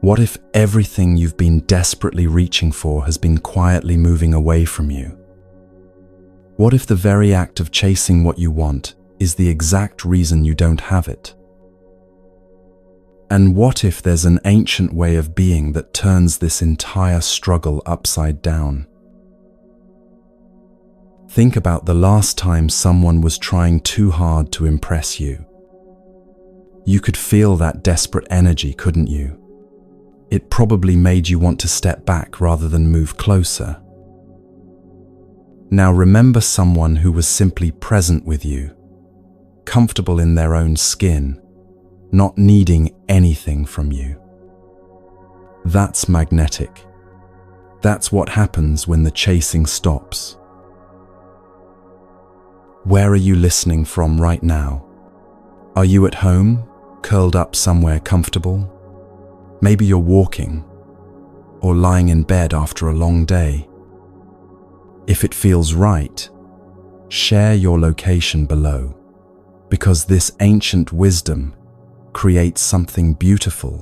What if everything you've been desperately reaching for has been quietly moving away from you? What if the very act of chasing what you want is the exact reason you don't have it? And what if there's an ancient way of being that turns this entire struggle upside down? Think about the last time someone was trying too hard to impress you. You could feel that desperate energy, couldn't you? It probably made you want to step back rather than move closer. Now remember someone who was simply present with you, comfortable in their own skin, not needing anything from you. That's magnetic. That's what happens when the chasing stops. Where are you listening from right now? Are you at home, curled up somewhere comfortable? Maybe you're walking or lying in bed after a long day. If it feels right, share your location below, because this ancient wisdom creates something beautiful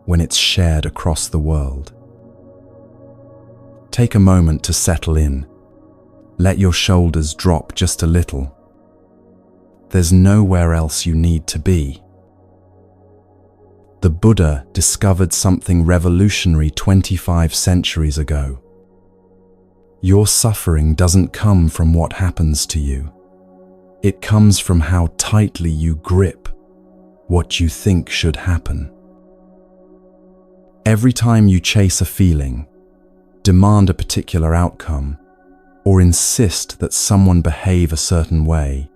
when it's shared across the world. Take a moment to settle in. Let your shoulders drop just a little. There's nowhere else you need to be. The Buddha discovered something revolutionary 25 centuries ago. Your suffering doesn't come from what happens to you. It comes from how tightly you grip what you think should happen. Every time you chase a feeling, demand a particular outcome, or insist that someone behave a certain way,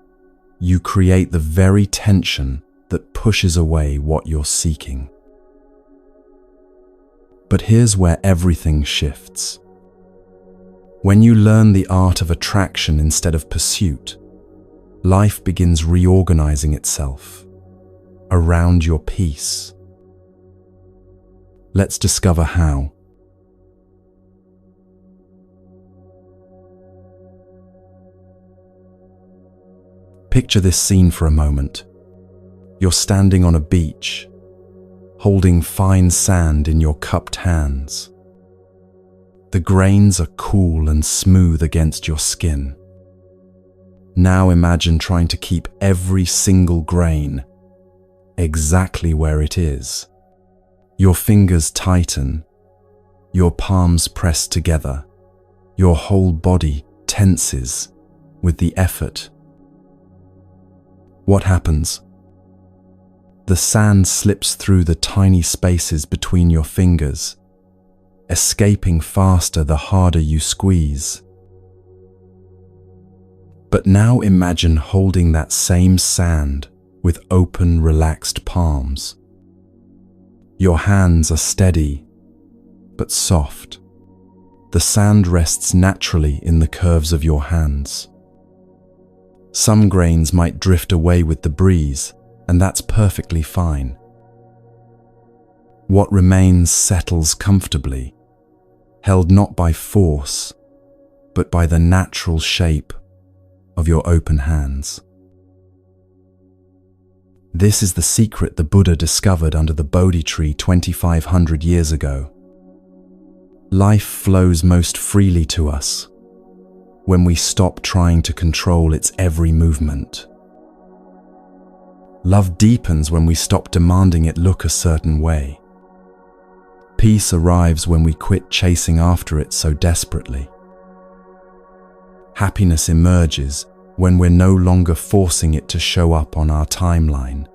you create the very tension that pushes away what you're seeking. But here's where everything shifts. When you learn the art of attraction instead of pursuit, life begins reorganizing itself around your peace. Let's discover how. Picture this scene for a moment. You're standing on a beach, holding fine sand in your cupped hands. The grains are cool and smooth against your skin. Now imagine trying to keep every single grain exactly where it is. Your fingers tighten, your palms press together, your whole body tenses with the effort. What happens? The sand slips through the tiny spaces between your fingers, escaping faster the harder you squeeze. But now imagine holding that same sand with open, relaxed palms. Your hands are steady, but soft. The sand rests naturally in the curves of your hands. Some grains might drift away with the breeze, and that's perfectly fine. What remains settles comfortably, held not by force, but by the natural shape of your open hands. This is the secret the Buddha discovered under the Bodhi tree 2,500 years ago. Life flows most freely to us when we stop trying to control its every movement. Love deepens when we stop demanding it look a certain way. Peace arrives when we quit chasing after it so desperately. Happiness emerges when we're no longer forcing it to show up on our timeline.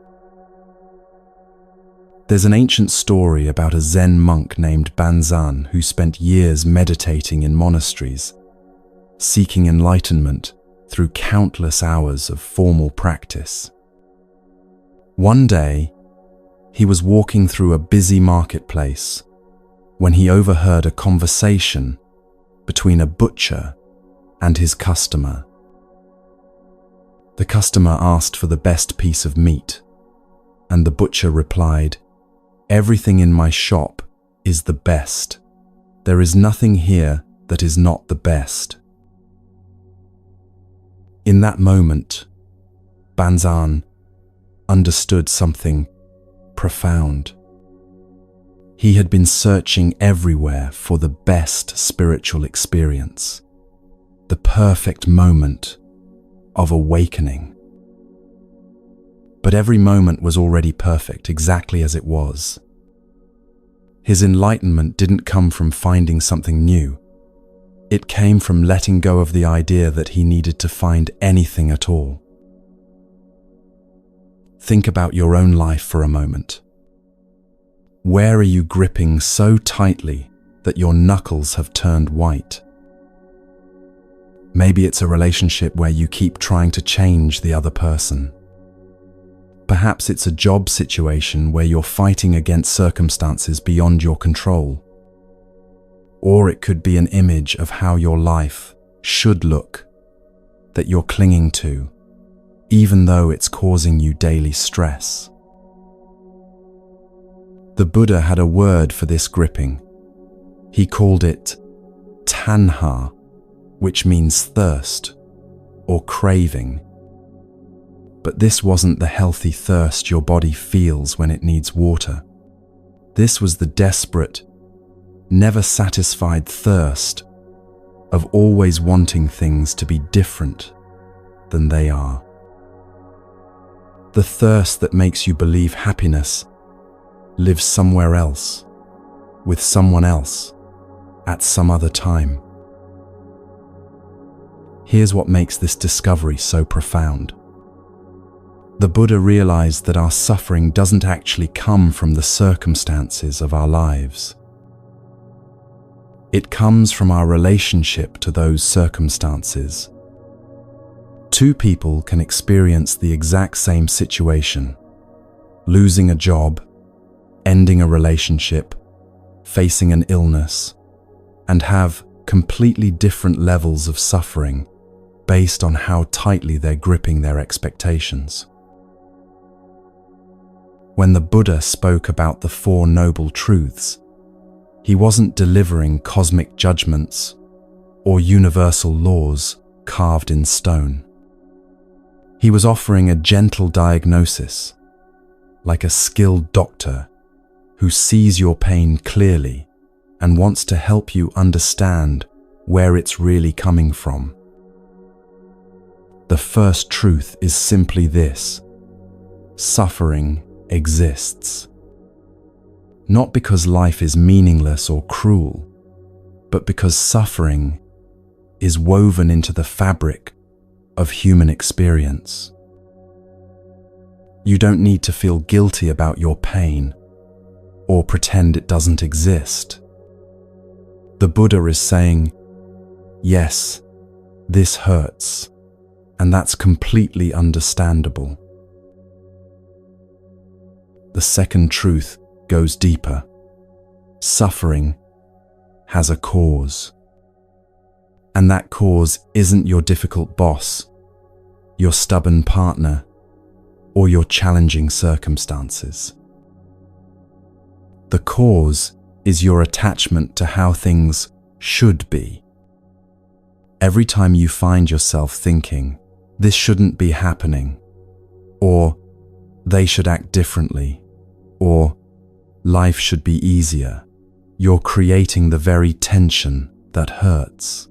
There's an ancient story about a Zen monk named Banzan who spent years meditating in monasteries, seeking enlightenment through countless hours of formal practice. One day, he was walking through a busy marketplace when he overheard a conversation between a butcher and his customer. The customer asked for the best piece of meat, and the butcher replied, "Everything in my shop is the best. There is nothing here that is not the best." In that moment, Banzan understood something profound. He had been searching everywhere for the best spiritual experience, the perfect moment of awakening. But every moment was already perfect, exactly as it was. His enlightenment didn't come from finding something new. It came from letting go of the idea that he needed to find anything at all. Think about your own life for a moment. Where are you gripping so tightly that your knuckles have turned white? Maybe it's a relationship where you keep trying to change the other person. Perhaps it's a job situation where you're fighting against circumstances beyond your control. Or it could be an image of how your life should look that you're clinging to, even though it's causing you daily stress. The Buddha had a word for this gripping. He called it tanha, which means thirst or craving. But this wasn't the healthy thirst your body feels when it needs water. This was the desperate, never satisfied thirst of always wanting things to be different than they are. The thirst that makes you believe happiness lives somewhere else, with someone else, at some other time. Here's what makes this discovery so profound. The Buddha realized that our suffering doesn't actually come from the circumstances of our lives. It comes from our relationship to those circumstances. Two people can experience the exact same situation: losing a job, ending a relationship, facing an illness, and have completely different levels of suffering based on how tightly they're gripping their expectations. When the Buddha spoke about the Four Noble Truths, he wasn't delivering cosmic judgments or universal laws carved in stone. He was offering a gentle diagnosis, like a skilled doctor who sees your pain clearly and wants to help you understand where it's really coming from. The first truth is simply this: suffering exists. Not because life is meaningless or cruel, but because suffering is woven into the fabric of human experience. You don't need to feel guilty about your pain or pretend it doesn't exist. The Buddha is saying, yes, this hurts, and that's completely understandable. The second truth goes deeper. Suffering has a cause. And that cause isn't your difficult boss, your stubborn partner, or your challenging circumstances. The cause is your attachment to how things should be. Every time you find yourself thinking, this shouldn't be happening, or they should act differently, or life should be easier, you're creating the very tension that hurts.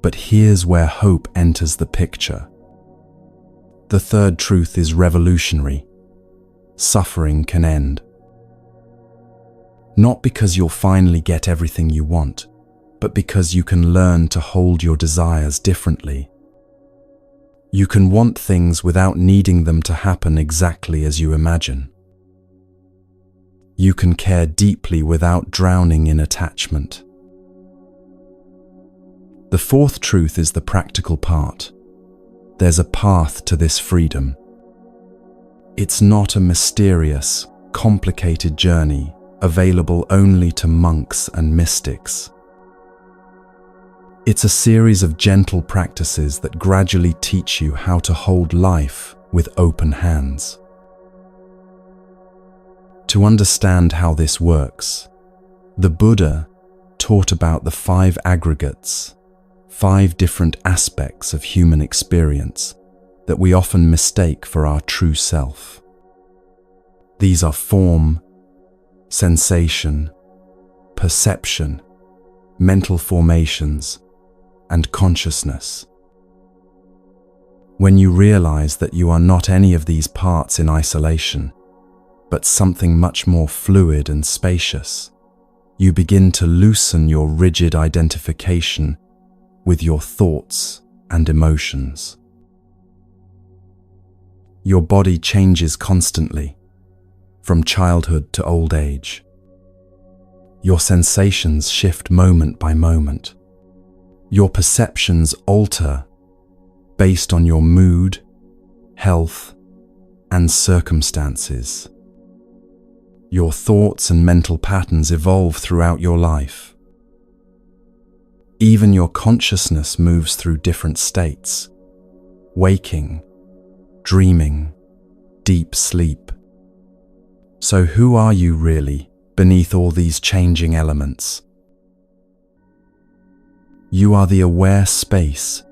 But here's where hope enters the picture. The third truth is revolutionary. Suffering can end. Not because you'll finally get everything you want, but because you can learn to hold your desires differently. You can want things without needing them to happen exactly as you imagine. You can care deeply without drowning in attachment. The fourth truth is the practical part. There's a path to this freedom. It's not a mysterious, complicated journey available only to monks and mystics. It's a series of gentle practices that gradually teach you how to hold life with open hands. To understand how this works, the Buddha taught about the 5 aggregates, 5 different aspects of human experience that we often mistake for our true self. These are form, sensation, perception, mental formations, and consciousness. When you realize that you are not any of these parts in isolation, but something much more fluid and spacious, you begin to loosen your rigid identification with your thoughts and emotions. Your body changes constantly, from childhood to old age. Your sensations shift moment by moment. Your perceptions alter based on your mood, health, and circumstances. Your thoughts and mental patterns evolve throughout your life. Even your consciousness moves through different states: waking, dreaming, deep sleep. So who are you really beneath all these changing elements? You are the aware space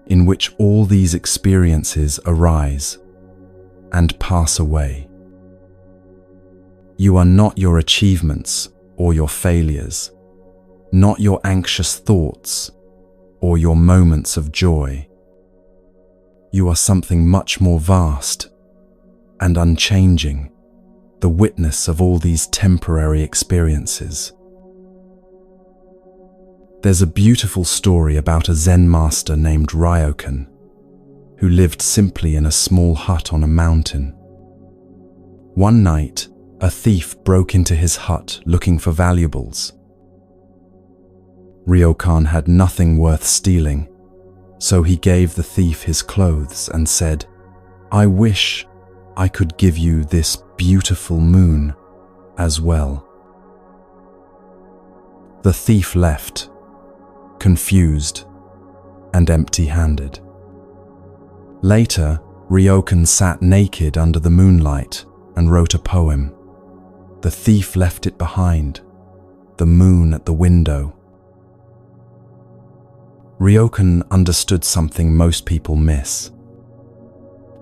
in which all these experiences arise and pass away. You are not your achievements or your failures, not your anxious thoughts or your moments of joy. You are something much more vast and unchanging, the witness of all these temporary experiences. There's a beautiful story about a Zen master named Ryokan, who lived simply in a small hut on a mountain. One night, a thief broke into his hut looking for valuables. Ryokan had nothing worth stealing, so he gave the thief his clothes and said, "I wish I could give you this beautiful moon as well." The thief left, confused and empty-handed. Later, Ryokan sat naked under the moonlight and wrote a poem. The thief left it behind, the moon at the window. Ryokan understood something most people miss.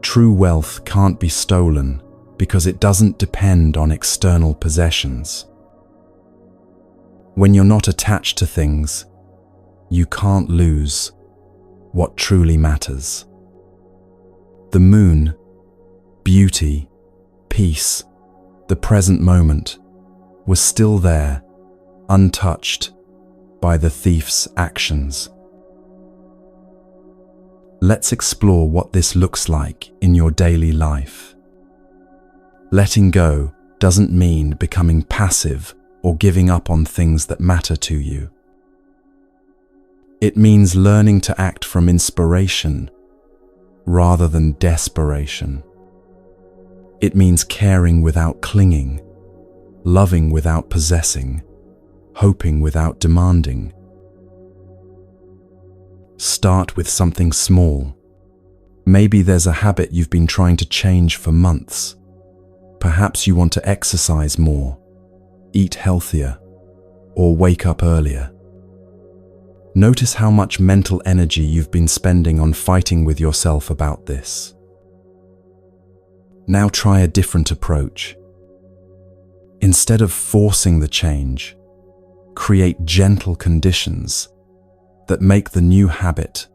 True wealth can't be stolen because it doesn't depend on external possessions. When you're not attached to things, you can't lose what truly matters. The moon, beauty, peace, the present moment was still there, untouched by the thief's actions. Let's explore what this looks like in your daily life. Letting go doesn't mean becoming passive or giving up on things that matter to you. It means learning to act from inspiration rather than desperation. It means caring without clinging, loving without possessing, hoping without demanding. Start with something small. Maybe there's a habit you've been trying to change for months. Perhaps you want to exercise more, eat healthier, or wake up earlier. Notice how much mental energy you've been spending on fighting with yourself about this. Now try a different approach. Instead of forcing the change, create gentle conditions that make the new habit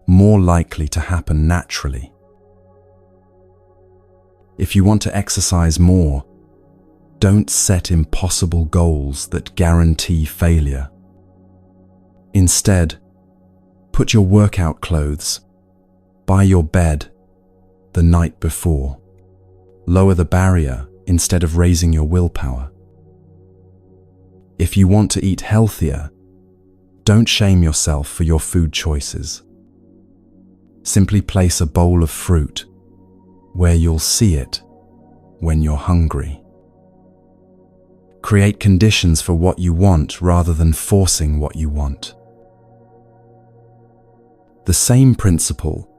more likely to happen naturally. If you want to exercise more, don't set impossible goals that guarantee failure. Instead, put your workout clothes by your bed the night before. Lower the barrier instead of raising your willpower. If you want to eat healthier, don't shame yourself for your food choices. Simply place a bowl of fruit where you'll see it when you're hungry. Create conditions for what you want rather than forcing what you want. The same principle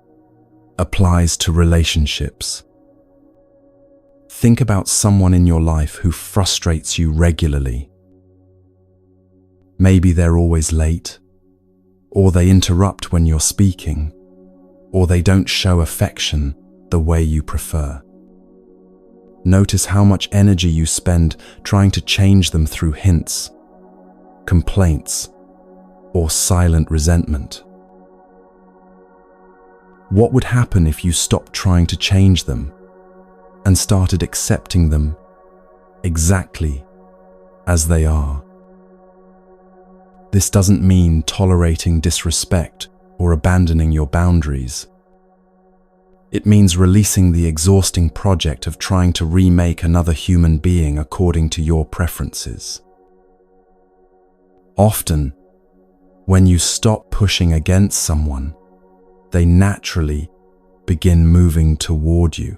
applies to relationships. Think about someone in your life who frustrates you regularly. Maybe they're always late, or they interrupt when you're speaking, or they don't show affection the way you prefer. Notice how much energy you spend trying to change them through hints, complaints, or silent resentment. What would happen if you stopped trying to change them and started accepting them exactly as they are? This doesn't mean tolerating disrespect or abandoning your boundaries. It means releasing the exhausting project of trying to remake another human being according to your preferences. Often, when you stop pushing against someone, they naturally begin moving toward you.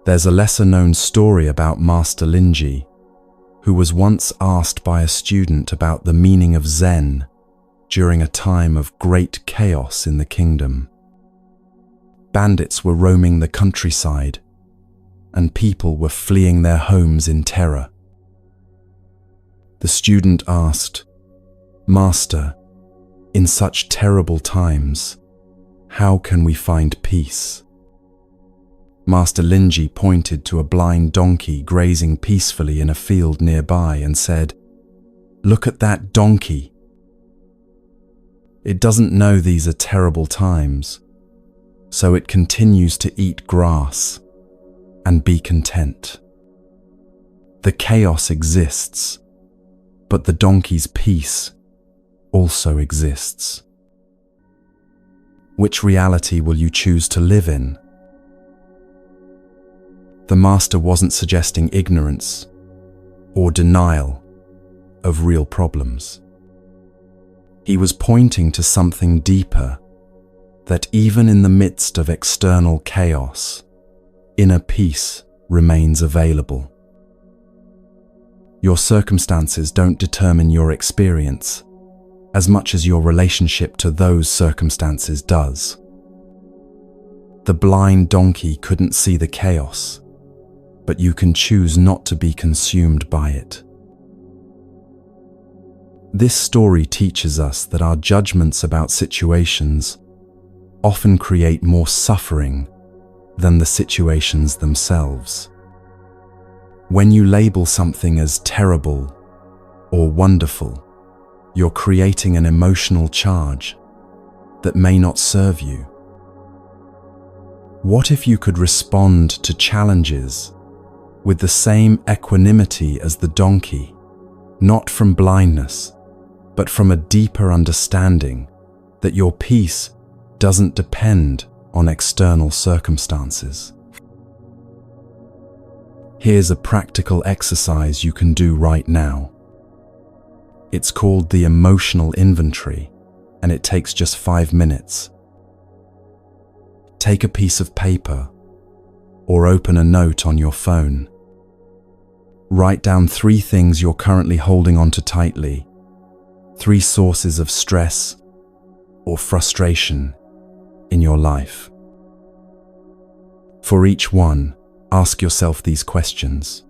There's a lesser-known story about Master Linji, who was once asked by a student about the meaning of Zen during a time of great chaos in the kingdom. Bandits were roaming the countryside, and people were fleeing their homes in terror. The student asked, "Master, in such terrible times, how can we find peace?" Master Linji pointed to a blind donkey grazing peacefully in a field nearby and said, "Look at that donkey. It doesn't know these are terrible times, so it continues to eat grass and be content. The chaos exists, but the donkey's peace also exists. Which reality will you choose to live in?" The master wasn't suggesting ignorance or denial of real problems. He was pointing to something deeper, that even in the midst of external chaos, inner peace remains available. Your circumstances don't determine your experience as much as your relationship to those circumstances does. The blind donkey couldn't see the chaos, but you can choose not to be consumed by it. This story teaches us that our judgments about situations often create more suffering than the situations themselves. When you label something as terrible or wonderful, you're creating an emotional charge that may not serve you. What if you could respond to challenges with the same equanimity as the donkey, not from blindness, but from a deeper understanding that your peace doesn't depend on external circumstances? Here's a practical exercise you can do right now. It's called the emotional inventory, and it takes just 5 minutes. Take a piece of paper or open a note on your phone. Write down 3 things you're currently holding on to tightly, 3 sources of stress or frustration in your life. For each one, ask yourself these questions.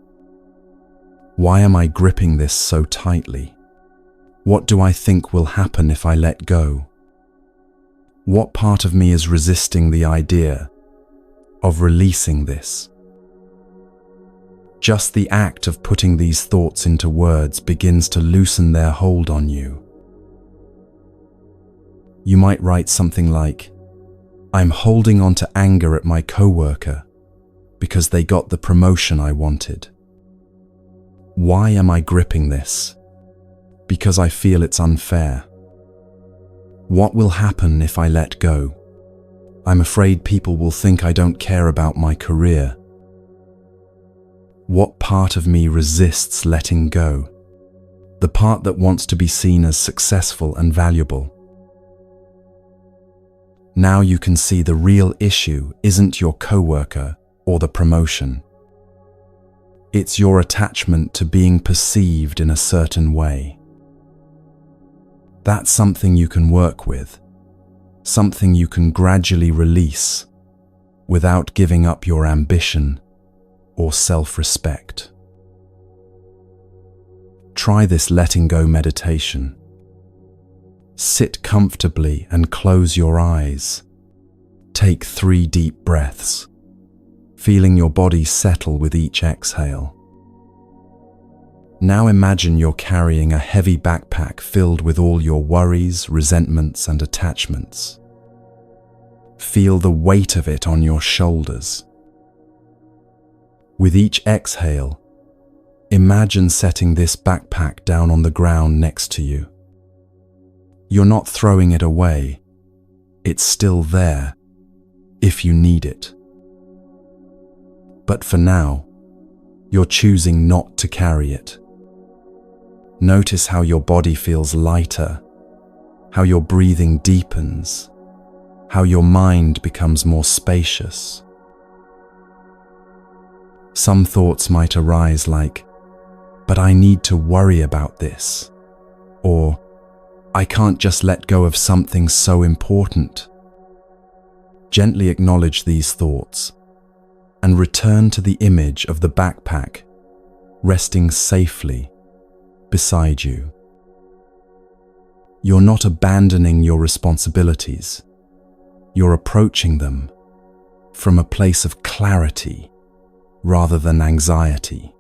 Why am I gripping this so tightly? What do I think will happen if I let go? What part of me is resisting the idea of releasing this? Just the act of putting these thoughts into words begins to loosen their hold on you. You might write something like, "I'm holding on to anger at my coworker because they got the promotion I wanted. Why am I gripping this? Because I feel it's unfair. What will happen if I let go? I'm afraid people will think I don't care about my career. What part of me resists letting go? The part that wants to be seen as successful and valuable." Now you can see the real issue isn't your coworker or the promotion. It's your attachment to being perceived in a certain way. That's something you can work with, something you can gradually release without giving up your ambition or self-respect. Try this letting go meditation. Sit comfortably and close your eyes. Take 3 deep breaths. feeling your body settle with each exhale. Now imagine you're carrying a heavy backpack filled with all your worries, resentments, and attachments. Feel the weight of it on your shoulders. With each exhale, imagine setting this backpack down on the ground next to you. You're not throwing it away. It's still there, if you need it. But for now, you're choosing not to carry it. Notice how your body feels lighter, how your breathing deepens, how your mind becomes more spacious. Some thoughts might arise like, "But I need to worry about this," or "I can't just let go of something so important." Gently acknowledge these thoughts and return to the image of the backpack resting safely beside you. You're not abandoning your responsibilities. You're approaching them from a place of clarity rather than anxiety.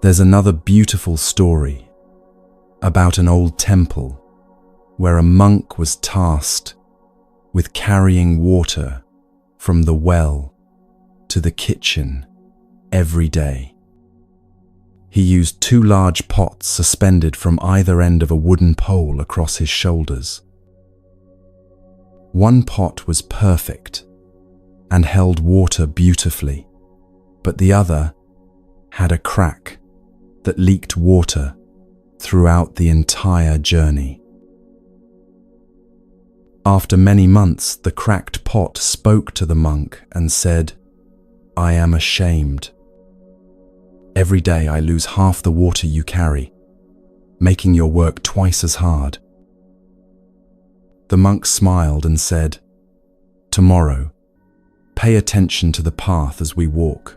There's another beautiful story about an old temple where a monk was tasked with carrying water from the well to the kitchen every day. He used 2 large pots suspended from either end of a wooden pole across his shoulders. One pot was perfect and held water beautifully, but the other had a crack that leaked water throughout the entire journey. After many months, the cracked pot spoke to the monk and said, "I am ashamed. Every day I lose half the water you carry, making your work twice as hard." The monk smiled and said, "Tomorrow, pay attention to the path as we walk."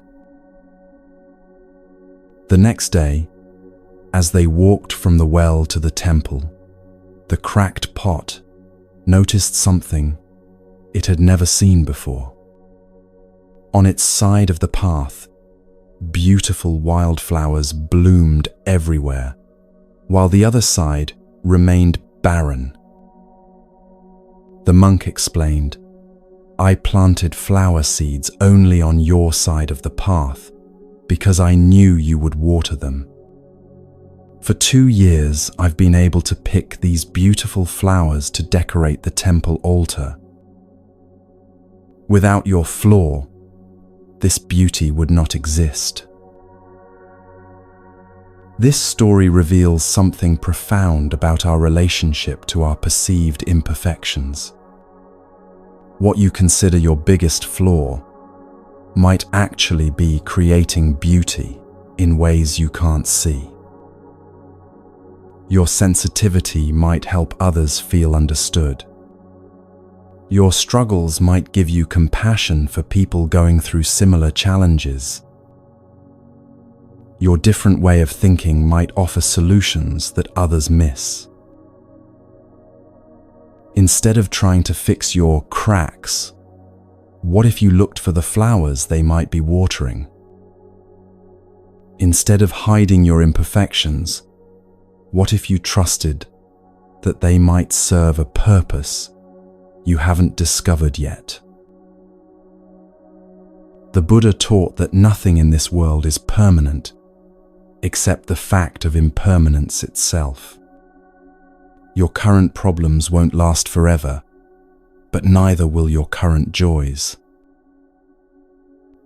The next day, as they walked from the well to the temple, the cracked pot noticed something it had never seen before. On its side of the path, beautiful wildflowers bloomed everywhere, while the other side remained barren. The monk explained, "I planted flower seeds only on your side of the path because I knew you would water them. For 2 years, I've been able to pick these beautiful flowers to decorate the temple altar. Without your flaw, this beauty would not exist." This story reveals something profound about our relationship to our perceived imperfections. What you consider your biggest flaw might actually be creating beauty in ways you can't see. Your sensitivity might help others feel understood. Your struggles might give you compassion for people going through similar challenges. Your different way of thinking might offer solutions that others miss. Instead of trying to fix your cracks, what if you looked for the flowers they might be watering? Instead of hiding your imperfections, what if you trusted that they might serve a purpose you haven't discovered yet? The Buddha taught that nothing in this world is permanent except the fact of impermanence itself. Your current problems won't last forever, but neither will your current joys.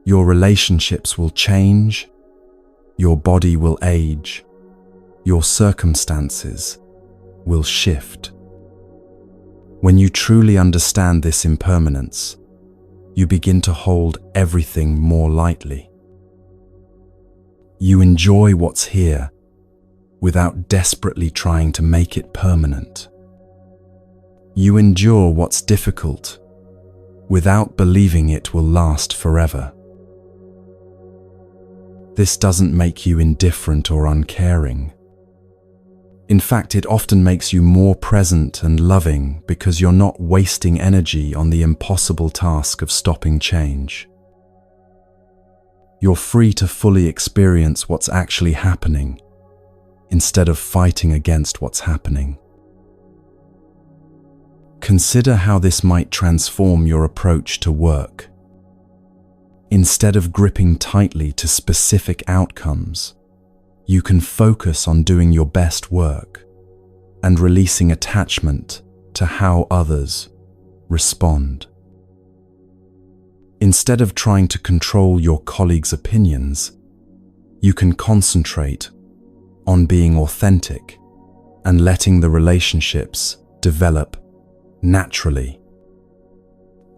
Your relationships will change, your body will age, your circumstances will shift. When you truly understand this impermanence, you begin to hold everything more lightly. You enjoy what's here without desperately trying to make it permanent. You endure what's difficult without believing it will last forever. This doesn't make you indifferent or uncaring. In fact, it often makes you more present and loving because you're not wasting energy on the impossible task of stopping change. You're free to fully experience what's actually happening instead of fighting against what's happening. Consider how this might transform your approach to work. Instead of gripping tightly to specific outcomes, you can focus on doing your best work and releasing attachment to how others respond. Instead of trying to control your colleagues' opinions, you can concentrate on being authentic and letting the relationships develop naturally.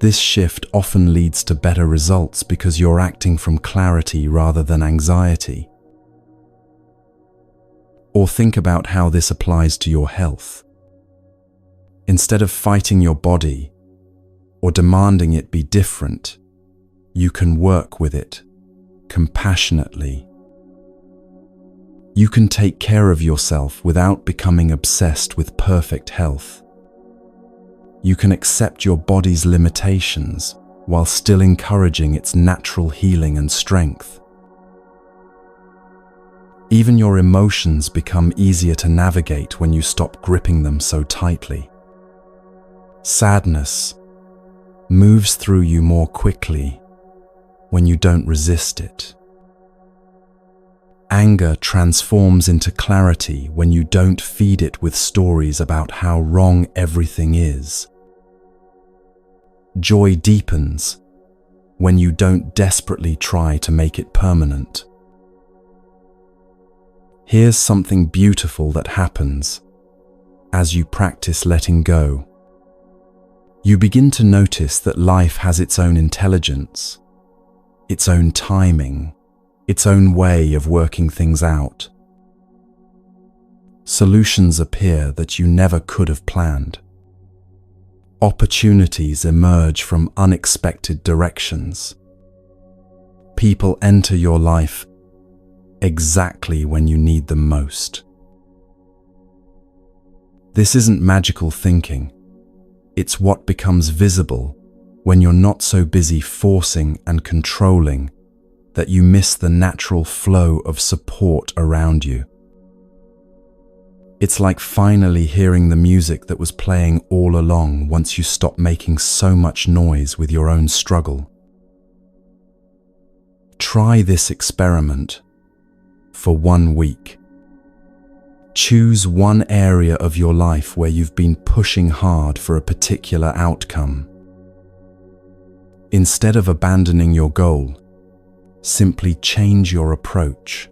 This shift often leads to better results because you're acting from clarity rather than anxiety. Or think about how this applies to your health. Instead of fighting your body or demanding it be different, you can work with it compassionately. You can take care of yourself without becoming obsessed with perfect health. You can accept your body's limitations while still encouraging its natural healing and strength. Even your emotions become easier to navigate when you stop gripping them so tightly. Sadness moves through you more quickly when you don't resist it. Anger transforms into clarity when you don't feed it with stories about how wrong everything is. Joy deepens when you don't desperately try to make it permanent. Here's something beautiful that happens as you practice letting go. You begin to notice that life has its own intelligence, its own timing, its own way of working things out. Solutions appear that you never could have planned. Opportunities emerge from unexpected directions. People enter your life exactly when you need them most. This isn't magical thinking. It's what becomes visible when you're not so busy forcing and controlling that you miss the natural flow of support around you. It's like finally hearing the music that was playing all along once you stop making so much noise with your own struggle. Try this experiment for 1 week. Choose one area of your life where you've been pushing hard for a particular outcome. Instead of abandoning your goal, simply change your approach.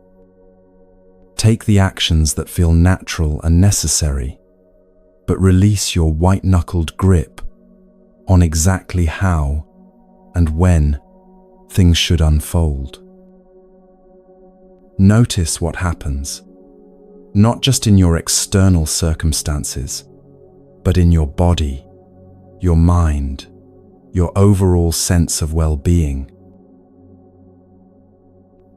Take the actions that feel natural and necessary, but release your white-knuckled grip on exactly how and when things should unfold. Notice what happens, not just in your external circumstances, but in your body, your mind, your overall sense of well-being.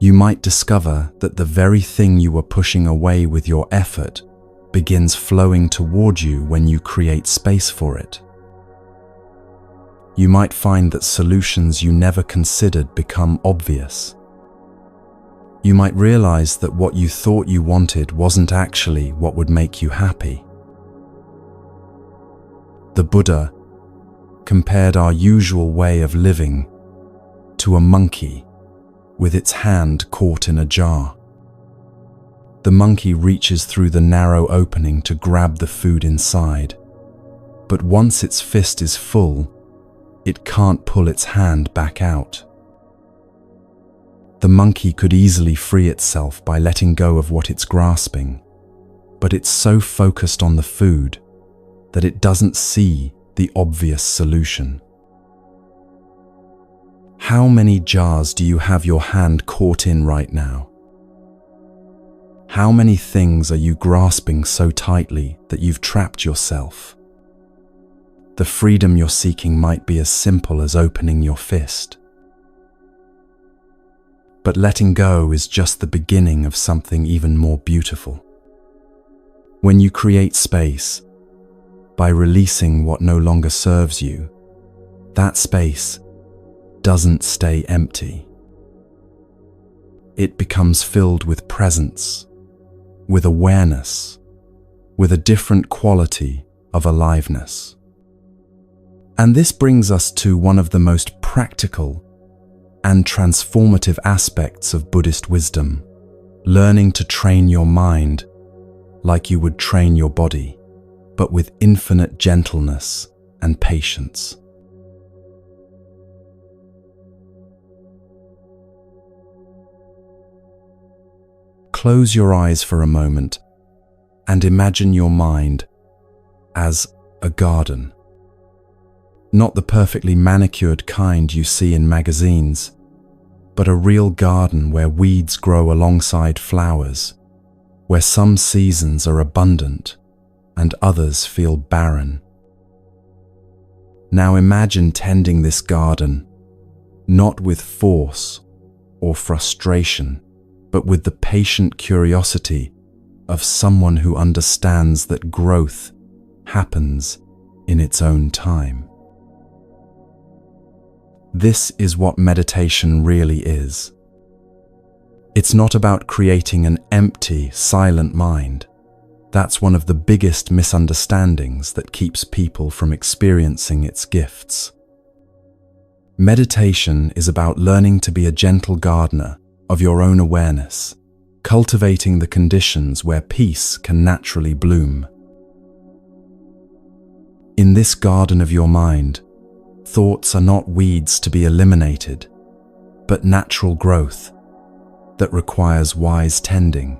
You might discover that the very thing you were pushing away with your effort begins flowing toward you when you create space for it. You might find that solutions you never considered become obvious. You might realize that what you thought you wanted wasn't actually what would make you happy. The Buddha compared our usual way of living to a monkey with its hand caught in a jar. The monkey reaches through the narrow opening to grab the food inside, but once its fist is full, it can't pull its hand back out. The monkey could easily free itself by letting go of what it's grasping, but it's so focused on the food that it doesn't see the obvious solution. How many jars do you have your hand caught in right now? How many things are you grasping so tightly that you've trapped yourself? The freedom you're seeking might be as simple as opening your fist. But letting go is just the beginning of something even more beautiful. When you create space by releasing what no longer serves you, that space doesn't stay empty. It becomes filled with presence, with awareness, with a different quality of aliveness. And this brings us to one of the most practical and transformative aspects of Buddhist wisdom: learning to train your mind like you would train your body, but with infinite gentleness and patience. Close your eyes for a moment and imagine your mind as a garden. Not the perfectly manicured kind you see in magazines, but a real garden where weeds grow alongside flowers, where some seasons are abundant and others feel barren. Now imagine tending this garden, not with force or frustration, but with the patient curiosity of someone who understands that growth happens in its own time. This is what meditation really is. It's not about creating an empty, silent mind. That's one of the biggest misunderstandings that keeps people from experiencing its gifts. Meditation is about learning to be a gentle gardener of your own awareness, cultivating the conditions where peace can naturally bloom. In this garden of your mind, thoughts are not weeds to be eliminated, but natural growth that requires wise tending.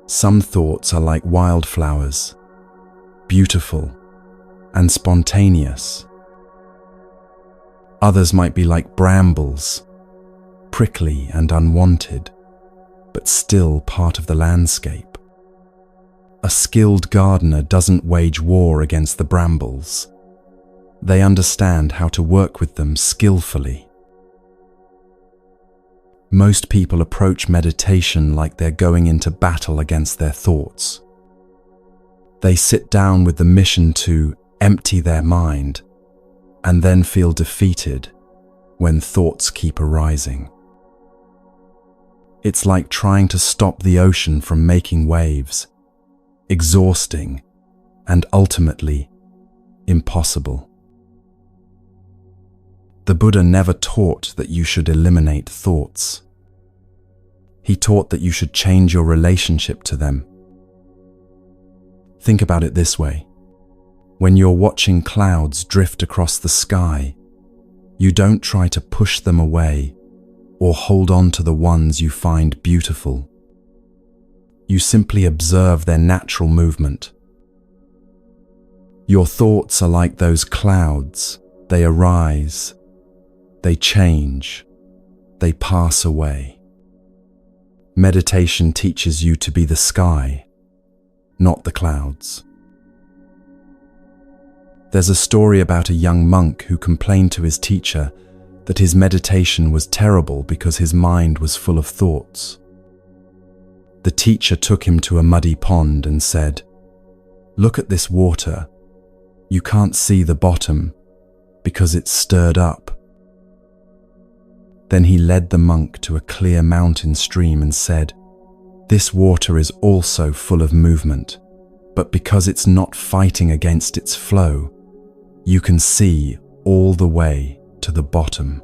Some thoughts are like wildflowers, beautiful and spontaneous. Others might be like brambles, prickly and unwanted, but still part of the landscape. A skilled gardener doesn't wage war against the brambles. They understand how to work with them skillfully. Most people approach meditation like they're going into battle against their thoughts. They sit down with the mission to empty their mind and then feel defeated when thoughts keep arising. It's like trying to stop the ocean from making waves, exhausting and ultimately impossible. The Buddha never taught that you should eliminate thoughts. He taught that you should change your relationship to them. Think about it this way. When you're watching clouds drift across the sky, you don't try to push them away or hold on to the ones you find beautiful. You simply observe their natural movement. Your thoughts are like those clouds. They arise, they change, they pass away. Meditation teaches you to be the sky, not the clouds. There's a story about a young monk who complained to his teacher that his meditation was terrible because his mind was full of thoughts. The teacher took him to a muddy pond and said, "Look at this water. You can't see the bottom because it's stirred up." Then he led the monk to a clear mountain stream and said, "This water is also full of movement, but because it's not fighting against its flow, you can see all the way to the bottom."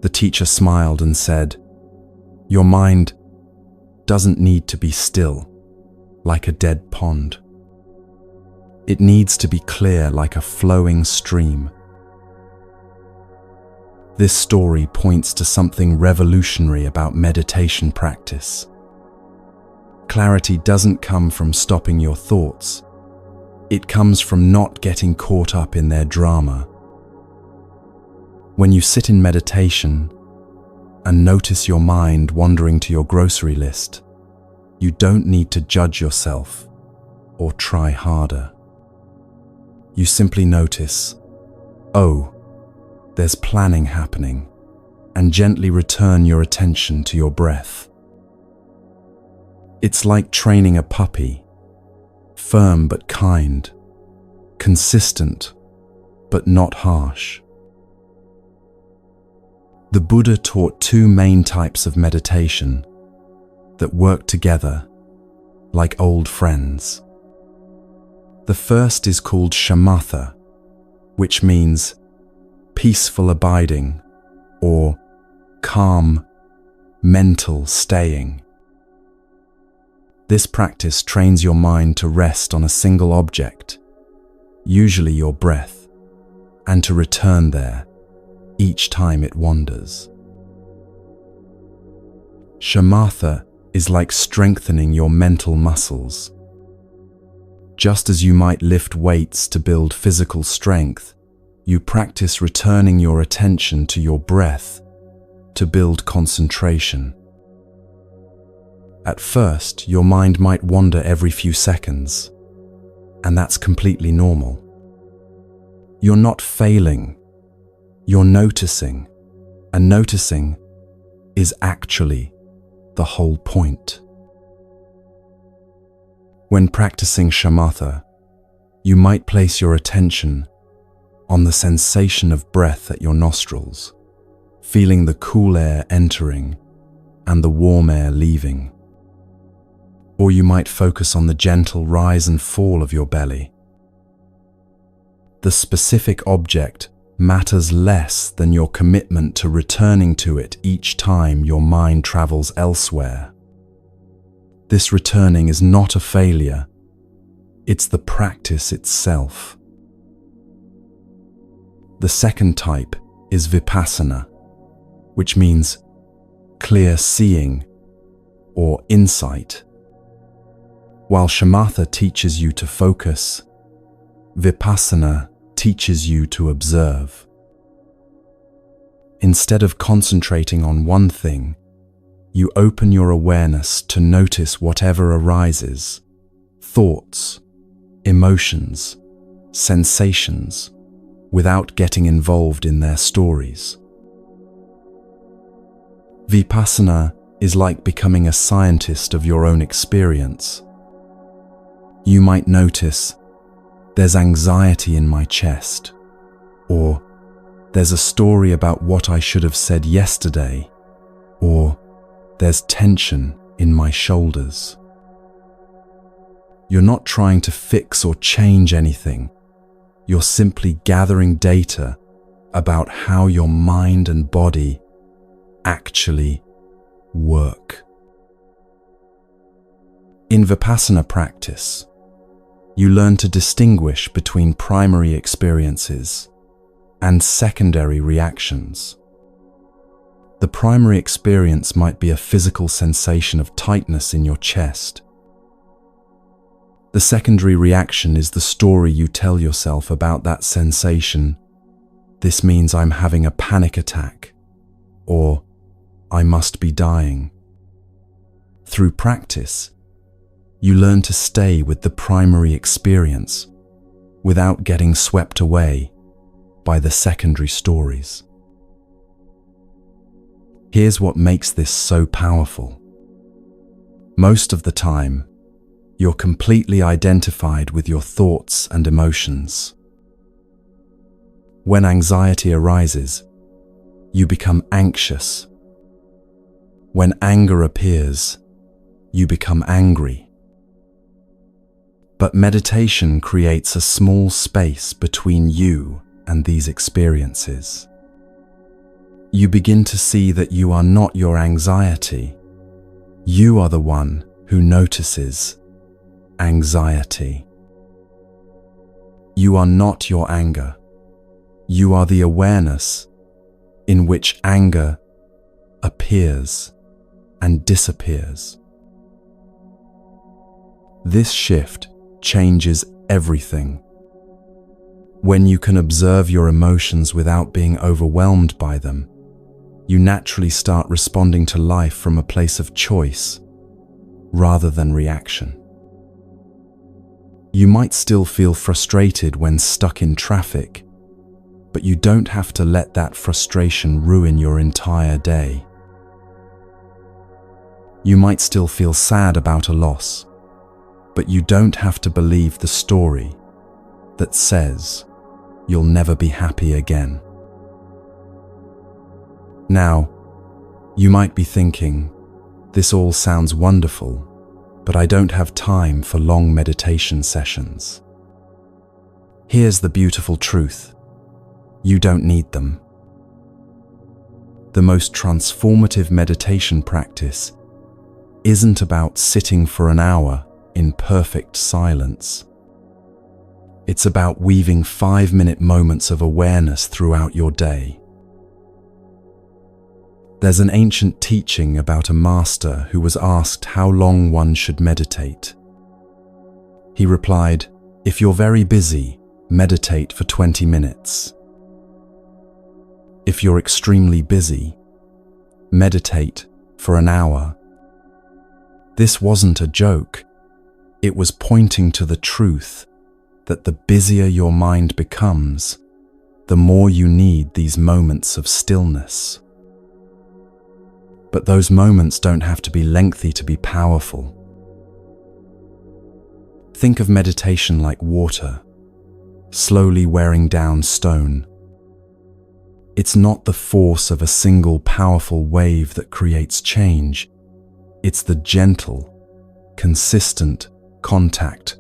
The teacher smiled and said, "Your mind doesn't need to be still, like a dead pond. It needs to be clear like a flowing stream." This story points to something revolutionary about meditation practice. Clarity doesn't come from stopping your thoughts. It comes from not getting caught up in their drama. When you sit in meditation and notice your mind wandering to your grocery list, you don't need to judge yourself or try harder. You simply notice, "Oh, there's planning happening," and gently return your attention to your breath. It's like training a puppy, firm but kind, consistent but not harsh. The Buddha taught two main types of meditation that work together like old friends. The first is called shamatha, which means peaceful abiding or calm mental staying. This practice trains your mind to rest on a single object, usually your breath, and to return there each time it wanders. Shamatha is like strengthening your mental muscles. Just as you might lift weights to build physical strength, you practice returning your attention to your breath to build concentration. At first, your mind might wander every few seconds, and that's completely normal. You're not failing, you're noticing, and noticing is actually the whole point. When practicing shamatha, you might place your attention on the sensation of breath at your nostrils, feeling the cool air entering and the warm air leaving. Or you might focus on the gentle rise and fall of your belly. The specific object matters less than your commitment to returning to it each time your mind travels elsewhere. This returning is not a failure, it's the practice itself. The second type is vipassana, which means clear seeing or insight. While shamatha teaches you to focus, vipassana teaches you to observe. Instead of concentrating on one thing, you open your awareness to notice whatever arises: thoughts, emotions, sensations, without getting involved in their stories. Vipassana is like becoming a scientist of your own experience. You might notice, there's anxiety in my chest, or there's a story about what I should have said yesterday, or there's tension in my shoulders. You're not trying to fix or change anything. You're simply gathering data about how your mind and body actually work. In Vipassana practice, you learn to distinguish between primary experiences and secondary reactions. The primary experience might be a physical sensation of tightness in your chest. The secondary reaction is the story you tell yourself about that sensation. This means I'm having a panic attack, or I must be dying. Through practice, you learn to stay with the primary experience without getting swept away by the secondary stories. Here's what makes this so powerful. Most of the time, you're completely identified with your thoughts and emotions. When anxiety arises, you become anxious. When anger appears, you become angry. But meditation creates a small space between you and these experiences. You begin to see that you are not your anxiety. You are the one who notices anxiety. You are not your anger. You are the awareness in which anger appears and disappears. This shift changes everything. When you can observe your emotions without being overwhelmed by them, you naturally start responding to life from a place of choice rather than reaction. You might still feel frustrated when stuck in traffic, but you don't have to let that frustration ruin your entire day. You might still feel sad about a loss, but you don't have to believe the story that says you'll never be happy again. Now, you might be thinking, this all sounds wonderful, but I don't have time for long meditation sessions. Here's the beautiful truth. You don't need them. The most transformative meditation practice isn't about sitting for an hour in perfect silence. It's about weaving 5-minute moments of awareness throughout your day. There's an ancient teaching about a master who was asked how long one should meditate. He replied, "If you're very busy, meditate for 20 minutes. If you're extremely busy, meditate for an hour." This wasn't a joke. It was pointing to the truth that the busier your mind becomes, the more you need these moments of stillness. But those moments don't have to be lengthy to be powerful. Think of meditation like water, slowly wearing down stone. It's not the force of a single powerful wave that creates change. It's the gentle, consistent contact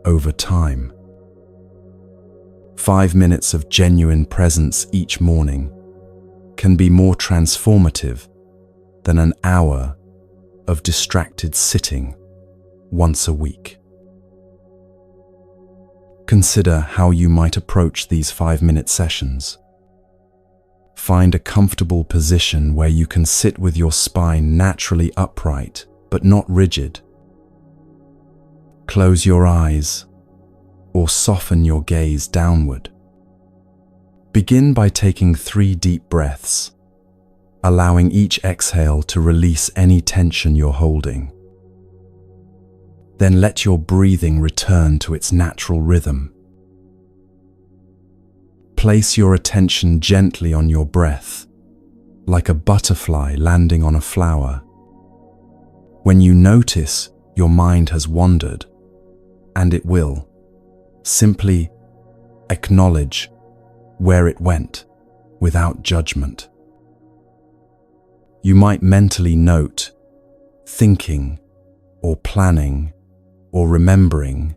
over time. 5 minutes of genuine presence each morning can be more transformative than an hour of distracted sitting once a week. Consider how you might approach these 5-minute sessions. Find a comfortable position where you can sit with your spine naturally upright but not rigid. Close your eyes or soften your gaze downward. Begin by taking 3 deep breaths, allowing each exhale to release any tension you're holding. Then let your breathing return to its natural rhythm. Place your attention gently on your breath, like a butterfly landing on a flower. When you notice your mind has wandered, and it will, simply acknowledge where it went without judgment. You might mentally note thinking or planning or remembering,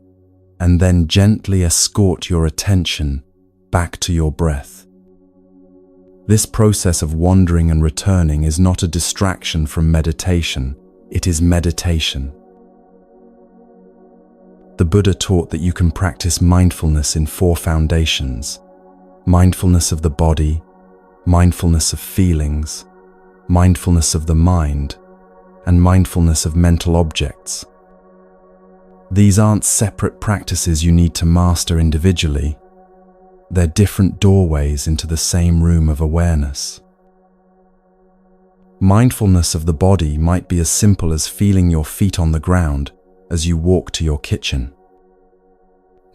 and then gently escort your attention back to your breath. This process of wandering and returning is not a distraction from meditation, it is meditation. The Buddha taught that you can practice mindfulness in 4 foundations: mindfulness of the body, mindfulness of feelings, mindfulness of the mind, and mindfulness of mental objects. These aren't separate practices you need to master individually. They're different doorways into the same room of awareness. Mindfulness of the body might be as simple as feeling your feet on the ground as you walk to your kitchen.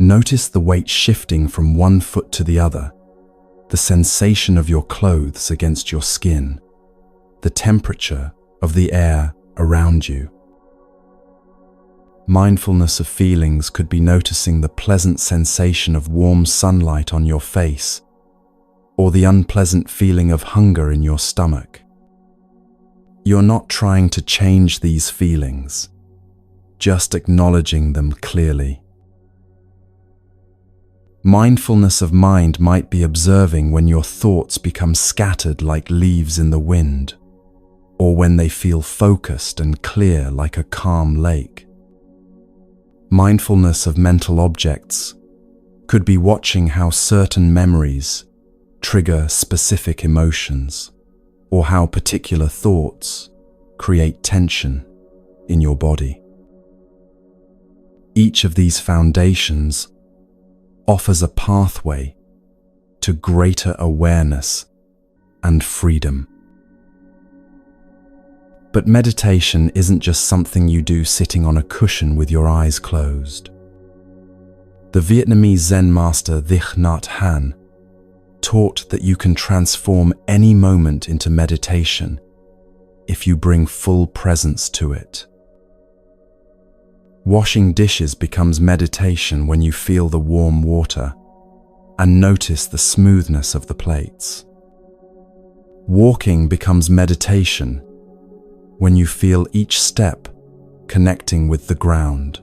Notice the weight shifting from one foot to the other, the sensation of your clothes against your skin, the temperature of the air around you. Mindfulness of feelings could be noticing the pleasant sensation of warm sunlight on your face, or the unpleasant feeling of hunger in your stomach. You're not trying to change these feelings, just acknowledging them clearly. Mindfulness of mind might be observing when your thoughts become scattered like leaves in the wind, or when they feel focused and clear like a calm lake. Mindfulness of mental objects could be watching how certain memories trigger specific emotions, or how particular thoughts create tension in your body. Each of these foundations offers a pathway to greater awareness and freedom. But meditation isn't just something you do sitting on a cushion with your eyes closed. The Vietnamese Zen master Thich Nhat Hanh taught that you can transform any moment into meditation if you bring full presence to it. Washing dishes becomes meditation when you feel the warm water and notice the smoothness of the plates. Walking becomes meditation when you feel each step connecting with the ground.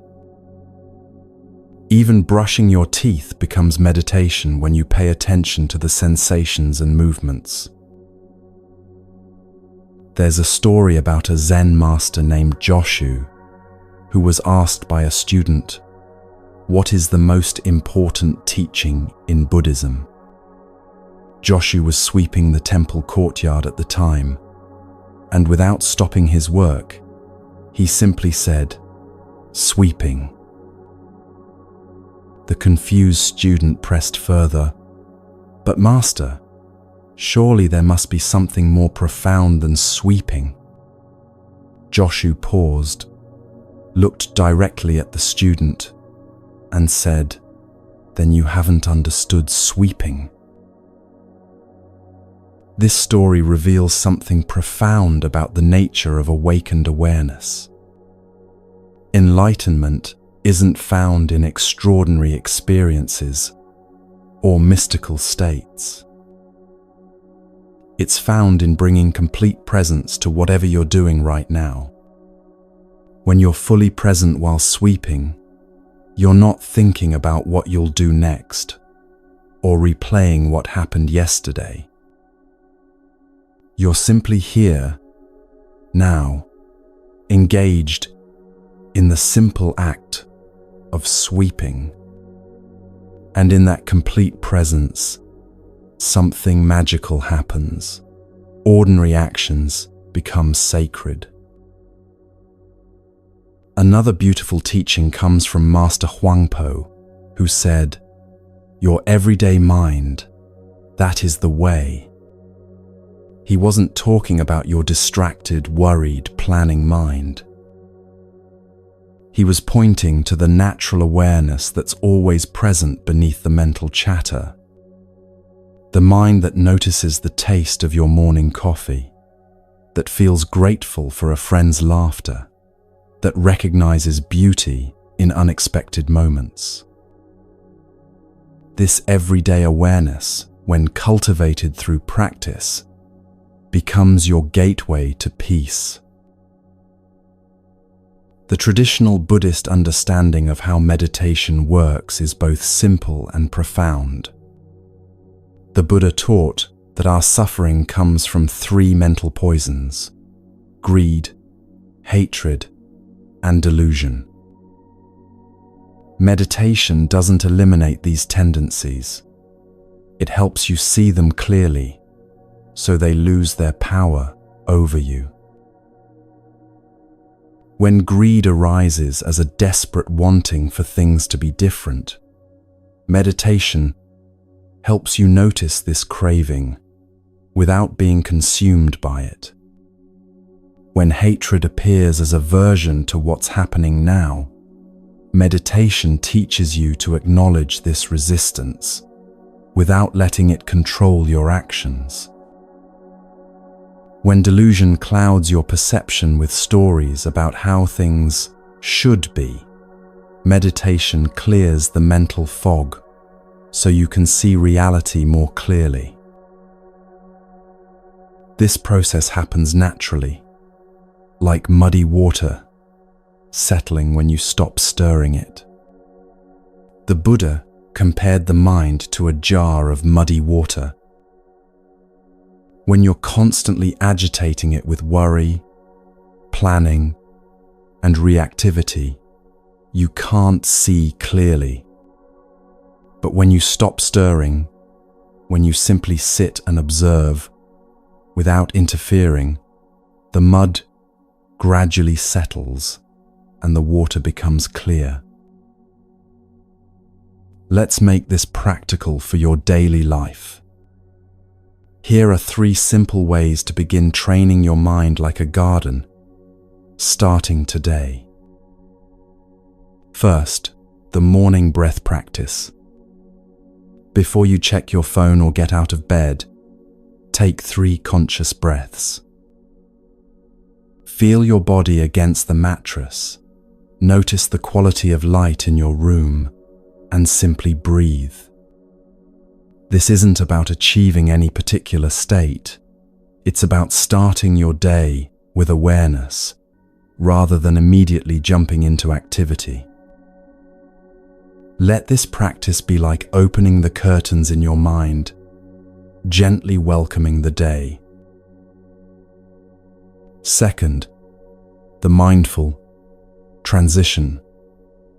Even brushing your teeth becomes meditation when you pay attention to the sensations and movements. There's a story about a Zen master named Joshu who was asked by a student, "What is the most important teaching in Buddhism?" Joshu was sweeping the temple courtyard at the time, and without stopping his work, he simply said, "Sweeping." The confused student pressed further, "But master, surely there must be something more profound than sweeping." Joshu paused, looked directly at the student, and said, "Then you haven't understood sweeping." This story reveals something profound about the nature of awakened awareness. Enlightenment isn't found in extraordinary experiences or mystical states. It's found in bringing complete presence to whatever you're doing right now. When you're fully present while sweeping, you're not thinking about what you'll do next or replaying what happened yesterday. You're simply here, now, engaged in the simple act of sweeping. And in that complete presence, something magical happens. Ordinary actions become sacred. Another beautiful teaching comes from Master Huangpo, who said, "Your everyday mind, that is the way." He wasn't talking about your distracted, worried, planning mind. He was pointing to the natural awareness that's always present beneath the mental chatter. The mind that notices the taste of your morning coffee, that feels grateful for a friend's laughter, that recognizes beauty in unexpected moments. This everyday awareness, when cultivated through practice, becomes your gateway to peace. The traditional Buddhist understanding of how meditation works is both simple and profound. The Buddha taught that our suffering comes from three mental poisons: greed, hatred, and delusion. Meditation doesn't eliminate these tendencies. It helps you see them clearly, so they lose their power over you. When greed arises as a desperate wanting for things to be different, meditation helps you notice this craving without being consumed by it. When hatred appears as aversion to what's happening now, meditation teaches you to acknowledge this resistance without letting it control your actions. When delusion clouds your perception with stories about how things should be, meditation clears the mental fog so you can see reality more clearly. This process happens naturally, like muddy water settling when you stop stirring it. The Buddha compared the mind to a jar of muddy water. When you're constantly agitating it with worry, planning, and reactivity, you can't see clearly. But when you stop stirring, when you simply sit and observe, without interfering, the mud gradually settles and the water becomes clear. Let's make this practical for your daily life. Here are 3 simple ways to begin training your mind like a garden, starting today. First, the morning breath practice. Before you check your phone or get out of bed, take 3 conscious breaths. Feel your body against the mattress. Notice the quality of light in your room and simply breathe. This isn't about achieving any particular state. It's about starting your day with awareness rather than immediately jumping into activity. Let this practice be like opening the curtains in your mind, gently welcoming the day. Second, the mindful transition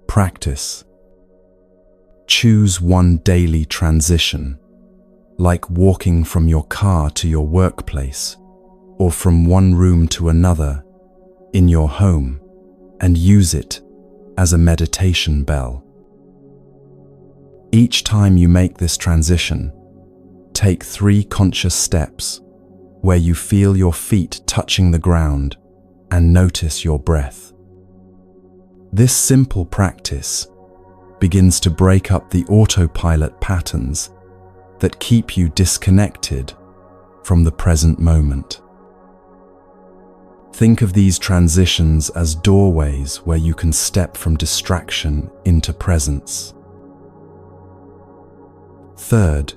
practice. Choose one daily transition, like walking from your car to your workplace or from one room to another in your home, and use it as a meditation bell. Each time you make this transition, take 3 conscious steps where you feel your feet touching the ground and notice your breath. This simple practice begins to break up the autopilot patterns that keep you disconnected from the present moment. Think of these transitions as doorways where you can step from distraction into presence. Third,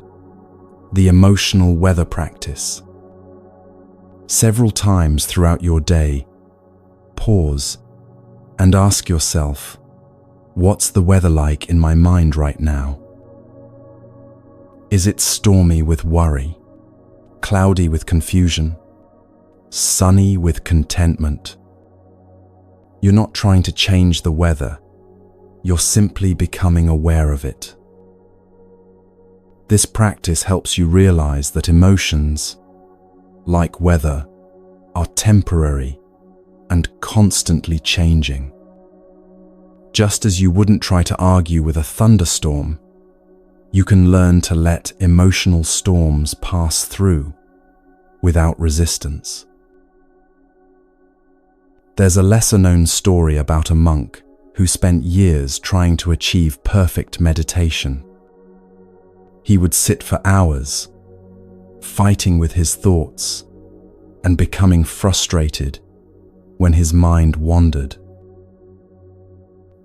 the emotional weather practice. Several times throughout your day, pause and ask yourself, what's the weather like in my mind right now? Is it stormy with worry, cloudy with confusion, sunny with contentment? You're not trying to change the weather, you're simply becoming aware of it. This practice helps you realize that emotions, like weather, are temporary and constantly changing. Just as you wouldn't try to argue with a thunderstorm, you can learn to let emotional storms pass through without resistance. There's a lesser-known story about a monk who spent years trying to achieve perfect meditation. He would sit for hours, fighting with his thoughts and becoming frustrated when his mind wandered.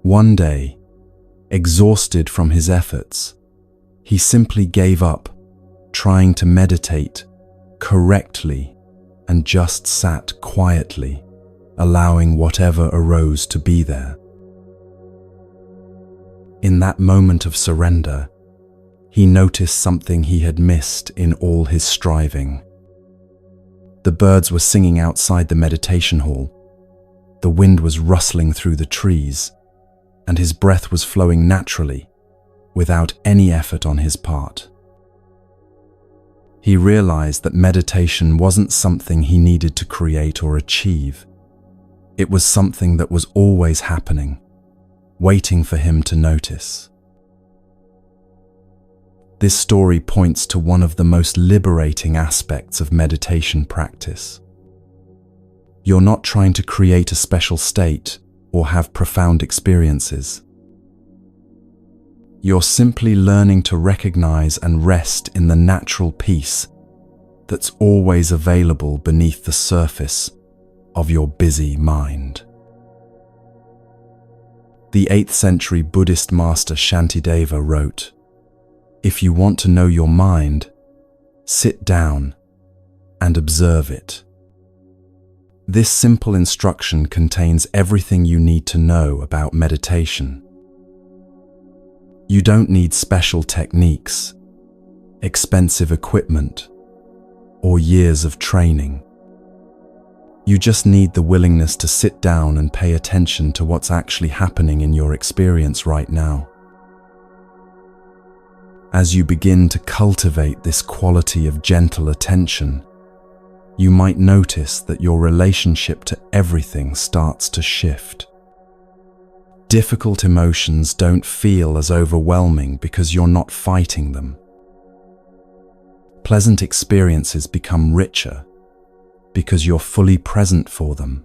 One day, exhausted from his efforts, he simply gave up trying to meditate correctly and just sat quietly, allowing whatever arose to be there. In that moment of surrender, he noticed something he had missed in all his striving. The birds were singing outside the meditation hall, the wind was rustling through the trees, and his breath was flowing naturally, without any effort on his part. He realized that meditation wasn't something he needed to create or achieve. It was something that was always happening, waiting for him to notice. This story points to one of the most liberating aspects of meditation practice. You're not trying to create a special state or have profound experiences. You're simply learning to recognize and rest in the natural peace that's always available beneath the surface of your busy mind. The 8th century Buddhist master Shantideva wrote, "If you want to know your mind, sit down and observe it." This simple instruction contains everything you need to know about meditation. You don't need special techniques, expensive equipment, or years of training. You just need the willingness to sit down and pay attention to what's actually happening in your experience right now. As you begin to cultivate this quality of gentle attention, you might notice that your relationship to everything starts to shift. Difficult emotions don't feel as overwhelming because you're not fighting them. Pleasant experiences become richer because you're fully present for them.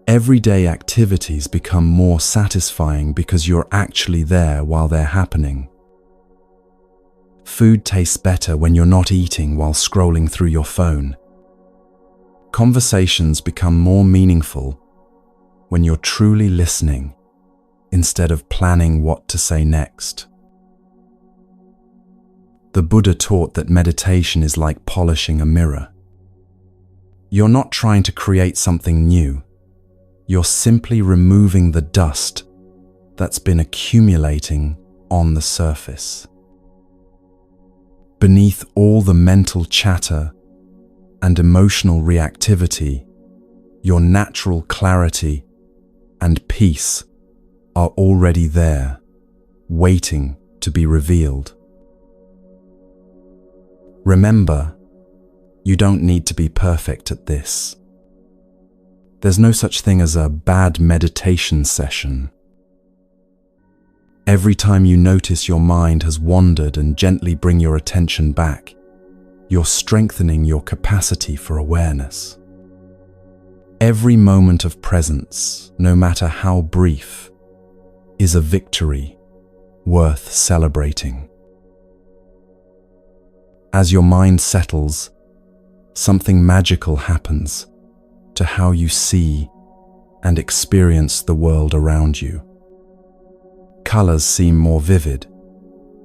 Everyday activities become more satisfying because you're actually there while they're happening. Food tastes better when you're not eating while scrolling through your phone. Conversations become more meaningful when you're truly listening instead of planning what to say next. The Buddha taught that meditation is like polishing a mirror. You're not trying to create something new. You're simply removing the dust that's been accumulating on the surface. Beneath all the mental chatter and emotional reactivity, your natural clarity and peace are already there, waiting to be revealed. Remember, you don't need to be perfect at this. There's no such thing as a bad meditation session. Every time you notice your mind has wandered and gently bring your attention back, you're strengthening your capacity for awareness. Every moment of presence, no matter how brief, is a victory worth celebrating. As your mind settles, something magical happens to how you see and experience the world around you. Colors seem more vivid,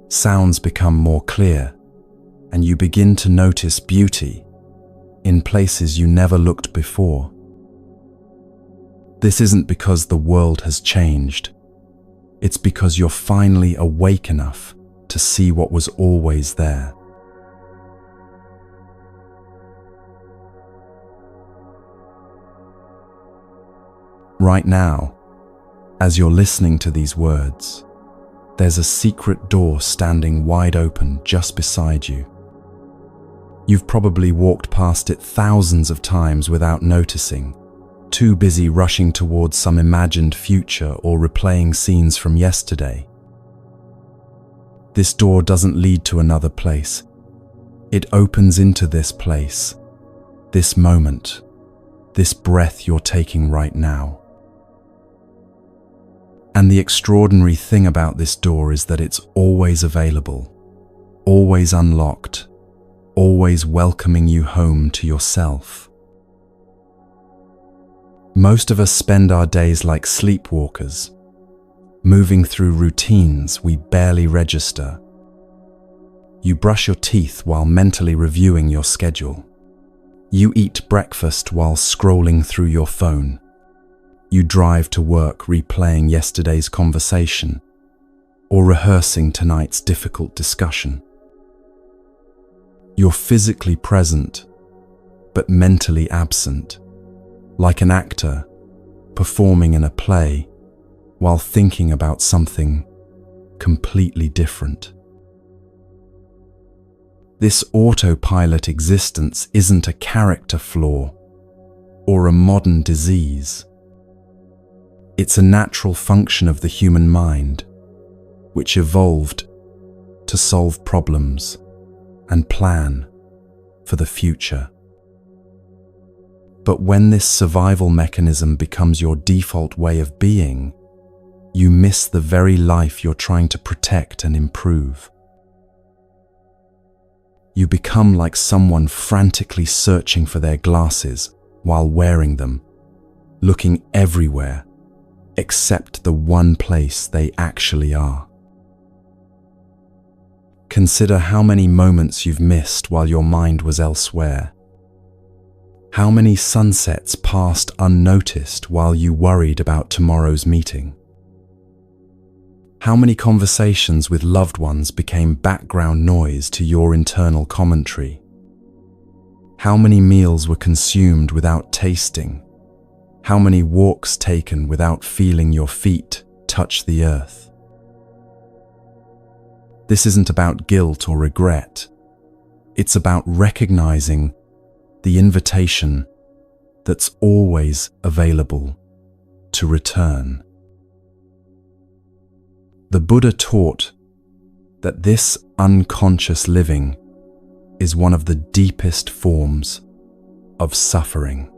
sounds become more clear, and you begin to notice beauty in places you never looked before. This isn't because the world has changed. It's because you're finally awake enough to see what was always there. Right now, as you're listening to these words, there's a secret door standing wide open just beside you. You've probably walked past it thousands of times without noticing, too busy rushing towards some imagined future or replaying scenes from yesterday. This door doesn't lead to another place. It opens into this place, this moment, this breath you're taking right now. And the extraordinary thing about this door is that it's always available, always unlocked, always welcoming you home to yourself. Most of us spend our days like sleepwalkers, moving through routines we barely register. You brush your teeth while mentally reviewing your schedule. You eat breakfast while scrolling through your phone. You drive to work replaying yesterday's conversation or rehearsing tonight's difficult discussion. You're physically present, but mentally absent, like an actor performing in a play while thinking about something completely different. This autopilot existence isn't a character flaw or a modern disease. It's a natural function of the human mind, which evolved to solve problems and plan for the future. But when this survival mechanism becomes your default way of being, you miss the very life you're trying to protect and improve. You become like someone frantically searching for their glasses while wearing them, looking everywhere except the one place they actually are. Consider how many moments you've missed while your mind was elsewhere. How many sunsets passed unnoticed while you worried about tomorrow's meeting? How many conversations with loved ones became background noise to your internal commentary? How many meals were consumed without tasting? How many walks taken without feeling your feet touch the earth? This isn't about guilt or regret. It's about recognizing the invitation that's always available to return. The Buddha taught that this unconscious living is one of the deepest forms of suffering.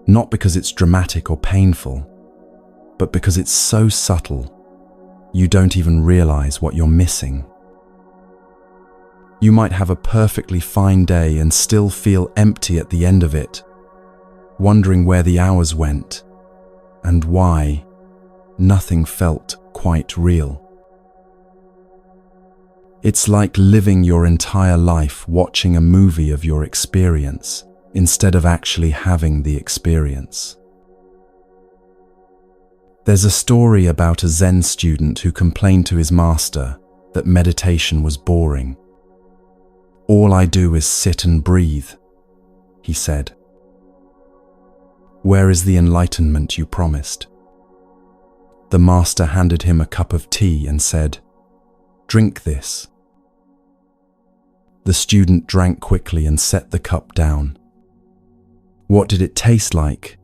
Not because it's dramatic or painful, but because it's so subtle, you don't even realize what you're missing. You might have a perfectly fine day and still feel empty at the end of it, wondering where the hours went and why nothing felt quite real. It's like living your entire life watching a movie of your experience instead of actually having the experience. There's a story about a Zen student who complained to his master that meditation was boring. "All I do is sit and breathe," he said. "Where is the enlightenment you promised?" The master handed him a cup of tea and said, "Drink this." The student drank quickly and set the cup down. "What did it taste like?"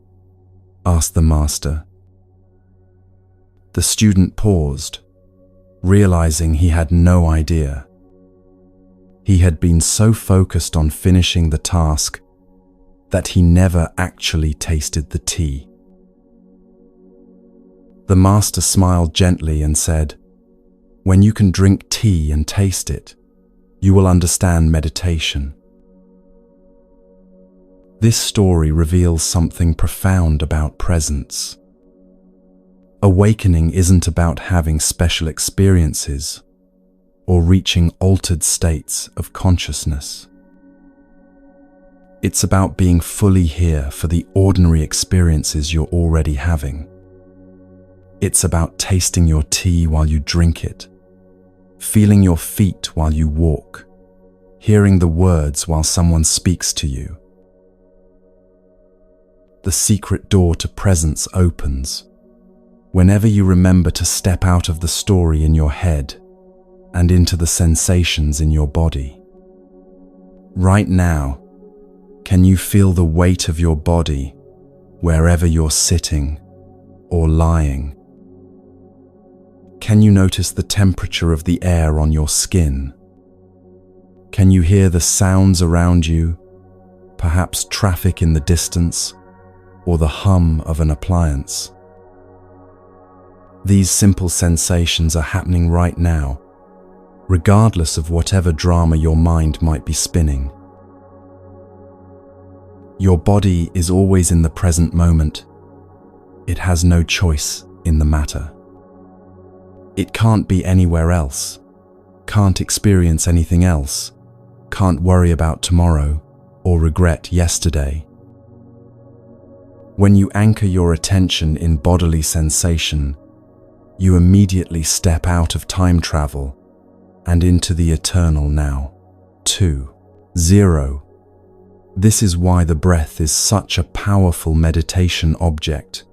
asked the master. The student paused, realizing he had no idea. He had been so focused on finishing the task that he never actually tasted the tea. The master smiled gently and said, "When you can drink tea and taste it, you will understand meditation." This story reveals something profound about presence. Awakening isn't about having special experiences or reaching altered states of consciousness. It's about being fully here for the ordinary experiences you're already having. It's about tasting your tea while you drink it, feeling your feet while you walk, hearing the words while someone speaks to you. The secret door to presence opens whenever you remember to step out of the story in your head and into the sensations in your body. Right now, can you feel the weight of your body wherever you're sitting or lying? Can you notice the temperature of the air on your skin? Can you hear the sounds around you, perhaps traffic in the distance or the hum of an appliance? These simple sensations are happening right now, regardless of whatever drama your mind might be spinning. Your body is always in the present moment. It has no choice in the matter. It can't be anywhere else, can't experience anything else, can't worry about tomorrow or regret yesterday. When you anchor your attention in bodily sensation, you immediately step out of time travel and into the eternal now. 2.0. This is why the breath is such a powerful meditation object.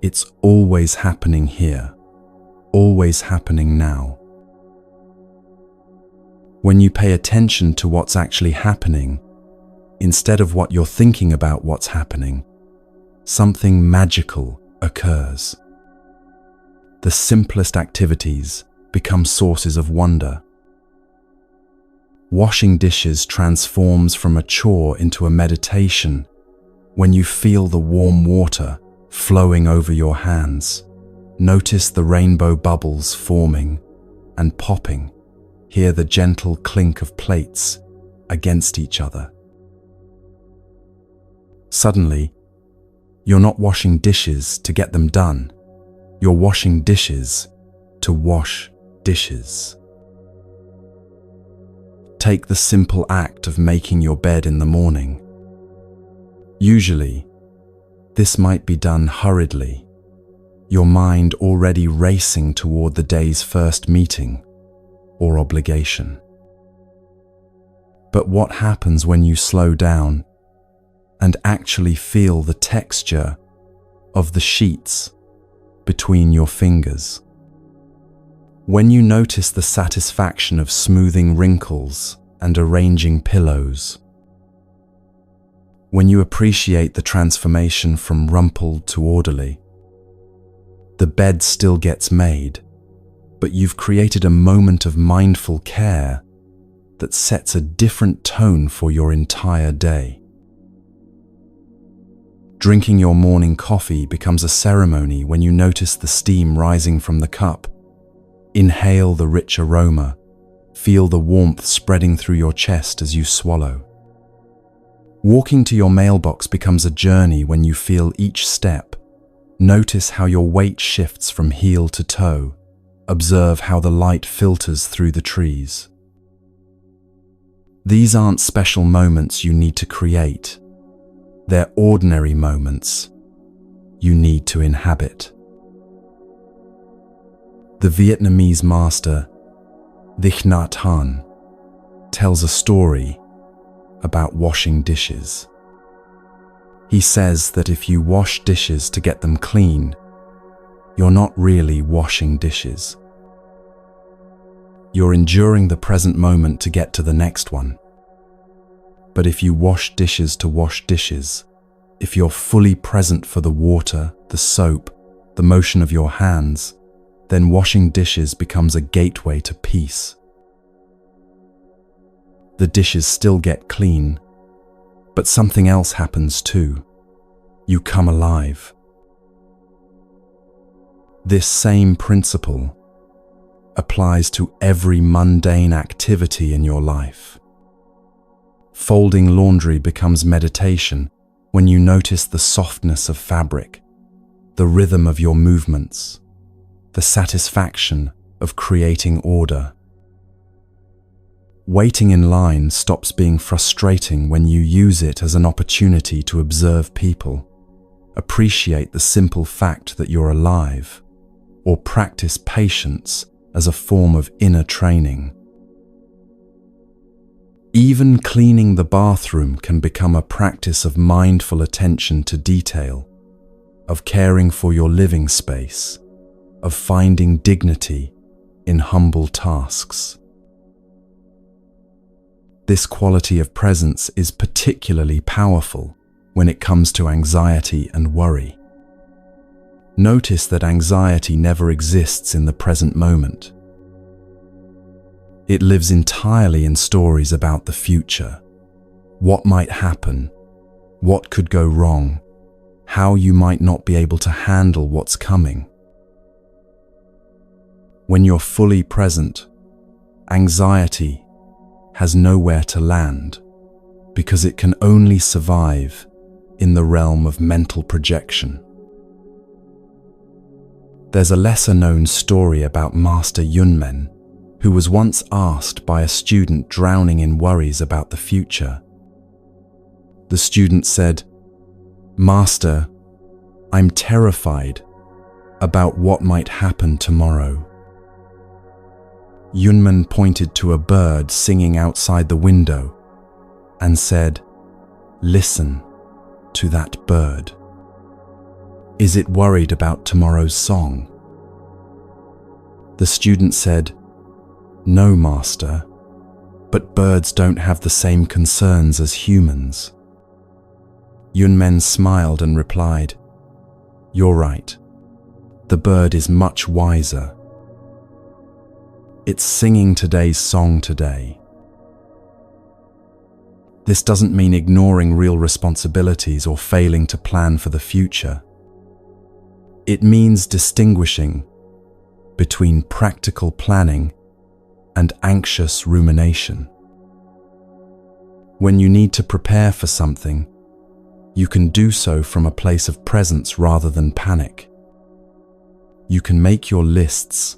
It's always happening here, always happening now. When you pay attention to what's actually happening, instead of what you're thinking about what's happening, something magical occurs. The simplest activities become sources of wonder. Washing dishes transforms from a chore into a meditation when you feel the warm water flowing over your hands. Notice the rainbow bubbles forming and popping. Hear the gentle clink of plates against each other. Suddenly, you're not washing dishes to get them done. You're washing dishes to wash dishes. Take the simple act of making your bed in the morning. Usually, this might be done hurriedly, your mind already racing toward the day's first meeting or obligation. But what happens when you slow down and actually feel the texture of the sheets between your fingers? When you notice the satisfaction of smoothing wrinkles and arranging pillows? When you appreciate the transformation from rumpled to orderly? The bed still gets made, but you've created a moment of mindful care that sets a different tone for your entire day. Drinking your morning coffee becomes a ceremony when you notice the steam rising from the cup. Inhale the rich aroma Feel the warmth spreading through your chest as you swallow. Walking to your mailbox becomes a journey when you feel each step. Notice how your weight shifts from heel to toe. Observe how the light filters through the trees. These aren't special moments you need to create. They're ordinary moments you need to inhabit. The Vietnamese master Thich Nhat Hanh tells a story about washing dishes. He says that if you wash dishes to get them clean, you're not really washing dishes. You're enduring the present moment to get to the next one. But if you wash dishes to wash dishes, if you're fully present for the water, the soap, the motion of your hands, then washing dishes becomes a gateway to peace. The dishes still get clean, but something else happens too. You come alive. This same principle applies to every mundane activity in your life. Folding laundry becomes meditation when you notice the softness of fabric, the rhythm of your movements, the satisfaction of creating order. Waiting in line stops being frustrating when you use it as an opportunity to observe people, appreciate the simple fact that you're alive, or practice patience as a form of inner training. Even cleaning the bathroom can become a practice of mindful attention to detail, of caring for your living space, of finding dignity in humble tasks. This quality of presence is particularly powerful when it comes to anxiety and worry. Notice that anxiety never exists in the present moment. It lives entirely in stories about the future, what might happen, what could go wrong, how you might not be able to handle what's coming. When you're fully present, anxiety has nowhere to land because it can only survive in the realm of mental projection. There's a lesser-known story about Master Yunmen, who was once asked by a student drowning in worries about the future. The student said, "Master, I'm terrified about what might happen tomorrow." Yunmen pointed to a bird singing outside the window and said, "Listen to that bird. Is it worried about tomorrow's song?" The student said, "No, Master, but birds don't have the same concerns as humans." Yunmen smiled and replied, "You're right. The bird is much wiser. It's singing today's song today." This doesn't mean ignoring real responsibilities or failing to plan for the future. It means distinguishing between practical planning and anxious rumination. When you need to prepare for something, you can do so from a place of presence rather than panic. You can make your lists,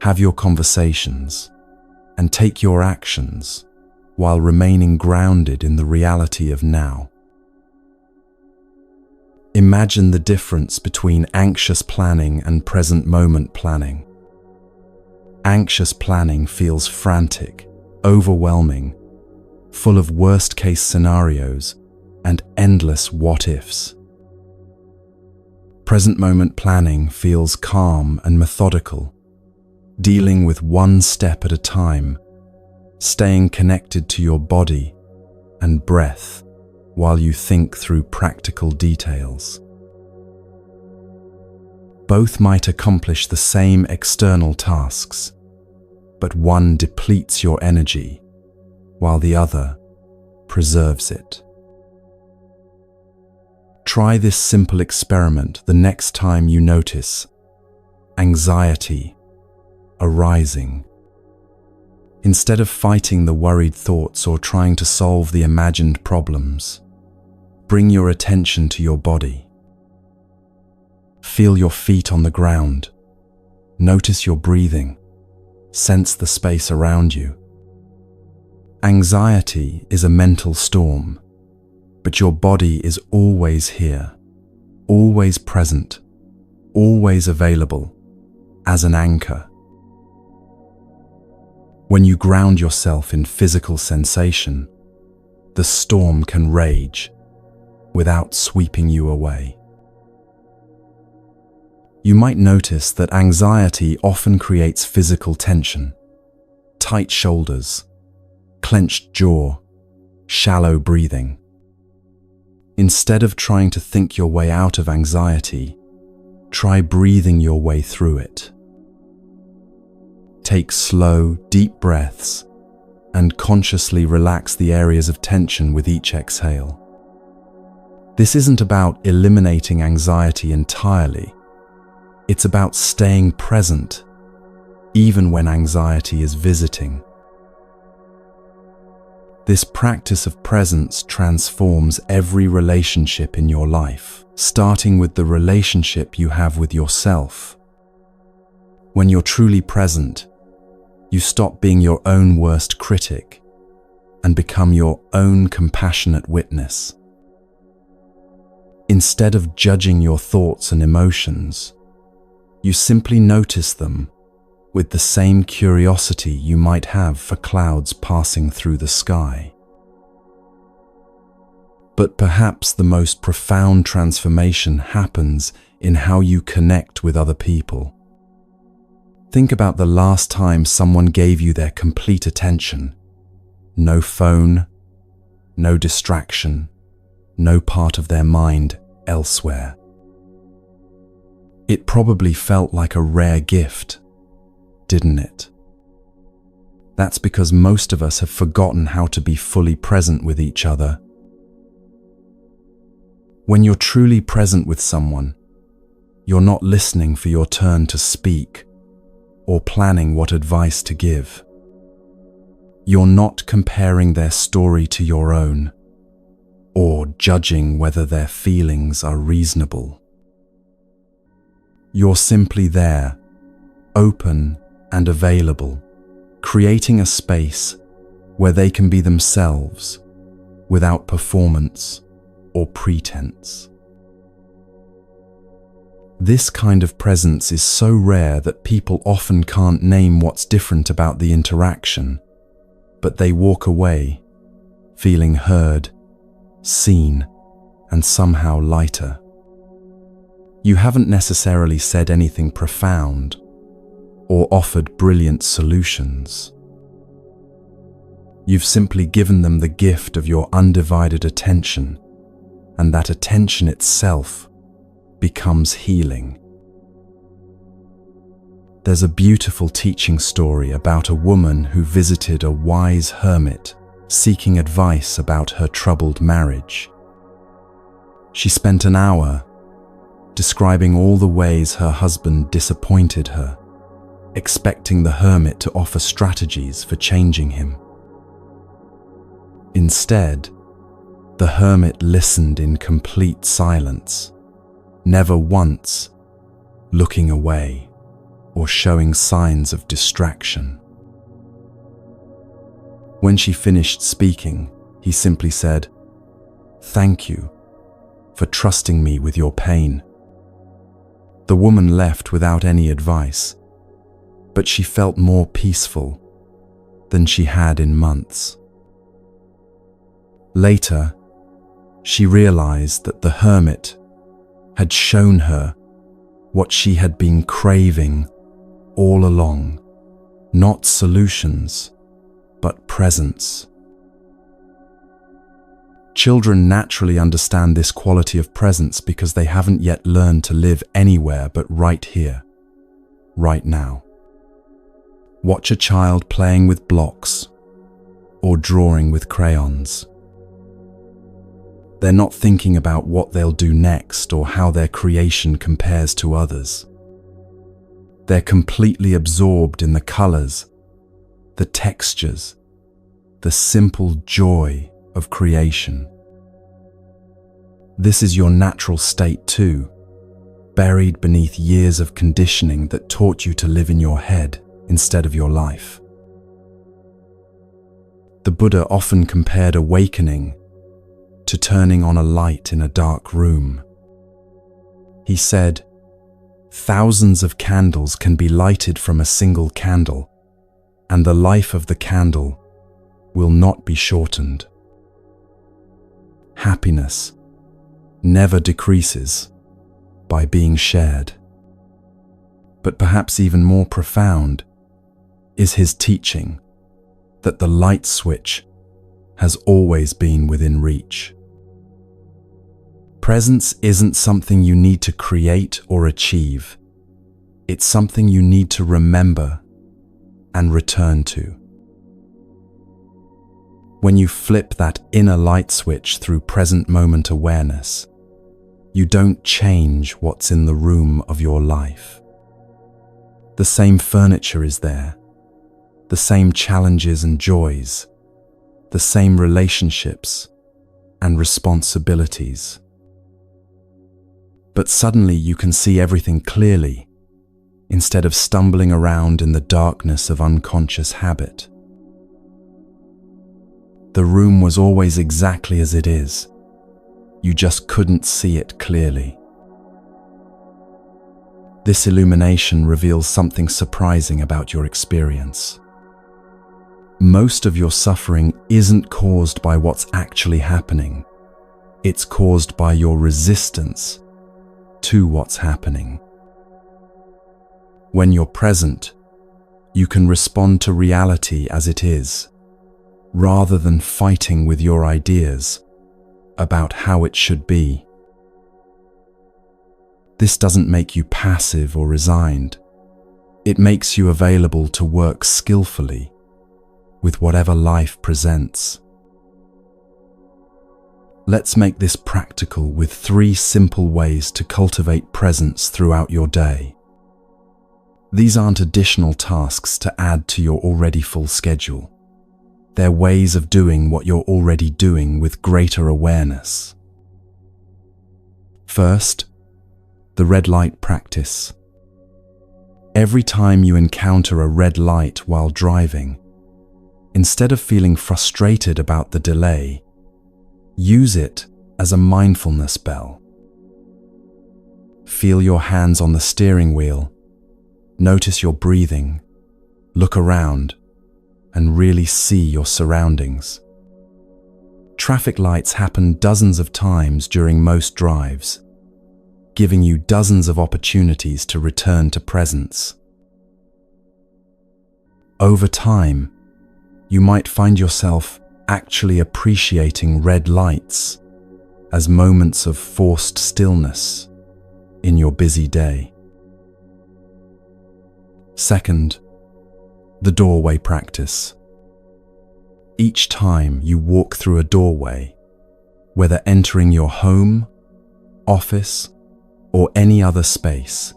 have your conversations, and take your actions while remaining grounded in the reality of now. Imagine the difference between anxious planning and present moment planning. Anxious planning feels frantic, overwhelming, full of worst-case scenarios and endless what-ifs. Present moment planning feels calm and methodical, dealing with one step at a time, staying connected to your body and breath while you think through practical details. Both might accomplish the same external tasks, but one depletes your energy while the other preserves it. Try this simple experiment the next time you notice anxiety arising. Instead of fighting the worried thoughts or trying to solve the imagined problems, bring your attention to your body. Feel your feet on the ground. Notice your breathing. Sense the space around you. Anxiety is a mental storm, but your body is always here, always present, always available, as an anchor. When you ground yourself in physical sensation, the storm can rage without sweeping you away. You might notice that anxiety often creates physical tension, tight shoulders, clenched jaw, shallow breathing. Instead of trying to think your way out of anxiety, try breathing your way through it. Take slow, deep breaths and consciously relax the areas of tension with each exhale. This isn't about eliminating anxiety entirely. It's about staying present, even when anxiety is visiting. This practice of presence transforms every relationship in your life, starting with the relationship you have with yourself. When you're truly present, you stop being your own worst critic and become your own compassionate witness. Instead of judging your thoughts and emotions, you simply notice them with the same curiosity you might have for clouds passing through the sky. But perhaps the most profound transformation happens in how you connect with other people. Think about the last time someone gave you their complete attention. No phone, no distraction, no part of their mind elsewhere. It probably felt like a rare gift, didn't it? That's because most of us have forgotten how to be fully present with each other. When you're truly present with someone, you're not listening for your turn to speak or planning what advice to give. You're not comparing their story to your own or judging whether their feelings are reasonable. You're simply there, open and available, creating a space where they can be themselves without performance or pretense. This kind of presence is so rare that people often can't name what's different about the interaction, but they walk away, feeling heard, seen, and somehow lighter. You haven't necessarily said anything profound or offered brilliant solutions. You've simply given them the gift of your undivided attention, and that attention itself becomes healing. There's a beautiful teaching story about a woman who visited a wise hermit seeking advice about her troubled marriage. She spent an hour describing all the ways her husband disappointed her, expecting the hermit to offer strategies for changing him. Instead, the hermit listened in complete silence, never once looking away or showing signs of distraction. When she finished speaking, he simply said, "Thank you for trusting me with your pain." The woman left without any advice, but she felt more peaceful than she had in months. Later, she realized that the hermit had shown her what she had been craving all along, not solutions, but presence. Children naturally understand this quality of presence because they haven't yet learned to live anywhere but right here, right now. Watch a child playing with blocks or drawing with crayons. They're not thinking about what they'll do next or how their creation compares to others. They're completely absorbed in the colors, the textures, the simple joy of creation. This is your natural state too, buried beneath years of conditioning that taught you to live in your head instead of your life. The Buddha often compared awakening to turning on a light in a dark room. He said, "Thousands of candles can be lighted from a single candle, and the life of the candle will not be shortened." Happiness never decreases by being shared. But perhaps even more profound is his teaching that the light switch has always been within reach. Presence isn't something you need to create or achieve. It's something you need to remember and return to. When you flip that inner light switch through present moment awareness, you don't change what's in the room of your life. The same furniture is there, the same challenges and joys, the same relationships and responsibilities. But suddenly you can see everything clearly, instead of stumbling around in the darkness of unconscious habit. The room was always exactly as it is. You just couldn't see it clearly. This illumination reveals something surprising about your experience. Most of your suffering isn't caused by what's actually happening. It's caused by your resistance to what's happening. When you're present, you can respond to reality as it is, rather than fighting with your ideas about how it should be. This doesn't make you passive or resigned. It makes you available to work skillfully with whatever life presents. Let's make this practical with 3 simple ways to cultivate presence throughout your day. These aren't additional tasks to add to your already full schedule. They're ways of doing what you're already doing with greater awareness. First, the red light practice. Every time you encounter a red light while driving, instead of feeling frustrated about the delay, use it as a mindfulness bell. Feel your hands on the steering wheel, notice your breathing, look around, and really see your surroundings. Traffic lights happen dozens of times during most drives, giving you dozens of opportunities to return to presence. Over time, you might find yourself actually appreciating red lights as moments of forced stillness in your busy day. Second, the doorway practice. Each time you walk through a doorway, whether entering your home, office, or any other space,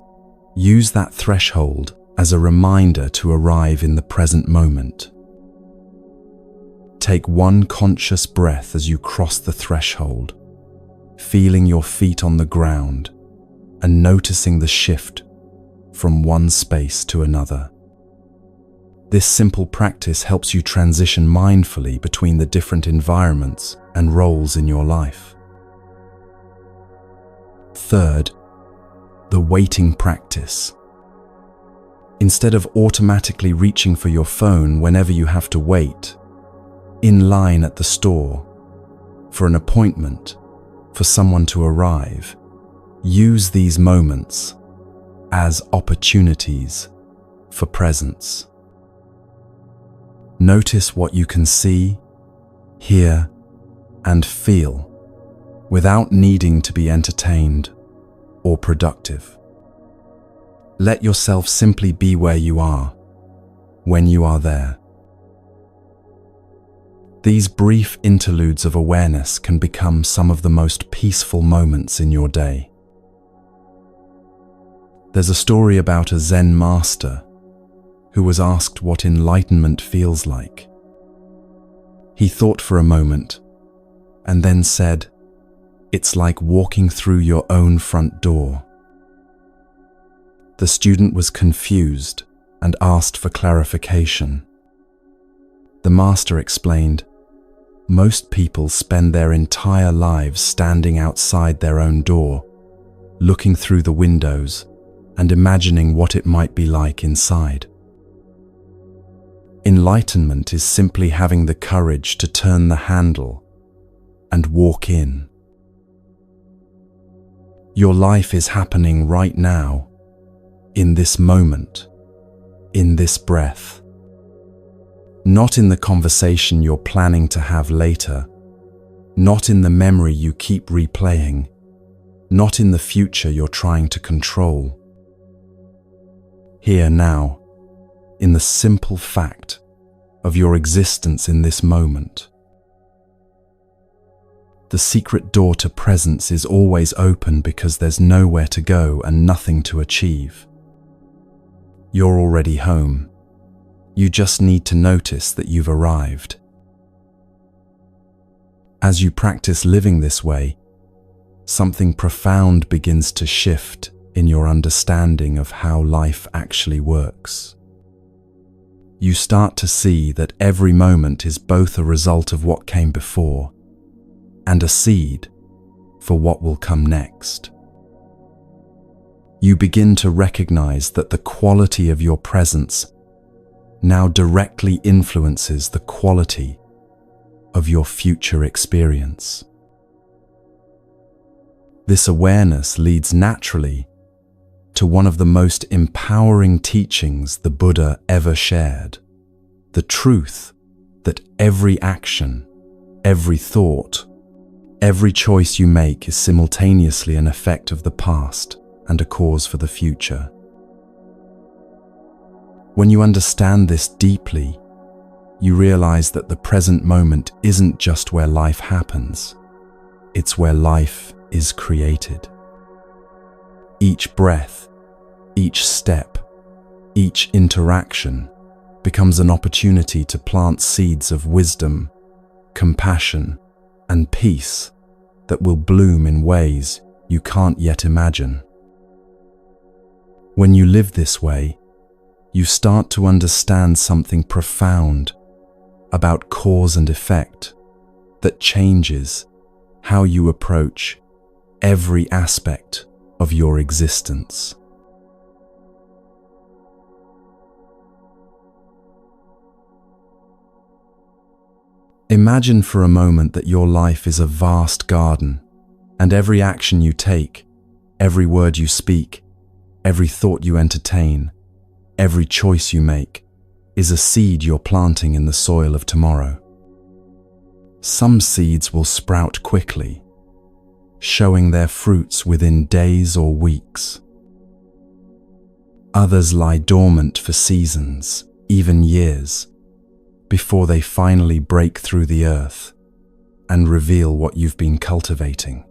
use that threshold as a reminder to arrive in the present moment. Take one conscious breath as you cross the threshold, feeling your feet on the ground and noticing the shift from one space to another. This simple practice helps you transition mindfully between the different environments and roles in your life. Third, the waiting practice. Instead of automatically reaching for your phone whenever you have to wait, in line at the store, for an appointment, for someone to arrive, use these moments as opportunities for presence. Notice what you can see, hear, and feel without needing to be entertained or productive. Let yourself simply be where you are, when you are there. These brief interludes of awareness can become some of the most peaceful moments in your day. There's a story about a Zen master who was asked what enlightenment feels like. He thought for a moment and then said, "It's like walking through your own front door." The student was confused and asked for clarification. The master explained, "Most people spend their entire lives standing outside their own door, looking through the windows and imagining what it might be like inside. Enlightenment is simply having the courage to turn the handle and walk in. Your life is happening right now, in this moment, in this breath. Not in the conversation you're planning to have later, not in the memory you keep replaying, not in the future you're trying to control. Here now, in the simple fact of your existence in this moment. The secret door to presence is always open because there's nowhere to go and nothing to achieve. You're already home. You just need to notice that you've arrived. As you practice living this way, something profound begins to shift in your understanding of how life actually works. You start to see that every moment is both a result of what came before and a seed for what will come next. You begin to recognize that the quality of your presence now directly influences the quality of your future experience. This awareness leads naturally to one of the most empowering teachings the Buddha ever shared: the truth that every action, every thought, every choice you make is simultaneously an effect of the past and a cause for the future. When you understand this deeply, you realize that the present moment isn't just where life happens, it's where life is created. Each breath, each step, each interaction becomes an opportunity to plant seeds of wisdom, compassion, and peace that will bloom in ways you can't yet imagine. When you live this way, you start to understand something profound about cause and effect that changes how you approach every aspect of your existence. Imagine for a moment that your life is a vast garden, and every action you take, every word you speak, every thought you entertain, every choice you make, is a seed you're planting in the soil of tomorrow. Some seeds will sprout quickly, showing their fruits within days or weeks. Others lie dormant for seasons, even years, before they finally break through the earth and reveal what you've been cultivating.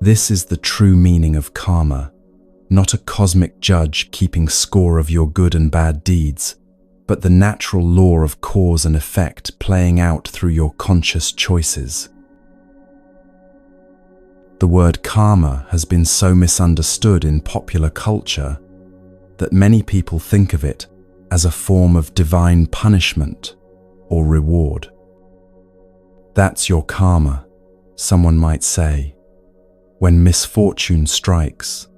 This is the true meaning of karma, not a cosmic judge keeping score of your good and bad deeds, but the natural law of cause and effect playing out through your conscious choices. The word karma has been so misunderstood in popular culture that many people think of it as a form of divine punishment or reward. That's your karma, someone might say, when misfortune strikes,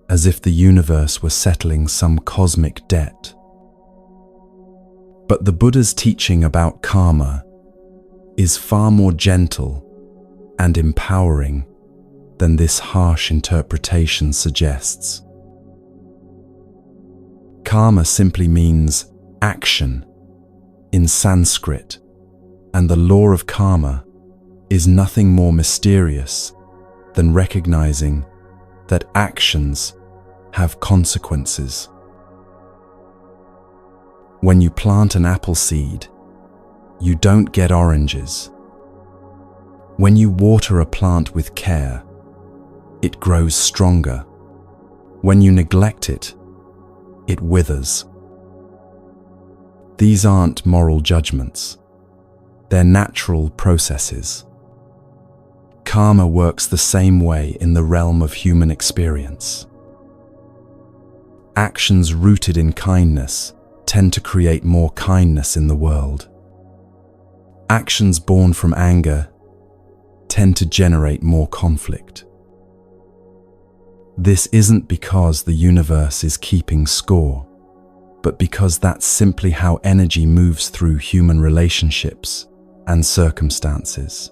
as if the universe were settling some cosmic debt. But the Buddha's teaching about karma is far more gentle and empowering than this harsh interpretation suggests. Karma simply means action in Sanskrit, and the law of karma is nothing more mysterious than recognizing that actions have consequences. When you plant an apple seed, you don't get oranges. When you water a plant with care, it grows stronger. When you neglect it, it withers. These aren't moral judgments. They're natural processes. Karma works the same way in the realm of human experience. Actions rooted in kindness tend to create more kindness in the world. Actions born from anger tend to generate more conflict. This isn't because the universe is keeping score, but because that's simply how energy moves through human relationships and circumstances.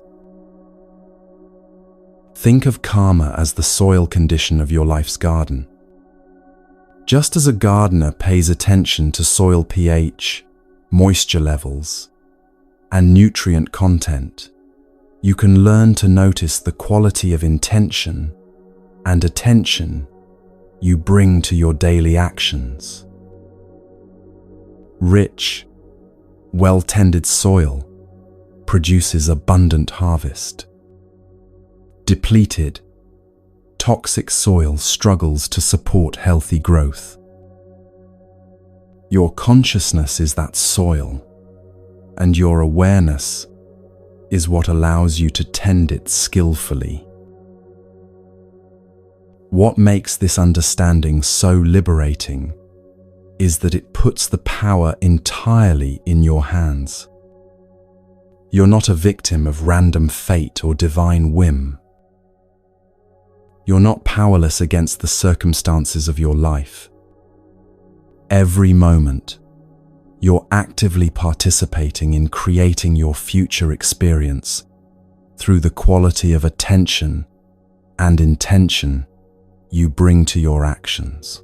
Think of karma as the soil condition of your life's garden. Just as a gardener pays attention to soil pH, moisture levels, and nutrient content, you can learn to notice the quality of intention and attention you bring to your daily actions. Rich, well-tended soil produces abundant harvest. Depleted, toxic soil struggles to support healthy growth. Your consciousness is that soil, and your awareness is what allows you to tend it skillfully. What makes this understanding so liberating is that it puts the power entirely in your hands. You're not a victim of random fate or divine whim. You're not powerless against the circumstances of your life. Every moment, you're actively participating in creating your future experience through the quality of attention and intention you bring to your actions.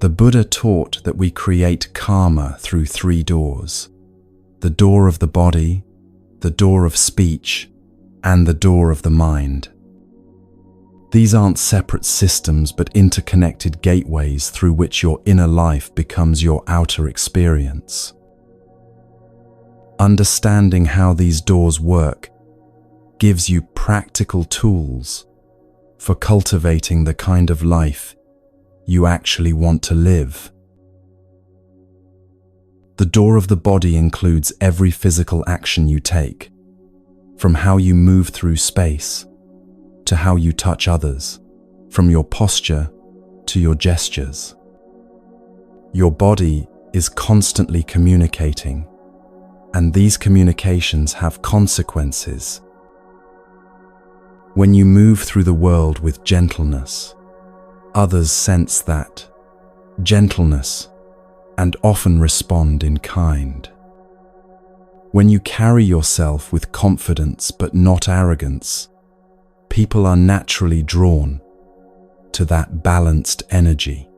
The Buddha taught that we create karma through 3 doors: the door of the body, the door of speech, and the door of the mind. These aren't separate systems but interconnected gateways through which your inner life becomes your outer experience. Understanding how these doors work gives you practical tools for cultivating the kind of life you actually want to live. The door of the body includes every physical action you take, from how you move through space to how you touch others, from your posture to your gestures. Your body is constantly communicating, and these communications have consequences. When you move through the world with gentleness, others sense that gentleness and often respond in kind. When you carry yourself with confidence but not arrogance, people are naturally drawn to that balanced energy.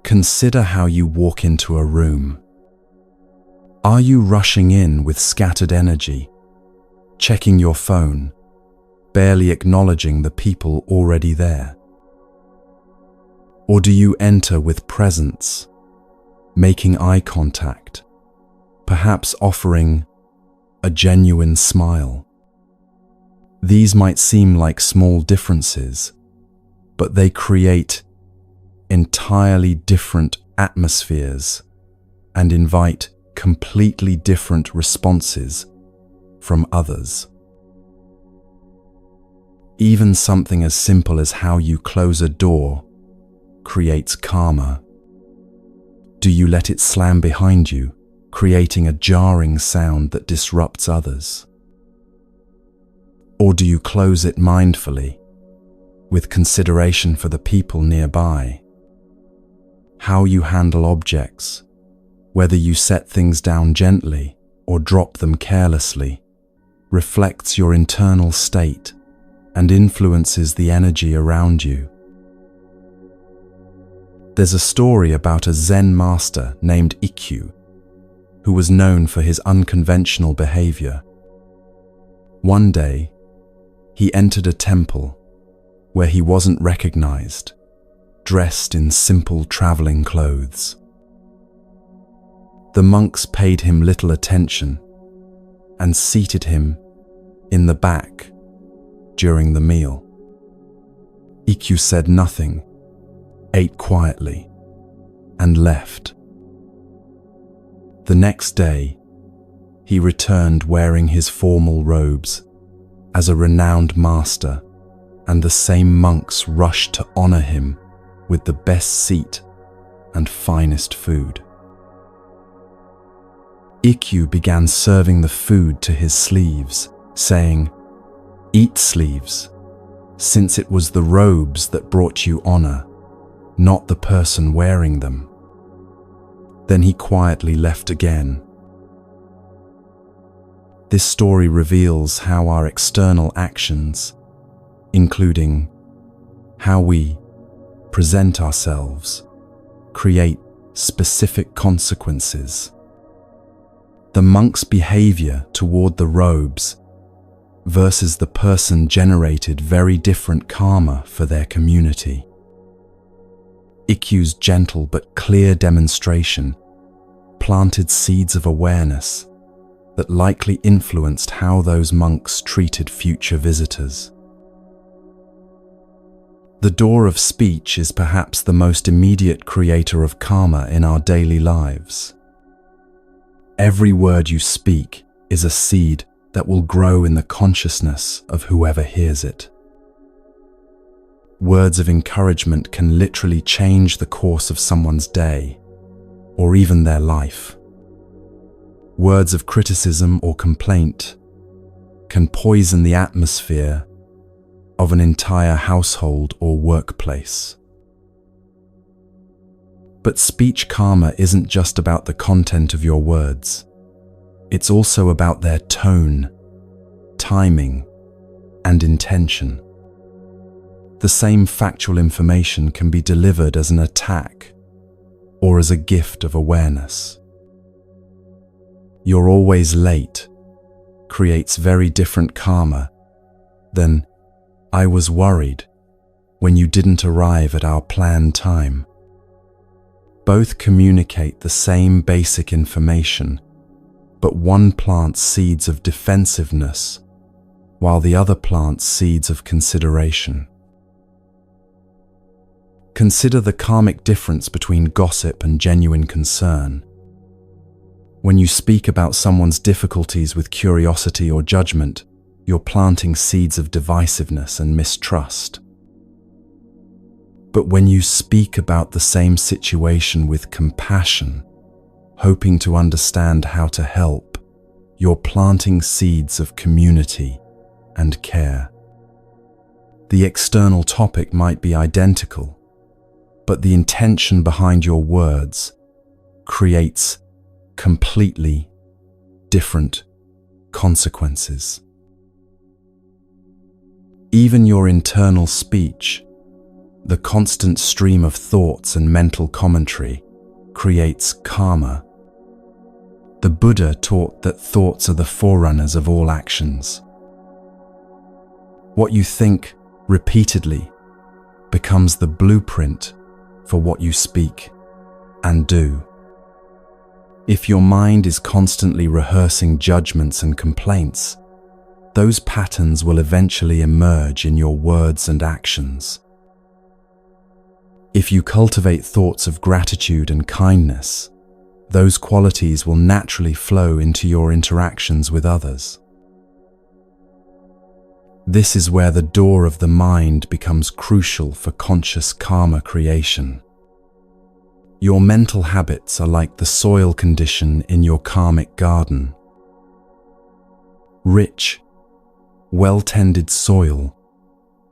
Consider how you walk into a room. Are you rushing in with scattered energy, checking your phone, barely acknowledging the people already there? Or do you enter with presence, making eye contact, perhaps offering a genuine smile? These might seem like small differences, but they create entirely different atmospheres and invite completely different responses from others. Even something as simple as how you close a door creates karma. Do you let it slam behind you, creating a jarring sound that disrupts others? Or do you close it mindfully, with consideration for the people nearby? How you handle objects, whether you set things down gently or drop them carelessly, reflects your internal state and influences the energy around you. There's a story about a Zen master named Ikkyu, who was known for his unconventional behavior. One day, he entered a temple where he wasn't recognized, dressed in simple traveling clothes. The monks paid him little attention and seated him in the back during the meal. Ikkyu said nothing, ate quietly, and left. The next day, he returned wearing his formal robes as a renowned master, and the same monks rushed to honor him with the best seat and finest food. Ikkyu began serving the food to his sleeves, saying, "Eat, sleeves, since it was the robes that brought you honor, not the person wearing them." Then he quietly left again. This story reveals how our external actions, including how we present ourselves, create specific consequences. The monk's behavior toward the robes versus the person generated very different karma for their community. Ikkyu's gentle but clear demonstration planted seeds of awareness that likely influenced how those monks treated future visitors. The door of speech is perhaps the most immediate creator of karma in our daily lives. Every word you speak is a seed that will grow in the consciousness of whoever hears it. Words of encouragement can literally change the course of someone's day, or even their life. Words of criticism or complaint can poison the atmosphere of an entire household or workplace. But speech karma isn't just about the content of your words. It's also about their tone, timing, and intention. The same factual information can be delivered as an attack or as a gift of awareness. "You're always late" creates very different karma than "I was worried when you didn't arrive at our planned time." Both communicate the same basic information, but one plants seeds of defensiveness while the other plants seeds of consideration. Consider the karmic difference between gossip and genuine concern. When you speak about someone's difficulties with curiosity or judgment, you're planting seeds of divisiveness and mistrust. But when you speak about the same situation with compassion, hoping to understand how to help, you're planting seeds of community and care. The external topic might be identical, but the intention behind your words creates completely different consequences. Even your internal speech, the constant stream of thoughts and mental commentary, creates karma. The Buddha taught that thoughts are the forerunners of all actions. What you think repeatedly becomes the blueprint for what you speak and do. If your mind is constantly rehearsing judgments and complaints, those patterns will eventually emerge in your words and actions. If you cultivate thoughts of gratitude and kindness, those qualities will naturally flow into your interactions with others. This is where the door of the mind becomes crucial for conscious karma creation. Your mental habits are like the soil condition in your karmic garden. Rich, well-tended soil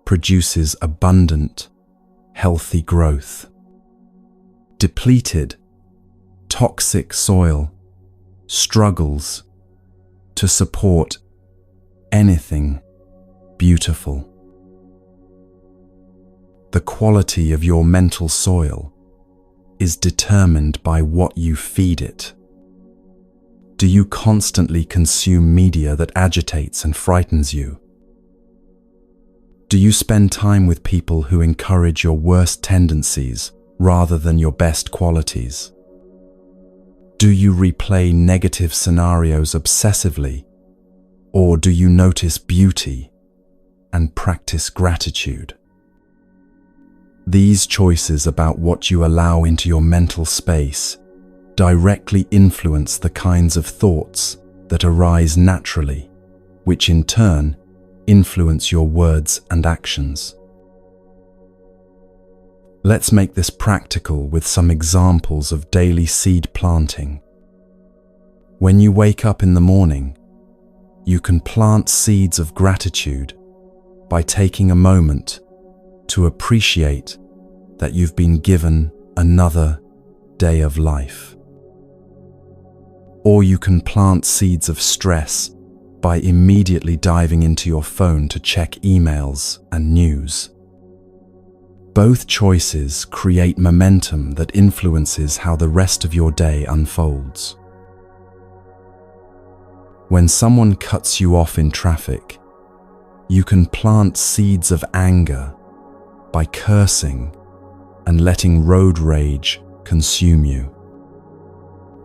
produces abundant, healthy growth. Depleted, toxic soil struggles to support anything beautiful. The quality of your mental soil is determined by what you feed it. Do you constantly consume media that agitates and frightens you? Do you spend time with people who encourage your worst tendencies rather than your best qualities? Do you replay negative scenarios obsessively, or do you notice beauty and practice gratitude? These choices about what you allow into your mental space directly influence the kinds of thoughts that arise naturally, which in turn influence your words and actions. Let's make this practical with some examples of daily seed planting. When you wake up in the morning, you can plant seeds of gratitude by taking a moment to appreciate that you've been given another day of life. Or you can plant seeds of stress by immediately diving into your phone to check emails and news. Both choices create momentum that influences how the rest of your day unfolds. When someone cuts you off in traffic, you can plant seeds of anger by cursing and letting road rage consume you.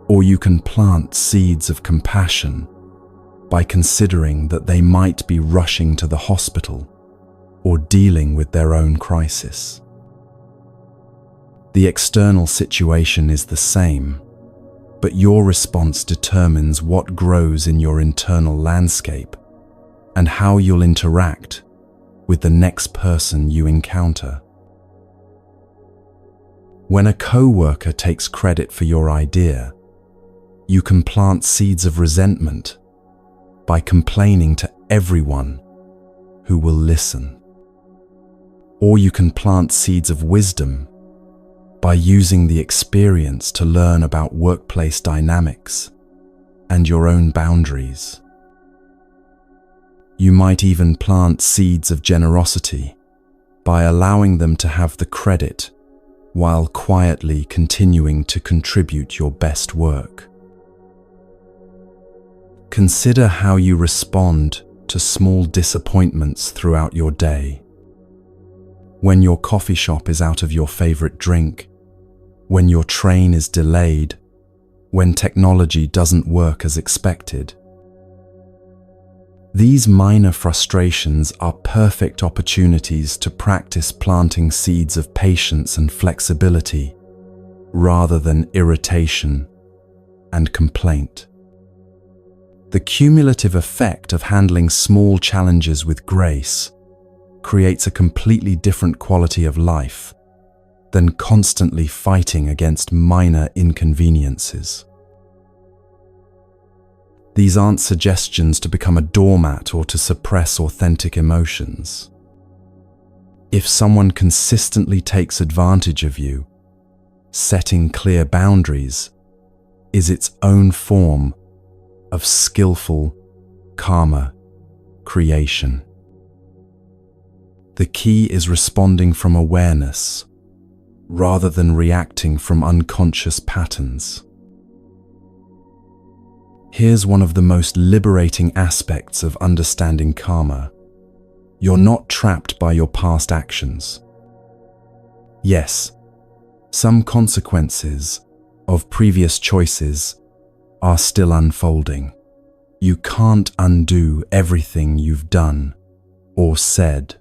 Or you can plant seeds of compassion by considering that they might be rushing to the hospital or dealing with their own crisis. The external situation is the same, but your response determines what grows in your internal landscape and how you'll interact with the next person you encounter. When a coworker takes credit for your idea, you can plant seeds of resentment by complaining to everyone who will listen. Or you can plant seeds of wisdom by using the experience to learn about workplace dynamics and your own boundaries. You might even plant seeds of generosity by allowing them to have the credit while quietly continuing to contribute your best work. Consider how you respond to small disappointments throughout your day. When your coffee shop is out of your favorite drink, when your train is delayed, when technology doesn't work as expected. These minor frustrations are perfect opportunities to practice planting seeds of patience and flexibility rather than irritation and complaint. The cumulative effect of handling small challenges with grace creates a completely different quality of life than constantly fighting against minor inconveniences. These aren't suggestions to become a doormat or to suppress authentic emotions. If someone consistently takes advantage of you, setting clear boundaries is its own form of skillful karma creation. The key is responding from awareness rather than reacting from unconscious patterns. Here's one of the most liberating aspects of understanding karma. You're not trapped by your past actions. Yes, some consequences of previous choices are still unfolding. You can't undo everything you've done or said.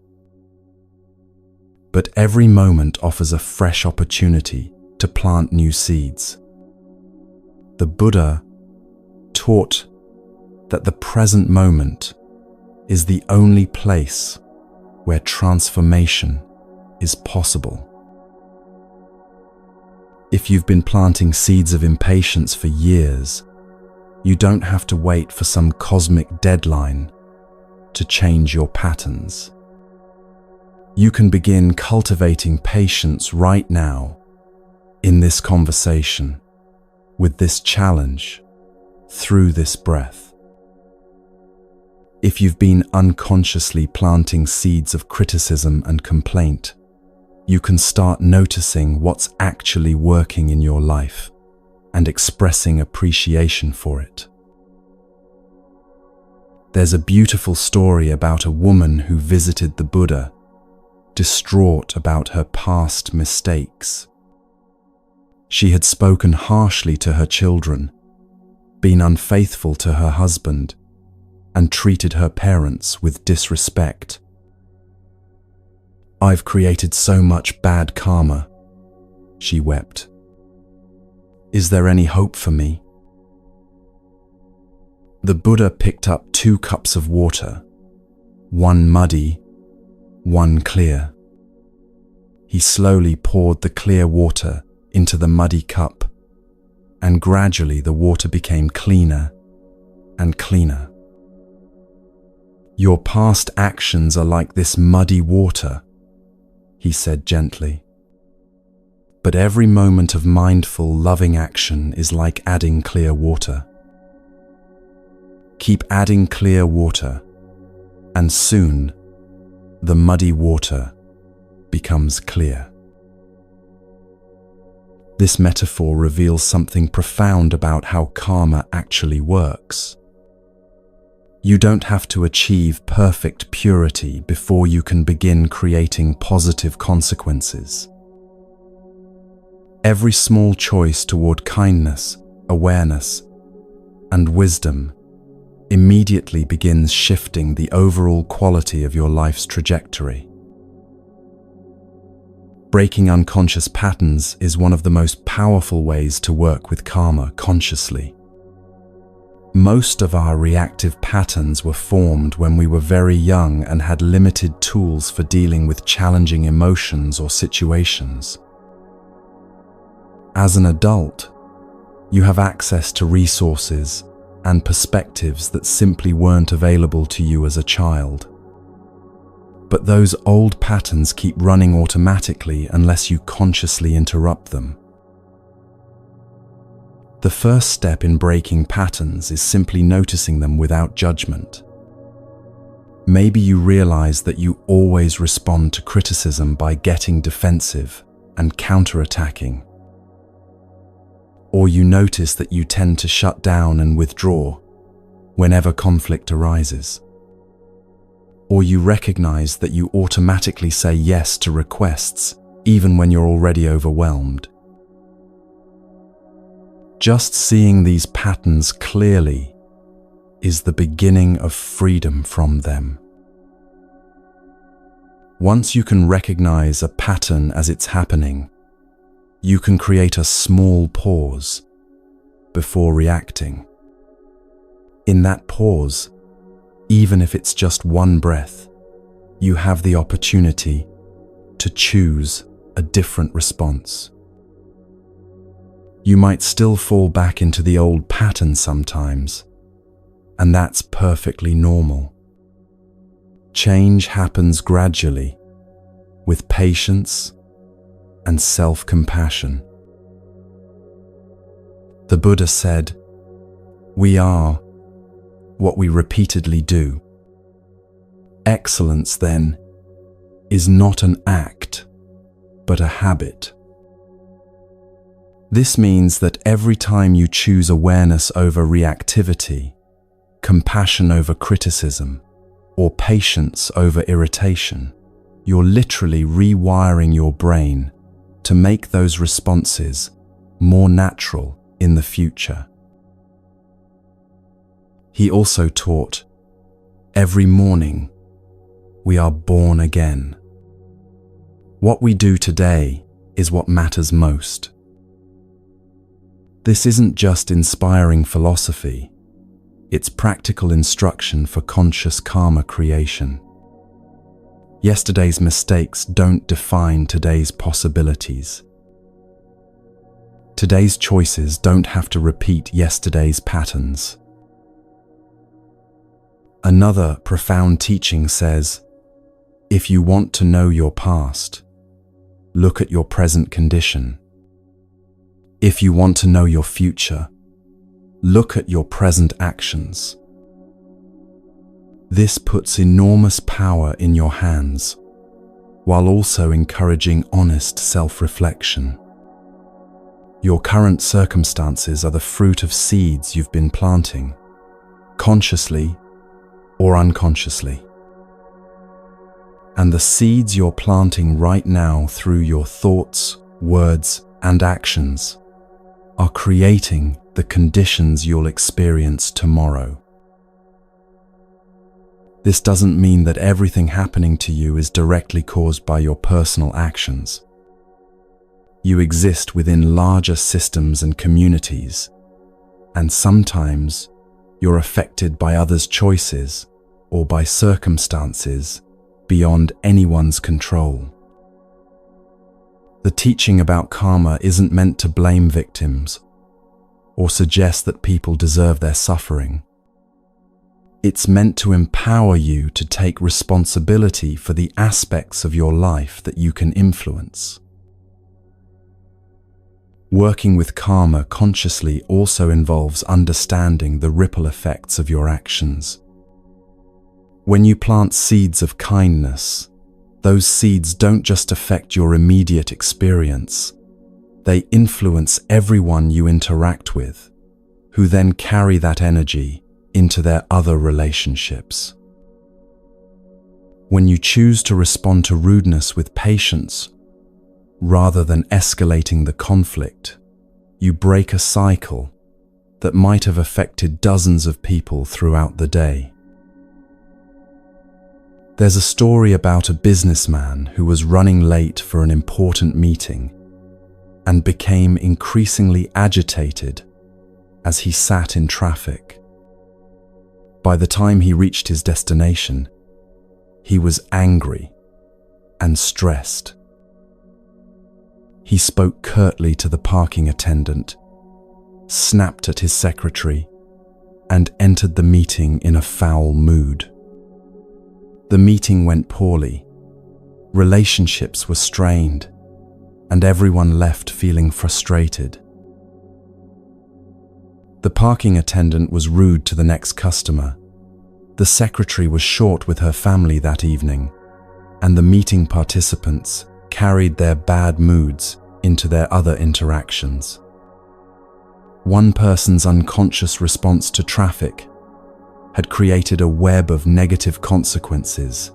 But every moment offers a fresh opportunity to plant new seeds. The Buddha taught that the present moment is the only place where transformation is possible. If you've been planting seeds of impatience for years, you don't have to wait for some cosmic deadline to change your patterns. You can begin cultivating patience right now, in this conversation, with this challenge, through this breath. If you've been unconsciously planting seeds of criticism and complaint, you can start noticing what's actually working in your life and expressing appreciation for it. There's a beautiful story about a woman who visited the Buddha, distraught about her past mistakes. She had spoken harshly to her children, been unfaithful to her husband, and treated her parents with disrespect. I've created so much bad karma, she wept. Is there any hope for me? The Buddha picked up 2 cups of water, one muddy, one clear. He slowly poured the clear water into the muddy cup, and gradually the water became cleaner and cleaner. Your past actions are like this muddy water, he said gently. But every moment of mindful, loving action is like adding clear water. Keep adding clear water, and soon the muddy water becomes clear. This metaphor reveals something profound about how karma actually works. You don't have to achieve perfect purity before you can begin creating positive consequences. Every small choice toward kindness, awareness, and wisdom immediately begins shifting the overall quality of your life's trajectory. Breaking unconscious patterns is one of the most powerful ways to work with karma consciously. Most of our reactive patterns were formed when we were very young and had limited tools for dealing with challenging emotions or situations. As an adult, you have access to resources and perspectives that simply weren't available to you as a child. But those old patterns keep running automatically unless you consciously interrupt them. The first step in breaking patterns is simply noticing them without judgment. Maybe you realize that you always respond to criticism by getting defensive and counterattacking. Or you notice that you tend to shut down and withdraw whenever conflict arises. Or you recognize that you automatically say yes to requests even when you're already overwhelmed. Just seeing these patterns clearly is the beginning of freedom from them. Once you can recognize a pattern as it's happening, you can create a small pause before reacting. In that pause, even if it's just one breath, you have the opportunity to choose a different response. You might still fall back into the old pattern sometimes, and that's perfectly normal. Change happens gradually, with patience and self-compassion. The Buddha said, "We are what we repeatedly do." Excellence, then, is not an act, but a habit. This means that every time you choose awareness over reactivity, compassion over criticism, or patience over irritation, you're literally rewiring your brain to make those responses more natural in the future. He also taught, every morning we are born again. What we do today is what matters most. This isn't just inspiring philosophy, it's practical instruction for conscious karma creation. Yesterday's mistakes don't define today's possibilities. Today's choices don't have to repeat yesterday's patterns. Another profound teaching says, if you want to know your past, look at your present condition. If you want to know your future, look at your present actions. This puts enormous power in your hands, while also encouraging honest self-reflection. Your current circumstances are the fruit of seeds you've been planting, consciously or unconsciously. And the seeds you're planting right now through your thoughts, words, and actions are creating the conditions you'll experience tomorrow. This doesn't mean that everything happening to you is directly caused by your personal actions. You exist within larger systems and communities, and sometimes you're affected by others' choices or by circumstances beyond anyone's control. The teaching about karma isn't meant to blame victims or suggest that people deserve their suffering. It's meant to empower you to take responsibility for the aspects of your life that you can influence. Working with karma consciously also involves understanding the ripple effects of your actions. When you plant seeds of kindness, those seeds don't just affect your immediate experience. They influence everyone you interact with, who then carry that energy into their other relationships. When you choose to respond to rudeness with patience, rather than escalating the conflict, you break a cycle that might have affected dozens of people throughout the day. There's a story about a businessman who was running late for an important meeting and became increasingly agitated as he sat in traffic. By the time he reached his destination, he was angry and stressed. He spoke curtly to the parking attendant, snapped at his secretary, and entered the meeting in a foul mood. The meeting went poorly, relationships were strained, and everyone left feeling frustrated. The parking attendant was rude to the next customer. The secretary was short with her family that evening, and the meeting participants carried their bad moods into their other interactions. One person's unconscious response to traffic had created a web of negative consequences,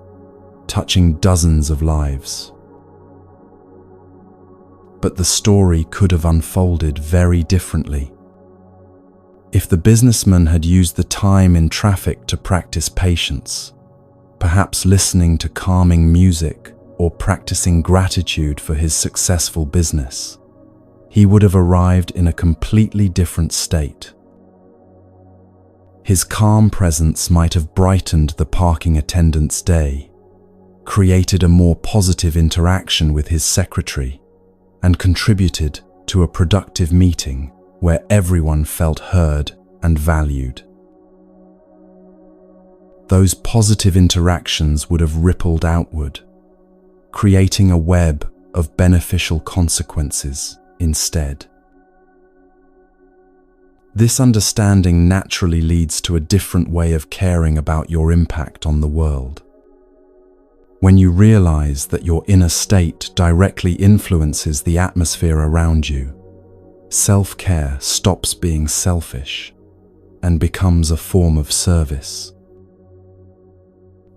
touching dozens of lives. But the story could have unfolded very differently. If the businessman had used the time in traffic to practice patience, perhaps listening to calming music or practicing gratitude for his successful business, he would have arrived in a completely different state. His calm presence might have brightened the parking attendant's day, created a more positive interaction with his secretary, and contributed to a productive meeting where everyone felt heard and valued. Those positive interactions would have rippled outward, creating a web of beneficial consequences instead. This understanding naturally leads to a different way of caring about your impact on the world. When you realize that your inner state directly influences the atmosphere around you, self-care stops being selfish and becomes a form of service.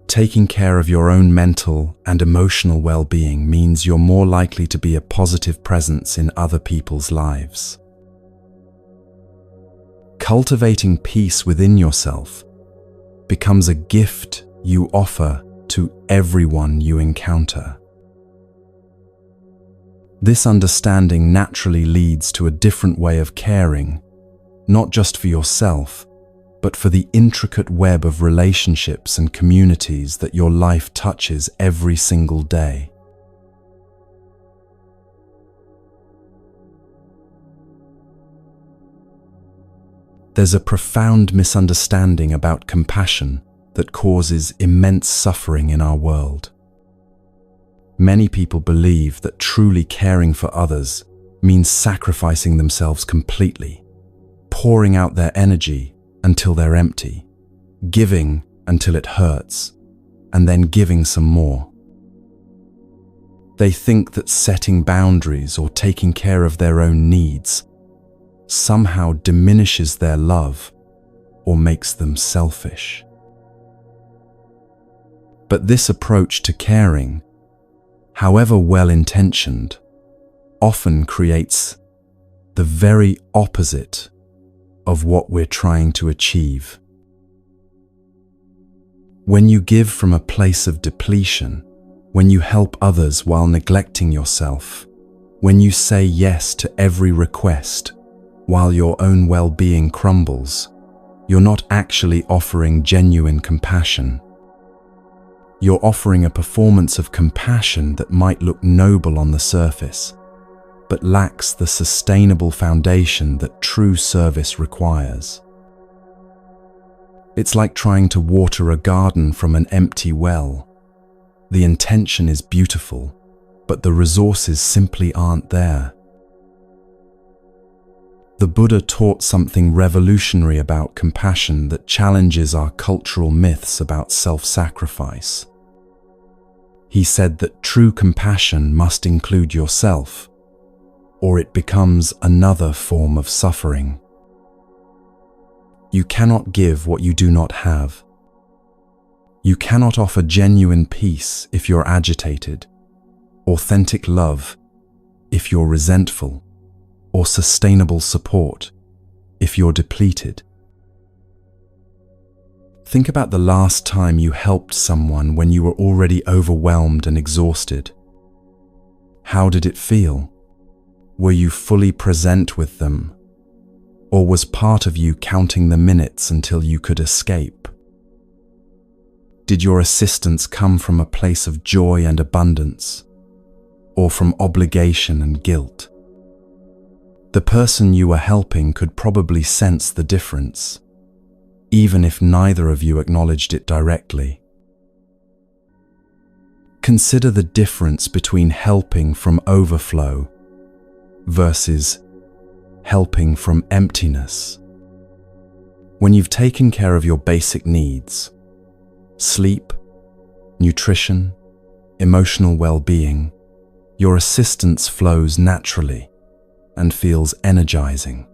Taking care of your own mental and emotional well-being means you're more likely to be a positive presence in other people's lives. Cultivating peace within yourself becomes a gift you offer to everyone you encounter. This understanding naturally leads to a different way of caring, not just for yourself, but for the intricate web of relationships and communities that your life touches every single day. There's a profound misunderstanding about compassion that causes immense suffering in our world. Many people believe that truly caring for others means sacrificing themselves completely, pouring out their energy until they're empty, giving until it hurts, and then giving some more. They think that setting boundaries or taking care of their own needs somehow diminishes their love or makes them selfish. But this approach to caring, however well-intentioned, often creates the very opposite of what we're trying to achieve. When you give from a place of depletion, when you help others while neglecting yourself, when you say yes to every request while your own well-being crumbles, you're not actually offering genuine compassion. You're offering a performance of compassion that might look noble on the surface, but lacks the sustainable foundation that true service requires. It's like trying to water a garden from an empty well. The intention is beautiful, but the resources simply aren't there. The Buddha taught something revolutionary about compassion that challenges our cultural myths about self-sacrifice. He said that true compassion must include yourself, or it becomes another form of suffering. You cannot give what you do not have. You cannot offer genuine peace if you're agitated, authentic love if you're resentful, or sustainable support if you're depleted. Think about the last time you helped someone when you were already overwhelmed and exhausted. How did it feel? Were you fully present with them? Or was part of you counting the minutes until you could escape? Did your assistance come from a place of joy and abundance, or from obligation and guilt? The person you were helping could probably sense the difference, even if neither of you acknowledged it directly. Consider the difference between helping from overflow versus helping from emptiness. When you've taken care of your basic needs, sleep, nutrition, emotional well-being, your assistance flows naturally and feels energizing.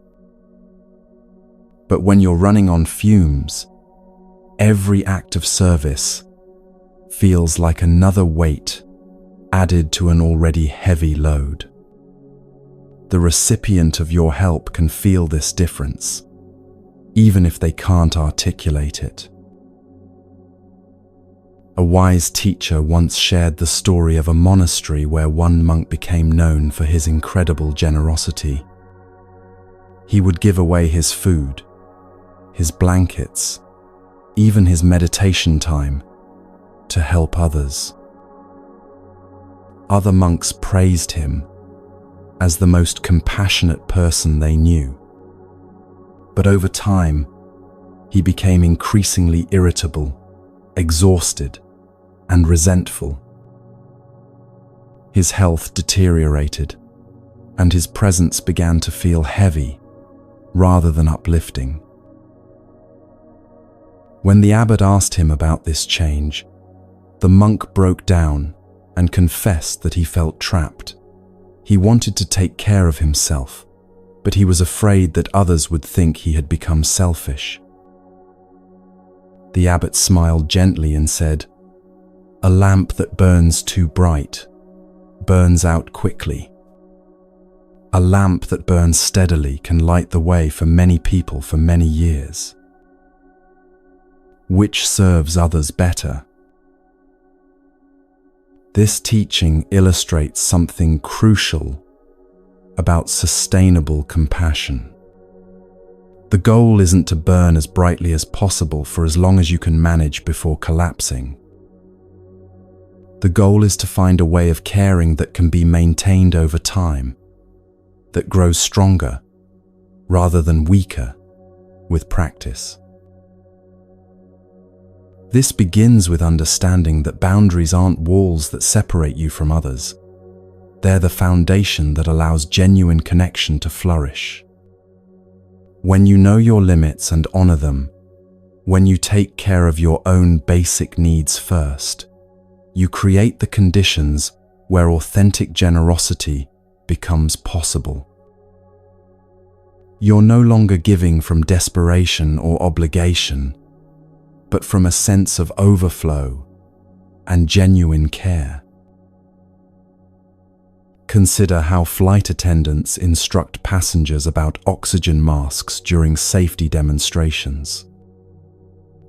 But when you're running on fumes, every act of service feels like another weight added to an already heavy load. The recipient of your help can feel this difference, even if they can't articulate it. A wise teacher once shared the story of a monastery where one monk became known for his incredible generosity. He would give away his food, his blankets, even his meditation time to help others. Other monks praised him as the most compassionate person they knew. But over time, he became increasingly irritable, exhausted, and resentful. His health deteriorated, and his presence began to feel heavy rather than uplifting. When the abbot asked him about this change, the monk broke down and confessed that he felt trapped. He wanted to take care of himself, but he was afraid that others would think he had become selfish. The abbot smiled gently and said, "A lamp that burns too bright burns out quickly. A lamp that burns steadily can light the way for many people for many years. Which serves others better?" This teaching illustrates something crucial about sustainable compassion. The goal isn't to burn as brightly as possible for as long as you can manage before collapsing. The goal is to find a way of caring that can be maintained over time, that grows stronger rather than weaker with practice. This begins with understanding that boundaries aren't walls that separate you from others. They're the foundation that allows genuine connection to flourish. When you know your limits and honor them, when you take care of your own basic needs first, you create the conditions where authentic generosity becomes possible. You're no longer giving from desperation or obligation, but from a sense of overflow and genuine care. Consider how flight attendants instruct passengers about oxygen masks during safety demonstrations.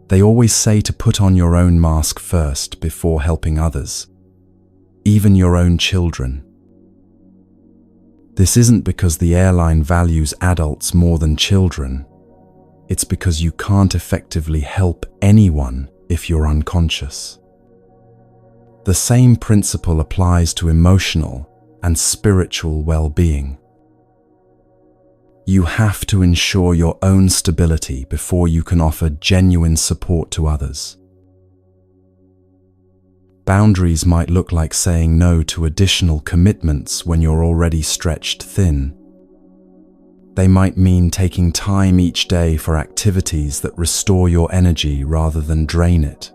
They always say to put on your own mask first before helping others, even your own children. This isn't because the airline values adults more than children. It's because you can't effectively help anyone if you're unconscious. The same principle applies to emotional and spiritual well-being. You have to ensure your own stability before you can offer genuine support to others. Boundaries might look like saying no to additional commitments when you're already stretched thin. They might mean taking time each day for activities that restore your energy rather than drain it.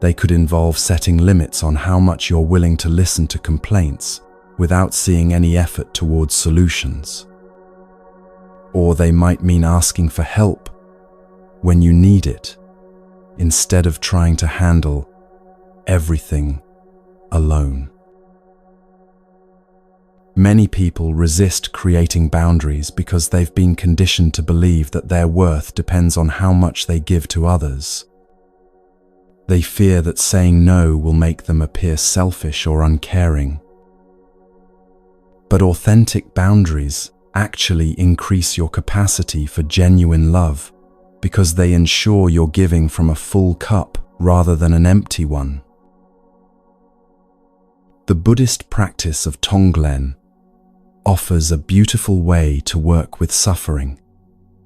They could involve setting limits on how much you're willing to listen to complaints without seeing any effort towards solutions. Or they might mean asking for help when you need it, instead of trying to handle everything alone. Many people resist creating boundaries because they've been conditioned to believe that their worth depends on how much they give to others. They fear that saying no will make them appear selfish or uncaring. But authentic boundaries actually increase your capacity for genuine love because they ensure you're giving from a full cup rather than an empty one. The Buddhist practice of Tonglen offers a beautiful way to work with suffering,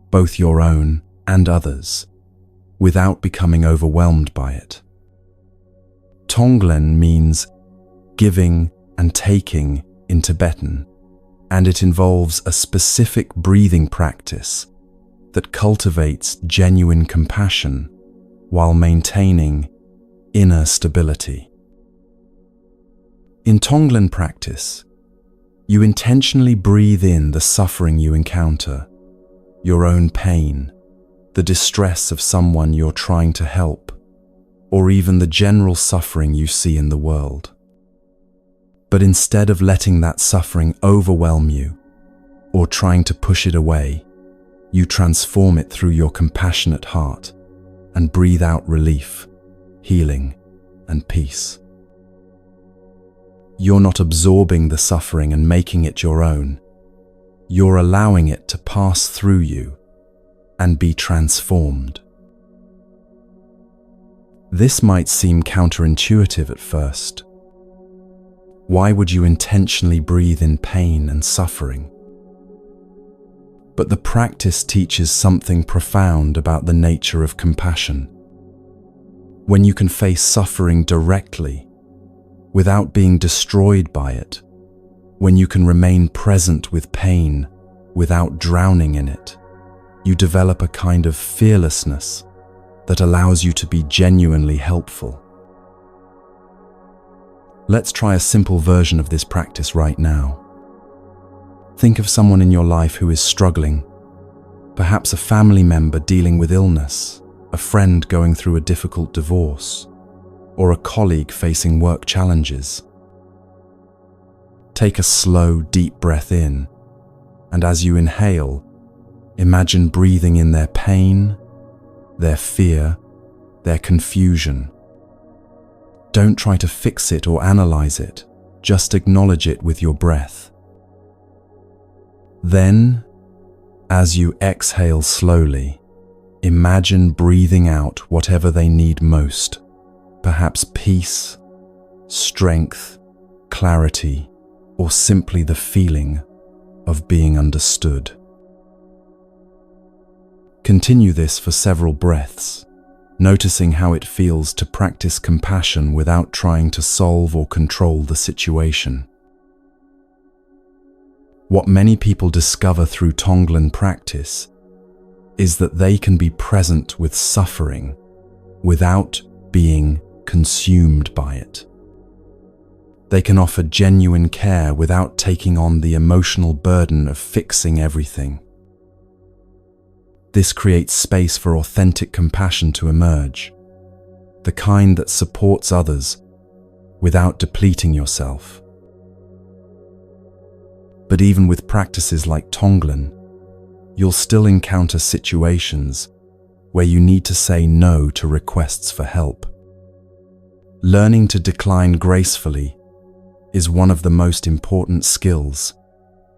both your own and others, without becoming overwhelmed by it. Tonglen means giving and taking in Tibetan, and it involves a specific breathing practice that cultivates genuine compassion while maintaining inner stability. In Tonglen practice, you intentionally breathe in the suffering you encounter, your own pain, the distress of someone you're trying to help, or even the general suffering you see in the world. But instead of letting that suffering overwhelm you or trying to push it away, you transform it through your compassionate heart and breathe out relief, healing, and peace. You're not absorbing the suffering and making it your own. You're allowing it to pass through you and be transformed. This might seem counterintuitive at first. Why would you intentionally breathe in pain and suffering? But the practice teaches something profound about the nature of compassion. When you can face suffering directly, without being destroyed by it, when you can remain present with pain without drowning in it, you develop a kind of fearlessness that allows you to be genuinely helpful. Let's try a simple version of this practice right now. Think of someone in your life who is struggling, perhaps a family member dealing with illness, a friend going through a difficult divorce, or a colleague facing work challenges. Take a slow, deep breath in, and as you inhale, imagine breathing in their pain, their fear, their confusion. Don't try to fix it or analyze it, just acknowledge it with your breath. Then, as you exhale slowly, imagine breathing out whatever they need most, perhaps peace, strength, clarity, or simply the feeling of being understood. Continue this for several breaths, noticing how it feels to practice compassion without trying to solve or control the situation. What many people discover through Tonglen practice is that they can be present with suffering without being consumed by it. They can offer genuine care without taking on the emotional burden of fixing everything. This creates space for authentic compassion to emerge, the kind that supports others without depleting yourself. But even with practices like Tonglen, you'll still encounter situations where you need to say no to requests for help. Learning to decline gracefully is one of the most important skills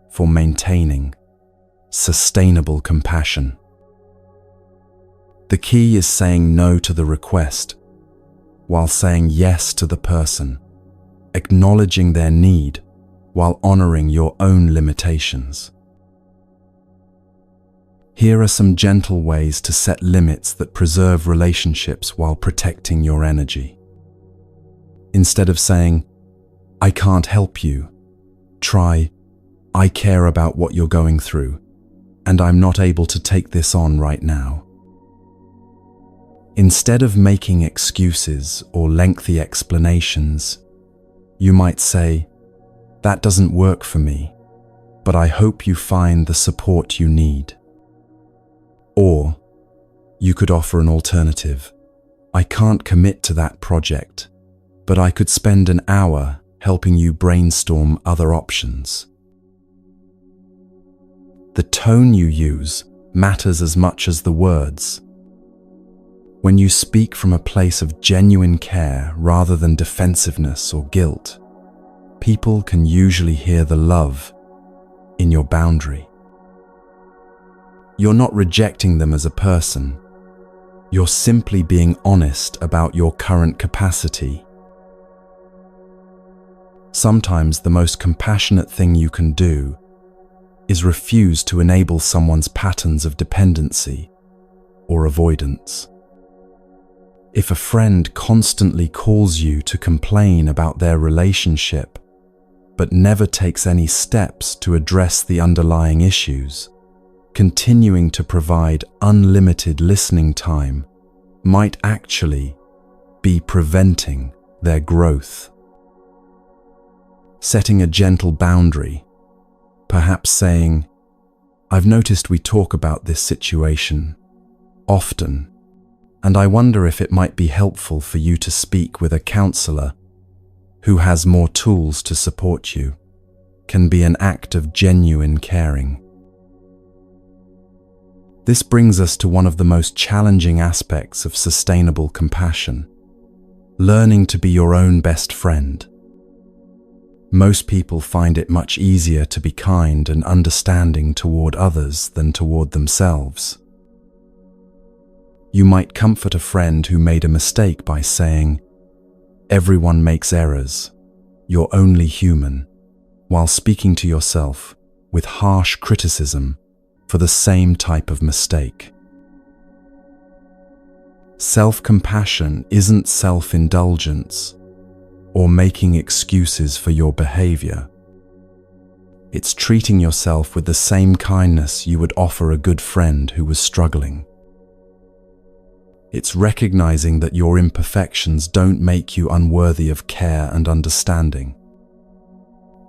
for maintaining sustainable compassion. The key is saying no to the request while saying yes to the person, acknowledging their need while honoring your own limitations. Here are some gentle ways to set limits that preserve relationships while protecting your energy. Instead of saying, "I can't help you," try, "I care about what you're going through, and I'm not able to take this on right now." Instead of making excuses or lengthy explanations, you might say, "That doesn't work for me, but I hope you find the support you need." Or, you could offer an alternative. "I can't commit to that project, but I could spend an hour helping you brainstorm other options." The tone you use matters as much as the words. When you speak from a place of genuine care rather than defensiveness or guilt, people can usually hear the love in your boundary. You're not rejecting them as a person. You're simply being honest about your current capacity. Sometimes the most compassionate thing you can do is refuse to enable someone's patterns of dependency or avoidance. If a friend constantly calls you to complain about their relationship, but never takes any steps to address the underlying issues, continuing to provide unlimited listening time might actually be preventing their growth. Setting a gentle boundary, perhaps saying, "I've noticed we talk about this situation often, and I wonder if it might be helpful for you to speak with a counselor who has more tools to support you," can be an act of genuine caring. This brings us to one of the most challenging aspects of sustainable compassion: learning to be your own best friend. Most people find it much easier to be kind and understanding toward others than toward themselves. You might comfort a friend who made a mistake by saying, "Everyone makes errors. You're only human," while speaking to yourself with harsh criticism for the same type of mistake. Self-compassion isn't self-indulgence or making excuses for your behavior. It's treating yourself with the same kindness you would offer a good friend who was struggling. It's recognizing that your imperfections don't make you unworthy of care and understanding.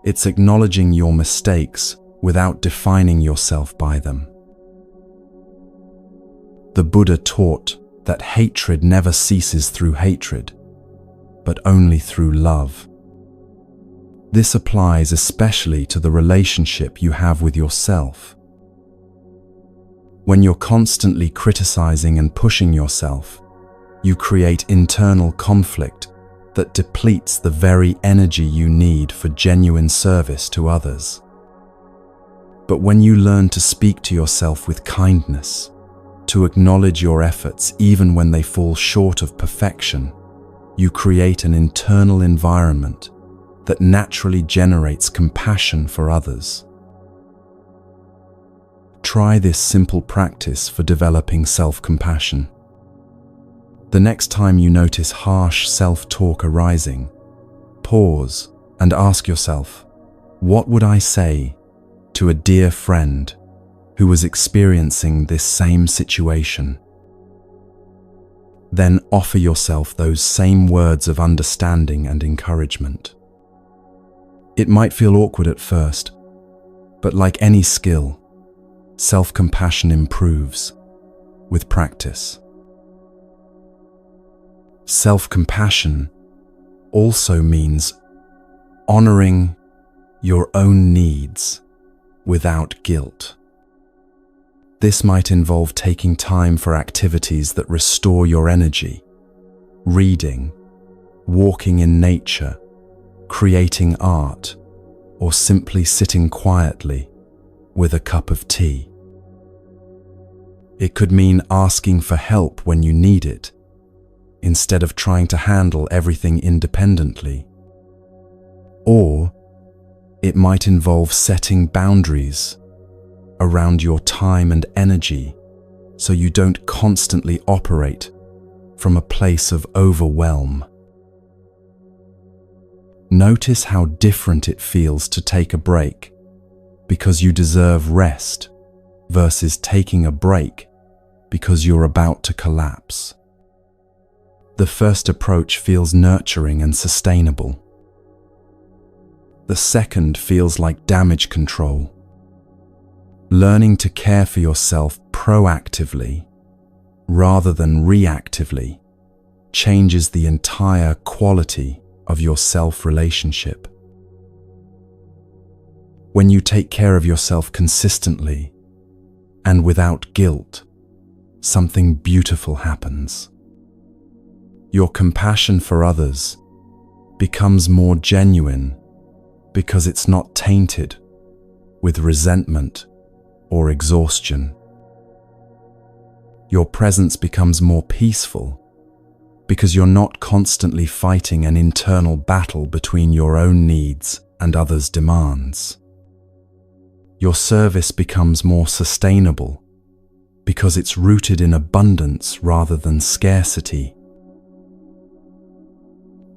It's acknowledging your mistakes without defining yourself by them. The Buddha taught that hatred never ceases through hatred, but only through love. This applies especially to the relationship you have with yourself. When you're constantly criticizing and pushing yourself, you create internal conflict that depletes the very energy you need for genuine service to others. But when you learn to speak to yourself with kindness, to acknowledge your efforts even when they fall short of perfection, you create an internal environment that naturally generates compassion for others. Try this simple practice for developing self-compassion. The next time you notice harsh self-talk arising, pause and ask yourself, what would I say to a dear friend who was experiencing this same situation? Then offer yourself those same words of understanding and encouragement. It might feel awkward at first, but like any skill, self-compassion improves with practice. Self-compassion also means honoring your own needs without guilt. This might involve taking time for activities that restore your energy, reading, walking in nature, creating art, or simply sitting quietly with a cup of tea. It could mean asking for help when you need it, instead of trying to handle everything independently. Or it might involve setting boundaries around your time and energy so you don't constantly operate from a place of overwhelm. Notice how different it feels to take a break because you deserve rest versus taking a break because you're about to collapse. The first approach feels nurturing and sustainable. The second feels like damage control. Learning to care for yourself proactively rather than reactively changes the entire quality of your self-relationship. When you take care of yourself consistently and without guilt, something beautiful happens. Your compassion for others becomes more genuine because it's not tainted with resentment or exhaustion. Your presence becomes more peaceful because you're not constantly fighting an internal battle between your own needs and others' demands. Your service becomes more sustainable because it's rooted in abundance rather than scarcity.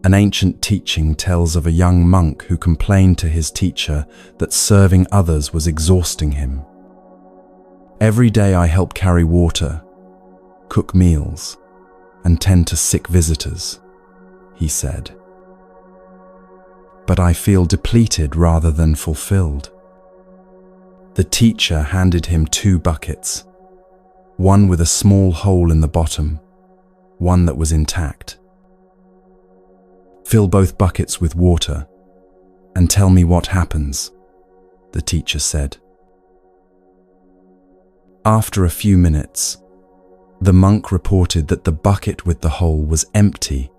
An ancient teaching tells of a young monk who complained to his teacher that serving others was exhausting him. "Every day I help carry water, cook meals, and tend to sick visitors," he said. "But I feel depleted rather than fulfilled." The teacher handed him 2 buckets, one with a small hole in the bottom, one that was intact. "Fill both buckets with water and tell me what happens," the teacher said. After a few minutes, the monk reported that the bucket with the hole was empty,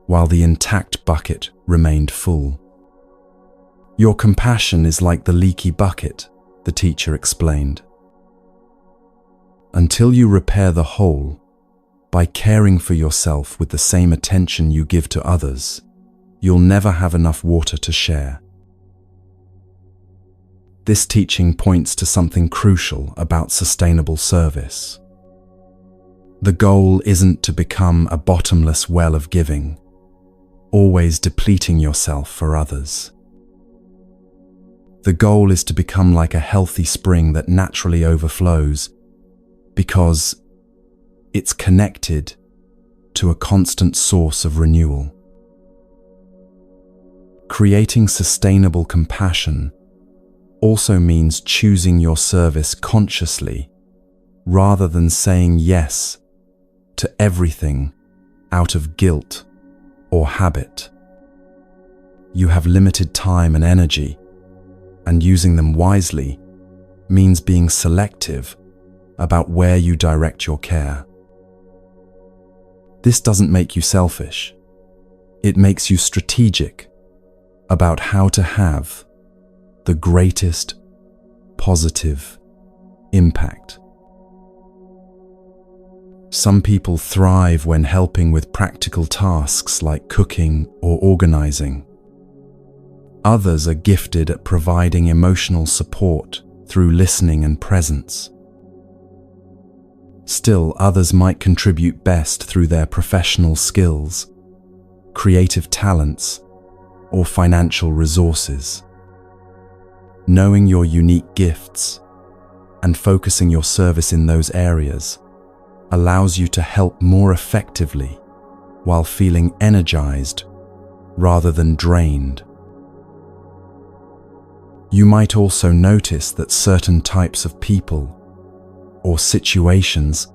while the intact bucket remained full. "Your compassion is like the leaky bucket," the teacher explained. "Until you repair the hole by caring for yourself with the same attention you give to others, you'll never have enough water to share." This teaching points to something crucial about sustainable service. The goal isn't to become a bottomless well of giving, always depleting yourself for others. The goal is to become like a healthy spring that naturally overflows because it's connected to a constant source of renewal. Creating sustainable compassion also means choosing your service consciously rather than saying yes to everything out of guilt or habit. You have limited time and energy, and using them wisely means being selective about where you direct your care. This doesn't make you selfish. It makes you strategic about how to have the greatest positive impact. Some people thrive when helping with practical tasks like cooking or organizing. Others are gifted at providing emotional support through listening and presence. Still, others might contribute best through their professional skills, creative talents, or financial resources. Knowing your unique gifts and focusing your service in those areas allows you to help more effectively while feeling energized rather than drained. You might also notice that certain types of people or situations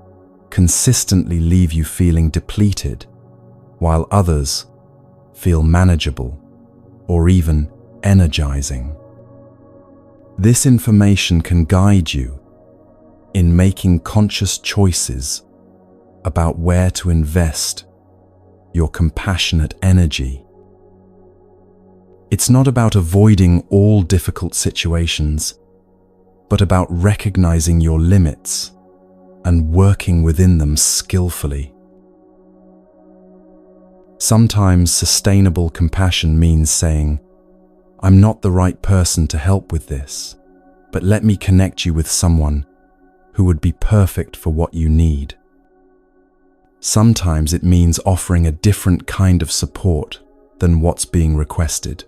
consistently leave you feeling depleted, while others feel manageable or even energizing. This information can guide you in making conscious choices about where to invest your compassionate energy. It's not about avoiding all difficult situations, but about recognizing your limits and working within them skillfully. Sometimes sustainable compassion means saying, "I'm not the right person to help with this, but let me connect you with someone who would be perfect for what you need." Sometimes it means offering a different kind of support than what's being requested.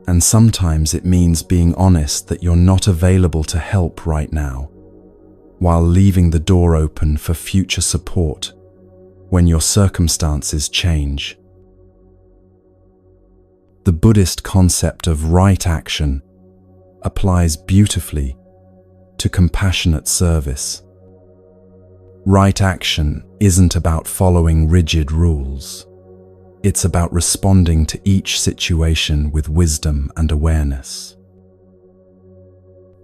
And sometimes it means being honest that you're not available to help right now, while leaving the door open for future support when your circumstances change. The Buddhist concept of right action applies beautifully to compassionate service. Right action isn't about following rigid rules. It's about responding to each situation with wisdom and awareness.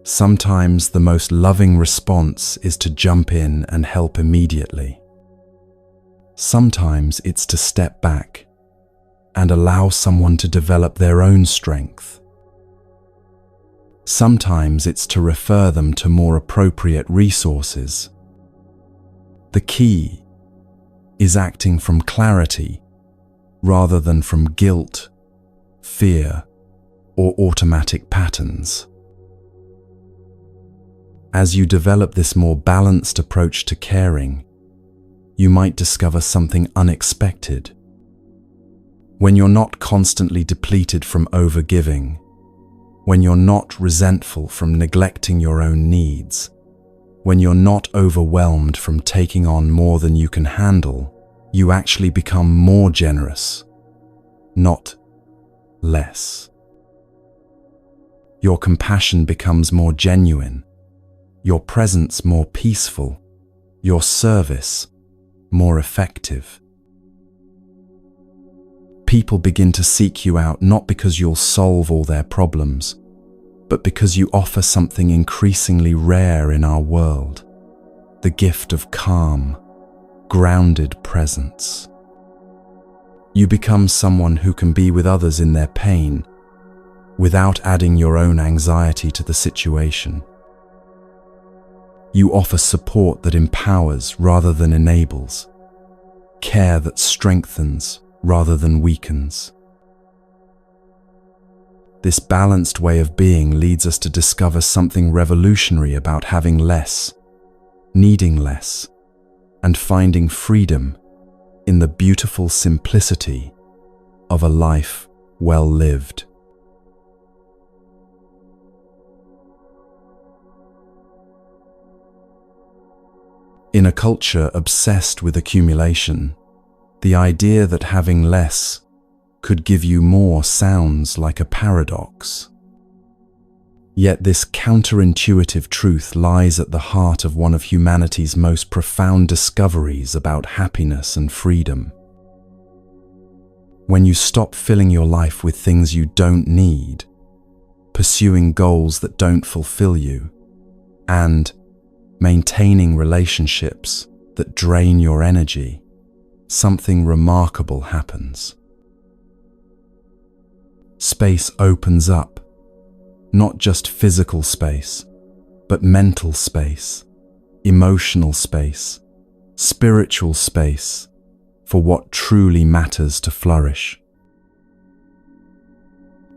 Sometimes the most loving response is to jump in and help immediately. Sometimes it's to step back and allow someone to develop their own strength. Sometimes it's to refer them to more appropriate resources. The key is acting from clarity rather than from guilt, fear, or automatic patterns. As you develop this more balanced approach to caring, you might discover something unexpected. When you're not constantly depleted from overgiving, when you're not resentful from neglecting your own needs, when you're not overwhelmed from taking on more than you can handle, you actually become more generous, not less. Your compassion becomes more genuine, your presence more peaceful, your service more effective. People begin to seek you out not because you'll solve all their problems, but because you offer something increasingly rare in our world, the gift of calm, grounded presence. You become someone who can be with others in their pain without adding your own anxiety to the situation. You offer support that empowers rather than enables, care that strengthens rather than weakens. This balanced way of being leads us to discover something revolutionary about having less, needing less, and finding freedom in the beautiful simplicity of a life well lived. In a culture obsessed with accumulation, the idea that having less could give you more sounds like a paradox. Yet this counterintuitive truth lies at the heart of one of humanity's most profound discoveries about happiness and freedom. When you stop filling your life with things you don't need, pursuing goals that don't fulfill you, and maintaining relationships that drain your energy, something remarkable happens. Space opens up, not just physical space, but mental space, emotional space, spiritual space, for what truly matters to flourish.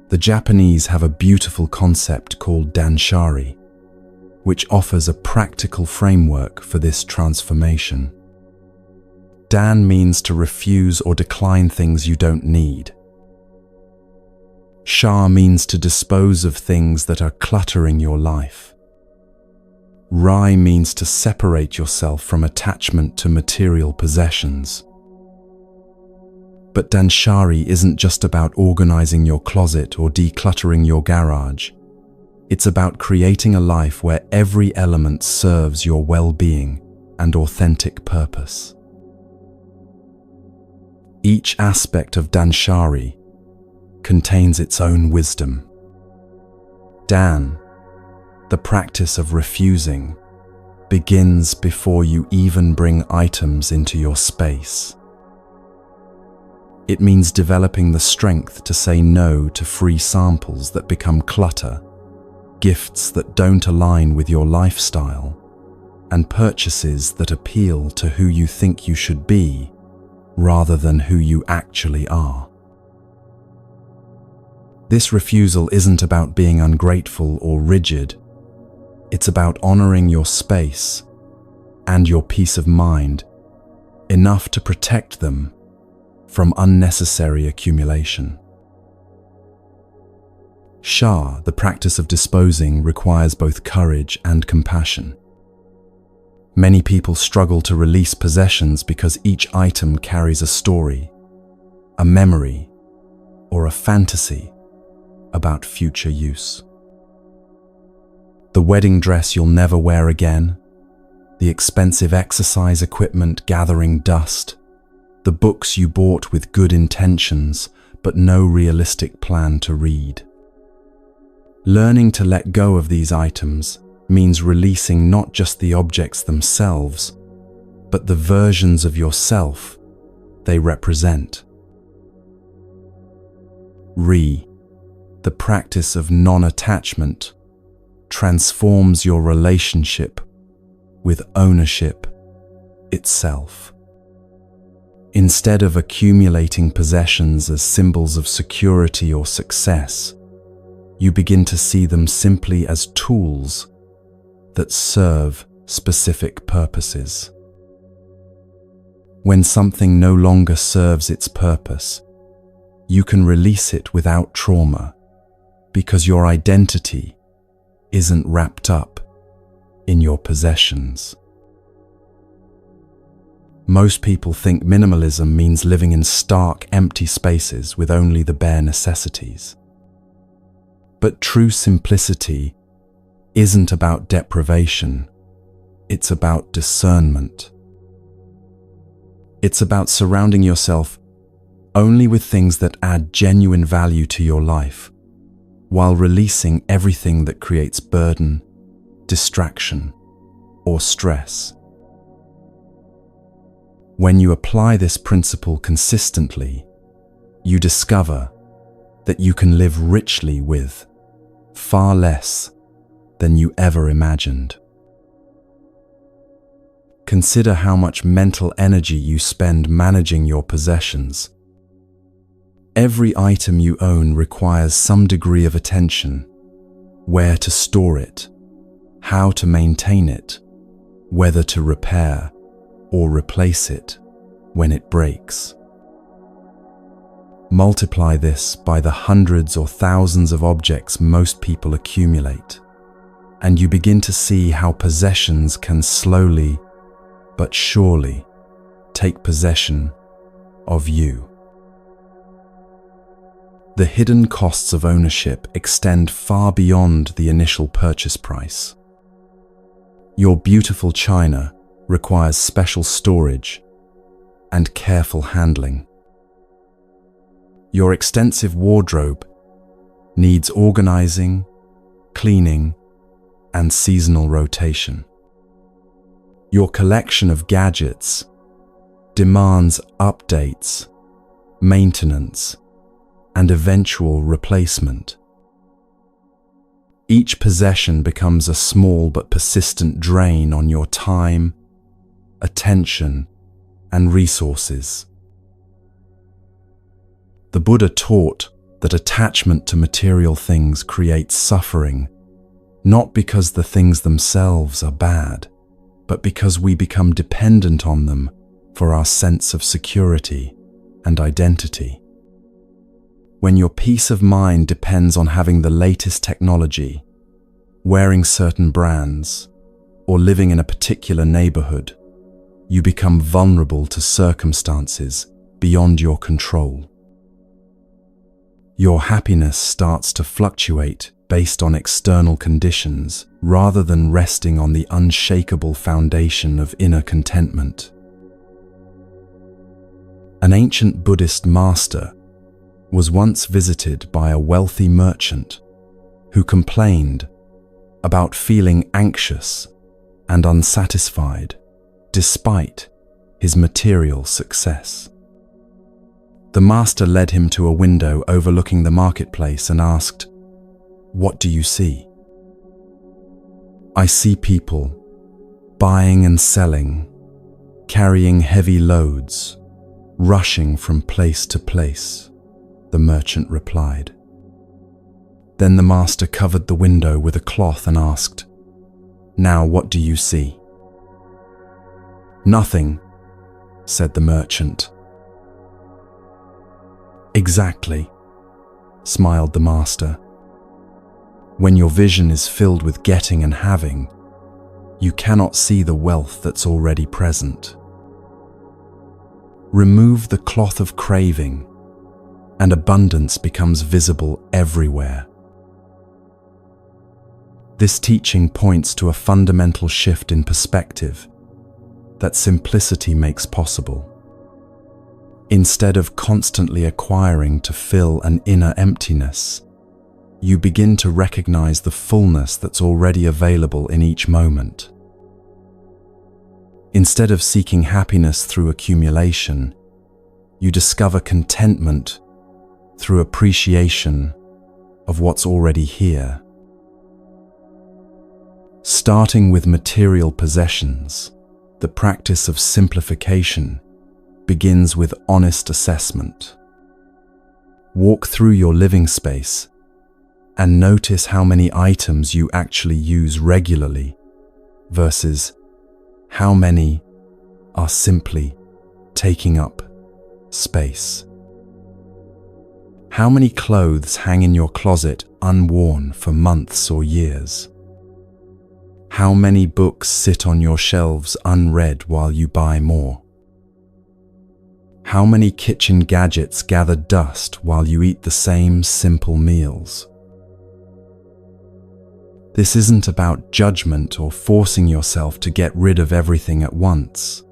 The Japanese have a beautiful concept called danshari, which offers a practical framework for this transformation. Dan means to refuse or decline things you don't need. Sha means to dispose of things that are cluttering your life. Rai means to separate yourself from attachment to material possessions. But danshari isn't just about organizing your closet or decluttering your garage. It's about creating a life where every element serves your well-being and authentic purpose. Each aspect of danshari contains its own wisdom. Dan the practice of refusing, begins before you even bring items into your space. It means developing the strength to say no to free samples that become clutter, gifts that don't align with your lifestyle, and purchases that appeal to who you think you should be rather than who you actually are. This refusal isn't about being ungrateful or rigid. It's about honoring your space and your peace of mind enough to protect them from unnecessary accumulation. Shah, the practice of disposing, requires both courage and compassion. Many people struggle to release possessions because each item carries a story, a memory, or a fantasy about future use. The wedding dress you'll never wear again, the expensive exercise equipment gathering dust, the books you bought with good intentions but no realistic plan to read. Learning to let go of these items means releasing not just the objects themselves, but the versions of yourself they represent. The practice of non-attachment transforms your relationship with ownership itself. Instead of accumulating possessions as symbols of security or success, you begin to see them simply as tools that serve specific purposes. When something no longer serves its purpose, you can release it without trauma because your identity isn't wrapped up in your possessions. Most people think minimalism means living in stark, empty spaces with only the bare necessities. But true simplicity isn't about deprivation, it's about discernment. It's about surrounding yourself only with things that add genuine value to your life, while releasing everything that creates burden, distraction, or stress. When you apply this principle consistently, you discover that you can live richly with far less than you ever imagined. Consider how much mental energy you spend managing your possessions. Every item you own requires some degree of attention: where to store it, how to maintain it, whether to repair or replace it when it breaks. Multiply this by the hundreds or thousands of objects most people accumulate, and you begin to see how possessions can slowly but surely take possession of you. The hidden costs of ownership extend far beyond the initial purchase price. Your beautiful china requires special storage and careful handling. Your extensive wardrobe needs organizing, cleaning, and seasonal rotation. Your collection of gadgets demands updates, maintenance, and eventual replacement. Each possession becomes a small but persistent drain on your time, attention, and resources. The Buddha taught that attachment to material things creates suffering, not because the things themselves are bad, but because we become dependent on them for our sense of security and identity. When your peace of mind depends on having the latest technology, wearing certain brands, or living in a particular neighborhood, you become vulnerable to circumstances beyond your control. Your happiness starts to fluctuate based on external conditions rather than resting on the unshakable foundation of inner contentment. An ancient Buddhist master was once visited by a wealthy merchant who complained about feeling anxious and unsatisfied despite his material success. The master led him to a window overlooking the marketplace and asked, "What do you see?" "I see people buying and selling, carrying heavy loads, rushing from place to place," the merchant replied. Then the master covered the window with a cloth and asked, "Now what do you see?" "Nothing," said the merchant. "Exactly," smiled the master. "When your vision is filled with getting and having, you cannot see the wealth that's already present. Remove the cloth of craving, and abundance becomes visible everywhere." This teaching points to a fundamental shift in perspective that simplicity makes possible. Instead of constantly acquiring to fill an inner emptiness, you begin to recognize the fullness that's already available in each moment. Instead of seeking happiness through accumulation, you discover contentment through appreciation of what's already here. Starting with material possessions, the practice of simplification begins with honest assessment. Walk through your living space and notice how many items you actually use regularly versus how many are simply taking up space. How many clothes hang in your closet unworn for months or years? How many books sit on your shelves unread while you buy more? How many kitchen gadgets gather dust while you eat the same simple meals? This isn't about judgment or forcing yourself to get rid of everything at once.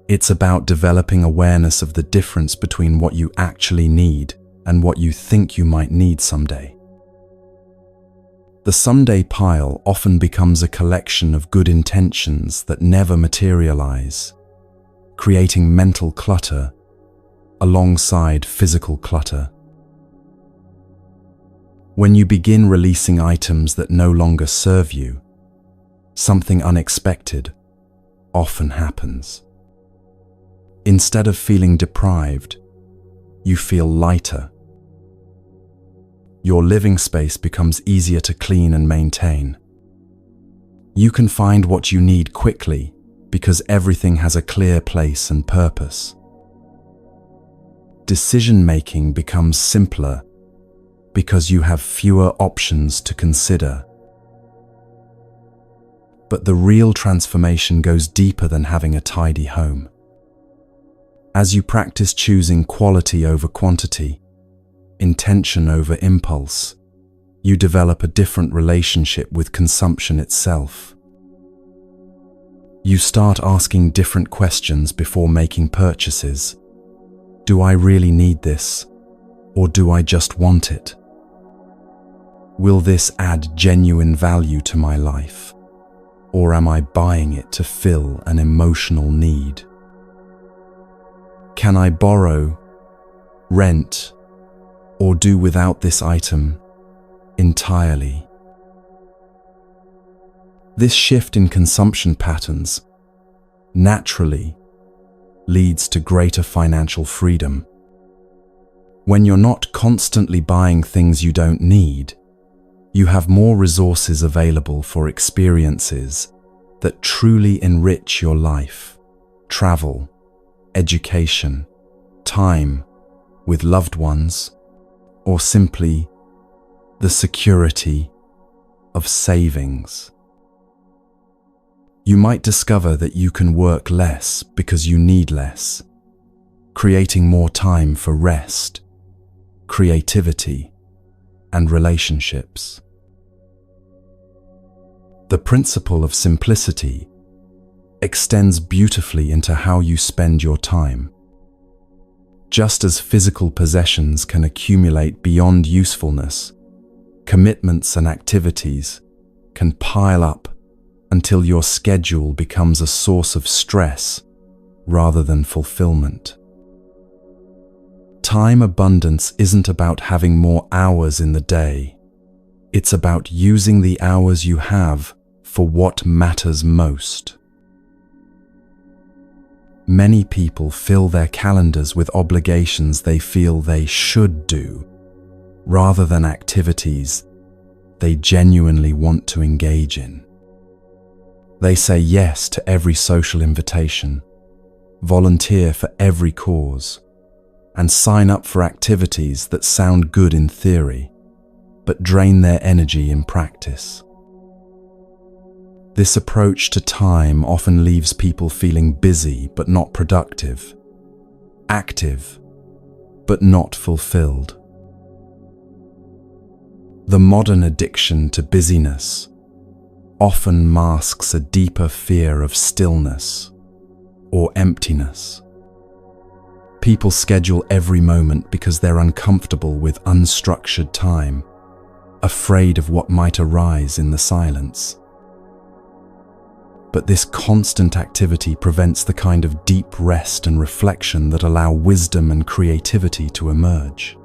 It's about developing awareness of the difference between what you actually need and what you think you might need someday. The someday pile often becomes a collection of good intentions that never materialize, creating mental clutter alongside physical clutter. When you begin releasing items that no longer serve you, something unexpected often happens. Instead of feeling deprived, you feel lighter. Your living space becomes easier to clean and maintain. You can find what you need quickly because everything has a clear place and purpose. Decision-making becomes simpler because you have fewer options to consider. But the real transformation goes deeper than having a tidy home. As you practice choosing quality over quantity, intention over impulse, you develop a different relationship with consumption itself. You start asking different questions before making purchases. Do I really need this, or do I just want it? Will this add genuine value to my life, or am I buying it to fill an emotional need? Can I borrow, rent, or do without this item entirely? This shift in consumption patterns naturally leads to greater financial freedom. When you're not constantly buying things you don't need, you have more resources available for experiences that truly enrich your life: travel, education, time with loved ones, or simply the security of savings. You might discover that you can work less because you need less, creating more time for rest, creativity, and relationships. The principle of simplicity extends beautifully into how you spend your time. Just as physical possessions can accumulate beyond usefulness, commitments and activities can pile up until your schedule becomes a source of stress rather than fulfillment. Time abundance isn't about having more hours in the day. It's about using the hours you have for what matters most. Many people fill their calendars with obligations they feel they should do, rather than activities they genuinely want to engage in. They say yes to every social invitation, volunteer for every cause, and sign up for activities that sound good in theory, but drain their energy in practice. This approach to time often leaves people feeling busy but not productive, active but not fulfilled. The modern addiction to busyness often masks a deeper fear of stillness or emptiness. People schedule every moment because they're uncomfortable with unstructured time, afraid of what might arise in the silence. But this constant activity prevents the kind of deep rest and reflection that allow wisdom and creativity to emerge.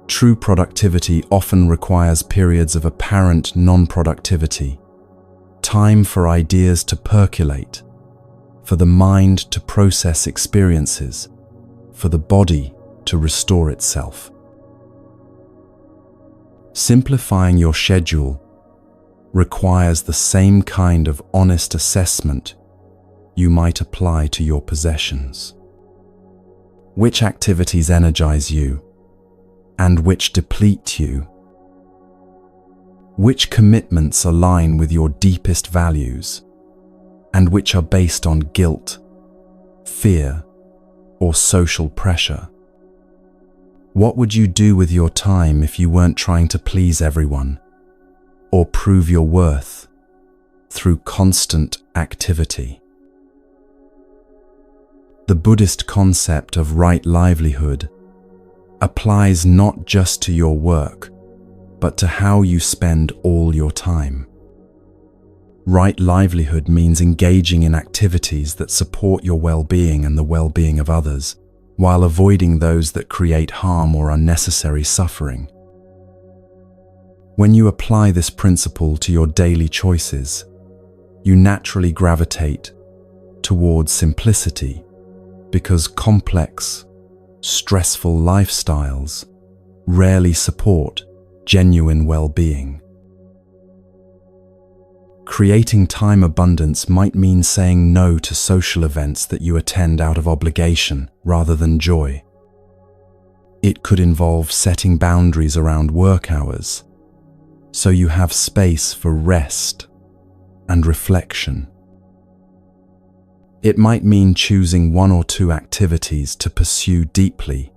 True productivity often requires periods of apparent non-productivity, time for ideas to percolate, for the mind to process experiences, for the body to restore itself. Simplifying your schedule requires the same kind of honest assessment you might apply to your possessions. Which activities energize you and which deplete you? Which commitments align with your deepest values and which are based on guilt, fear, or social pressure? What would you do with your time if you weren't trying to please everyone or prove your worth through constant activity? The Buddhist concept of right livelihood applies not just to your work, but to how you spend all your time. Right livelihood means engaging in activities that support your well-being and the well-being of others, while avoiding those that create harm or unnecessary suffering. When you apply this principle to your daily choices, you naturally gravitate towards simplicity because complex, stressful lifestyles rarely support genuine well-being. Creating time abundance might mean saying no to social events that you attend out of obligation rather than joy. It could involve setting boundaries around work hours, so you have space for rest and reflection. It might mean choosing one or two activities to pursue deeply,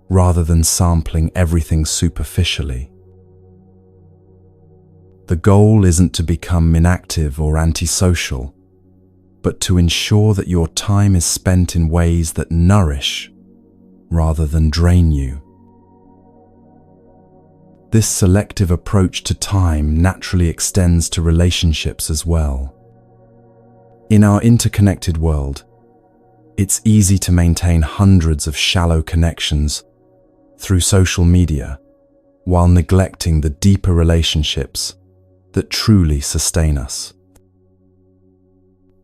rather than sampling everything superficially. The goal isn't to become inactive or antisocial, but to ensure that your time is spent in ways that nourish rather than drain you. This selective approach to time naturally extends to relationships as well. In our interconnected world, it's easy to maintain hundreds of shallow connections through social media while neglecting the deeper relationships that truly sustain us.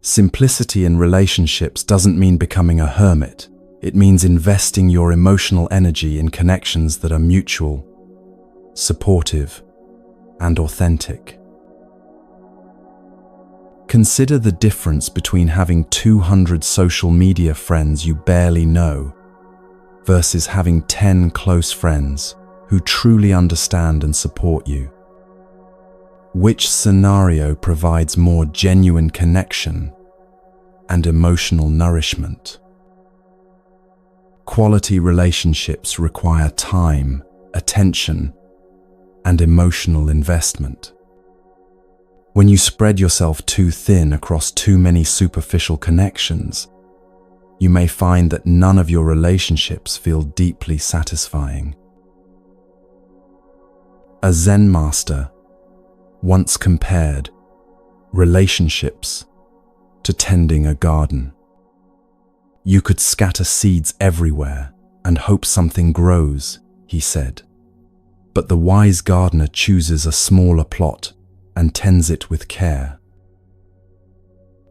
Simplicity in relationships doesn't mean becoming a hermit. It means investing your emotional energy in connections that are mutual, supportive, and authentic. Consider the difference between having 200 social media friends you barely know versus having 10 close friends who truly understand and support you. Which scenario provides more genuine connection and emotional nourishment? Quality relationships require time, attention, and emotional investment. When you spread yourself too thin across too many superficial connections, you may find that none of your relationships feel deeply satisfying. A Zen master once compared relationships to tending a garden. You could scatter seeds everywhere and hope something grows, he said. But the wise gardener chooses a smaller plot and tends it with care.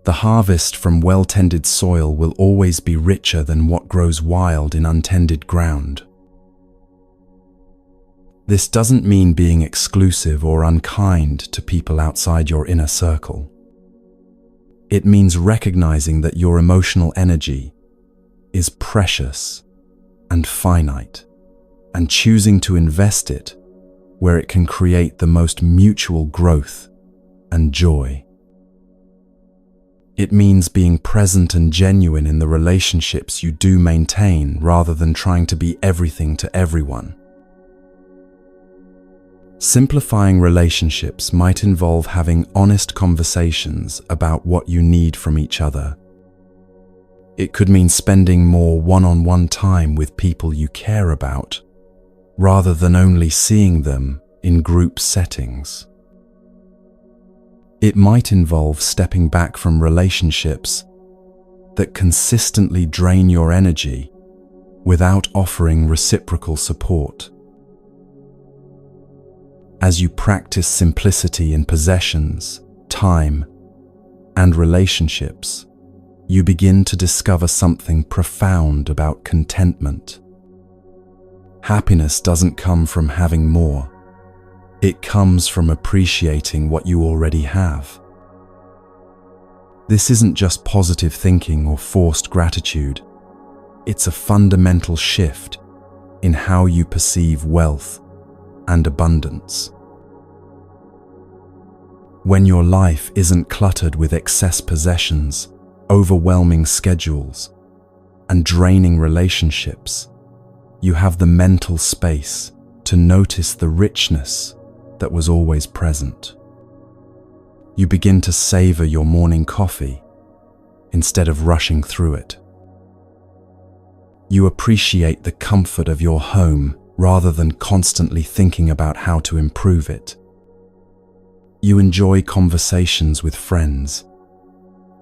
The harvest from well-tended soil will always be richer than what grows wild in untended ground. This doesn't mean being exclusive or unkind to people outside your inner circle. It means recognizing that your emotional energy is precious and finite, and choosing to invest it where it can create the most mutual growth and joy. It means being present and genuine in the relationships you do maintain rather than trying to be everything to everyone. Simplifying relationships might involve having honest conversations about what you need from each other. It could mean spending more one-on-one time with people you care about, rather than only seeing them in group settings. It might involve stepping back from relationships that consistently drain your energy without offering reciprocal support. As you practice simplicity in possessions, time, and relationships, you begin to discover something profound about contentment. Happiness doesn't come from having more. It comes from appreciating what you already have. This isn't just positive thinking or forced gratitude. It's a fundamental shift in how you perceive wealth and abundance. When your life isn't cluttered with excess possessions, overwhelming schedules, and draining relationships, you have the mental space to notice the richness that was always present. You begin to savor your morning coffee instead of rushing through it. You appreciate the comfort of your home rather than constantly thinking about how to improve it. You enjoy conversations with friends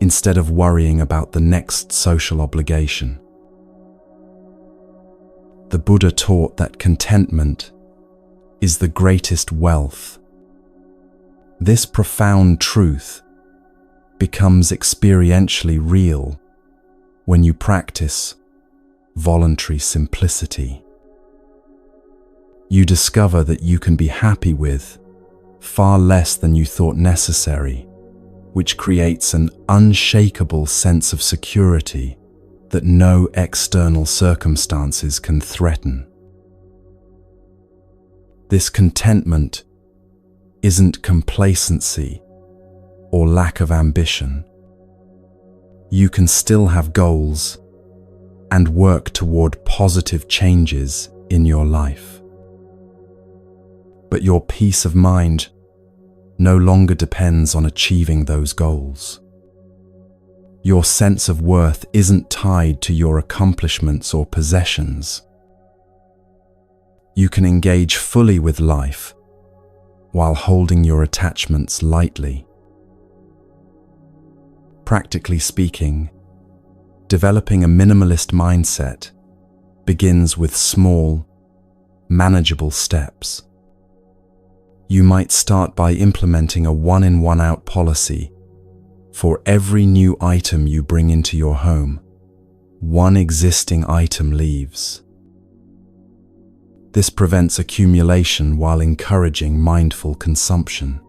instead of worrying about the next social obligation. The Buddha taught that contentment is the greatest wealth. This profound truth becomes experientially real when you practice voluntary simplicity. You discover that you can be happy with far less than you thought necessary, which creates an unshakable sense of security that no external circumstances can threaten. This contentment isn't complacency or lack of ambition. You can still have goals and work toward positive changes in your life. But your peace of mind no longer depends on achieving those goals. Your sense of worth isn't tied to your accomplishments or possessions. You can engage fully with life while holding your attachments lightly. Practically speaking, developing a minimalist mindset begins with small, manageable steps. You might start by implementing a one-in, one-out policy. For every new item you bring into your home, one existing item leaves. This prevents accumulation while encouraging mindful consumption.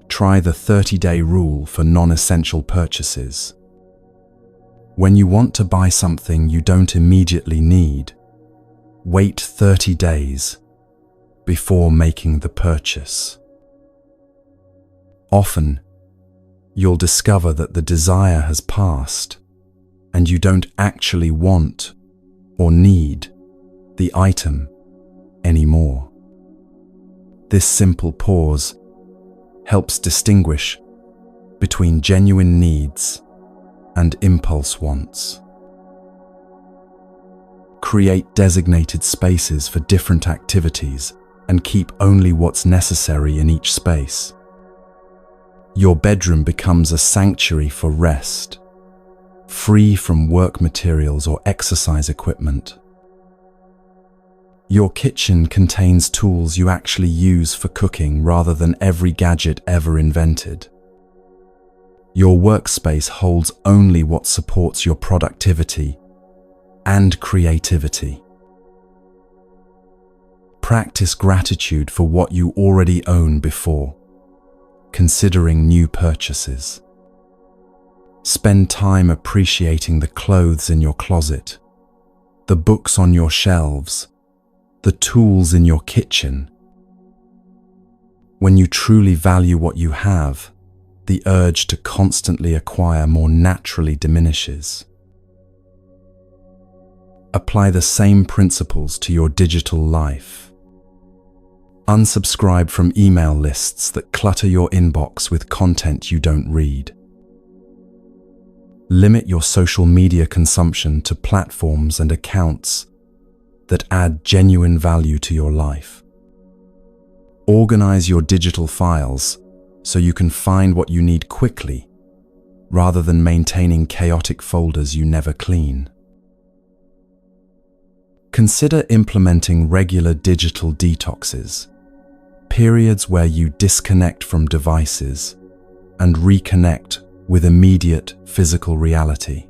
Try the 30-day rule for non-essential purchases. When you want to buy something you don't immediately need, wait 30 days before making the purchase. Often, you'll discover that the desire has passed and you don't actually want or need the item anymore. This simple pause helps distinguish between genuine needs and impulse wants. Create designated spaces for different activities and keep only what's necessary in each space. Your bedroom becomes a sanctuary for rest, free from work materials or exercise equipment. Your kitchen contains tools you actually use for cooking rather than every gadget ever invented. Your workspace holds only what supports your productivity and creativity. Practice gratitude for what you already own before considering new purchases. Spend time appreciating the clothes in your closet, the books on your shelves, the tools in your kitchen. When you truly value what you have, the urge to constantly acquire more naturally diminishes. Apply the same principles to your digital life. Unsubscribe from email lists that clutter your inbox with content you don't read. Limit your social media consumption to platforms and accounts that add genuine value to your life. Organize your digital files so you can find what you need quickly, rather than maintaining chaotic folders you never clean. Consider implementing regular digital detoxes, periods where you disconnect from devices and reconnect with immediate physical reality.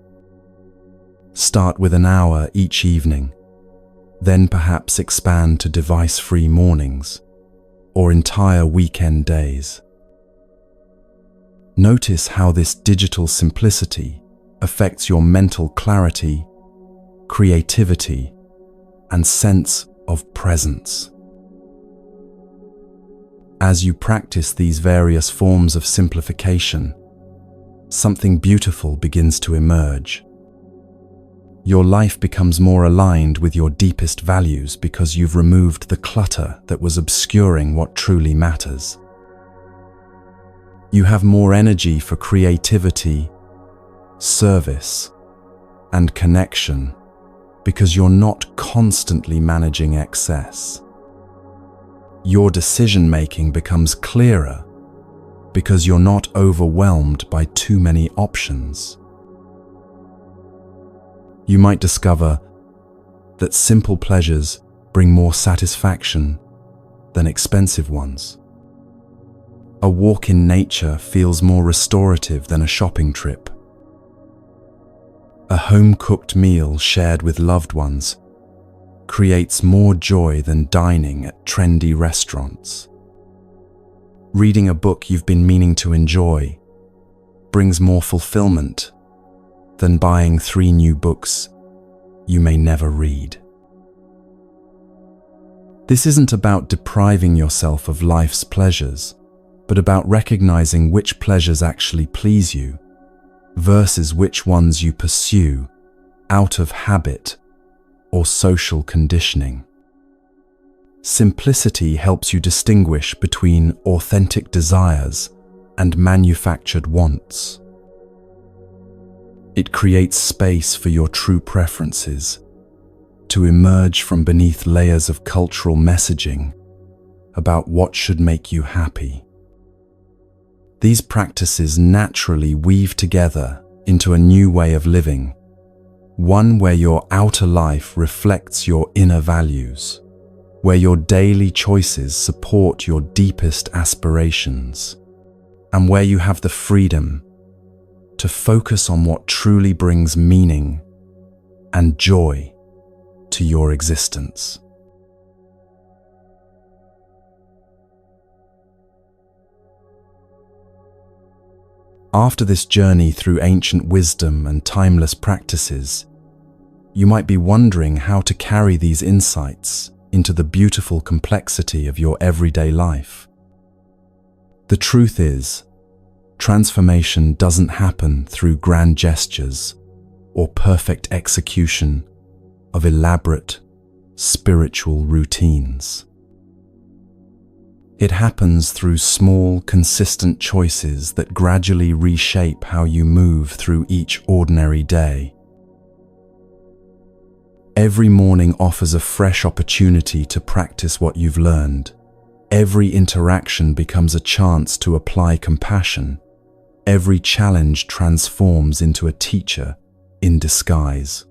Start with an hour each evening, then perhaps expand to device-free mornings or entire weekend days. Notice how this digital simplicity affects your mental clarity, creativity, and sense of presence. As you practice these various forms of simplification, something beautiful begins to emerge. Your life becomes more aligned with your deepest values because you've removed the clutter that was obscuring what truly matters. You have more energy for creativity, service, and connection because you're not constantly managing excess. Your decision-making becomes clearer because you're not overwhelmed by too many options. You might discover that simple pleasures bring more satisfaction than expensive ones. A walk in nature feels more restorative than a shopping trip. A home-cooked meal shared with loved ones creates more joy than dining at trendy restaurants. Reading a book you've been meaning to enjoy brings more fulfillment than buying 3 new books you may never read. This isn't about depriving yourself of life's pleasures, but about recognizing which pleasures actually please you versus which ones you pursue out of habit or social conditioning. Simplicity helps you distinguish between authentic desires and manufactured wants. It creates space for your true preferences to emerge from beneath layers of cultural messaging about what should make you happy. These practices naturally weave together into a new way of living, one where your outer life reflects your inner values, where your daily choices support your deepest aspirations, and where you have the freedom to focus on what truly brings meaning and joy to your existence. After this journey through ancient wisdom and timeless practices, you might be wondering how to carry these insights into the beautiful complexity of your everyday life. The truth is, transformation doesn't happen through grand gestures or perfect execution of elaborate spiritual routines. It happens through small, consistent choices that gradually reshape how you move through each ordinary day. Every morning offers a fresh opportunity to practice what you've learned. Every interaction becomes a chance to apply compassion. Every challenge transforms into a teacher in disguise.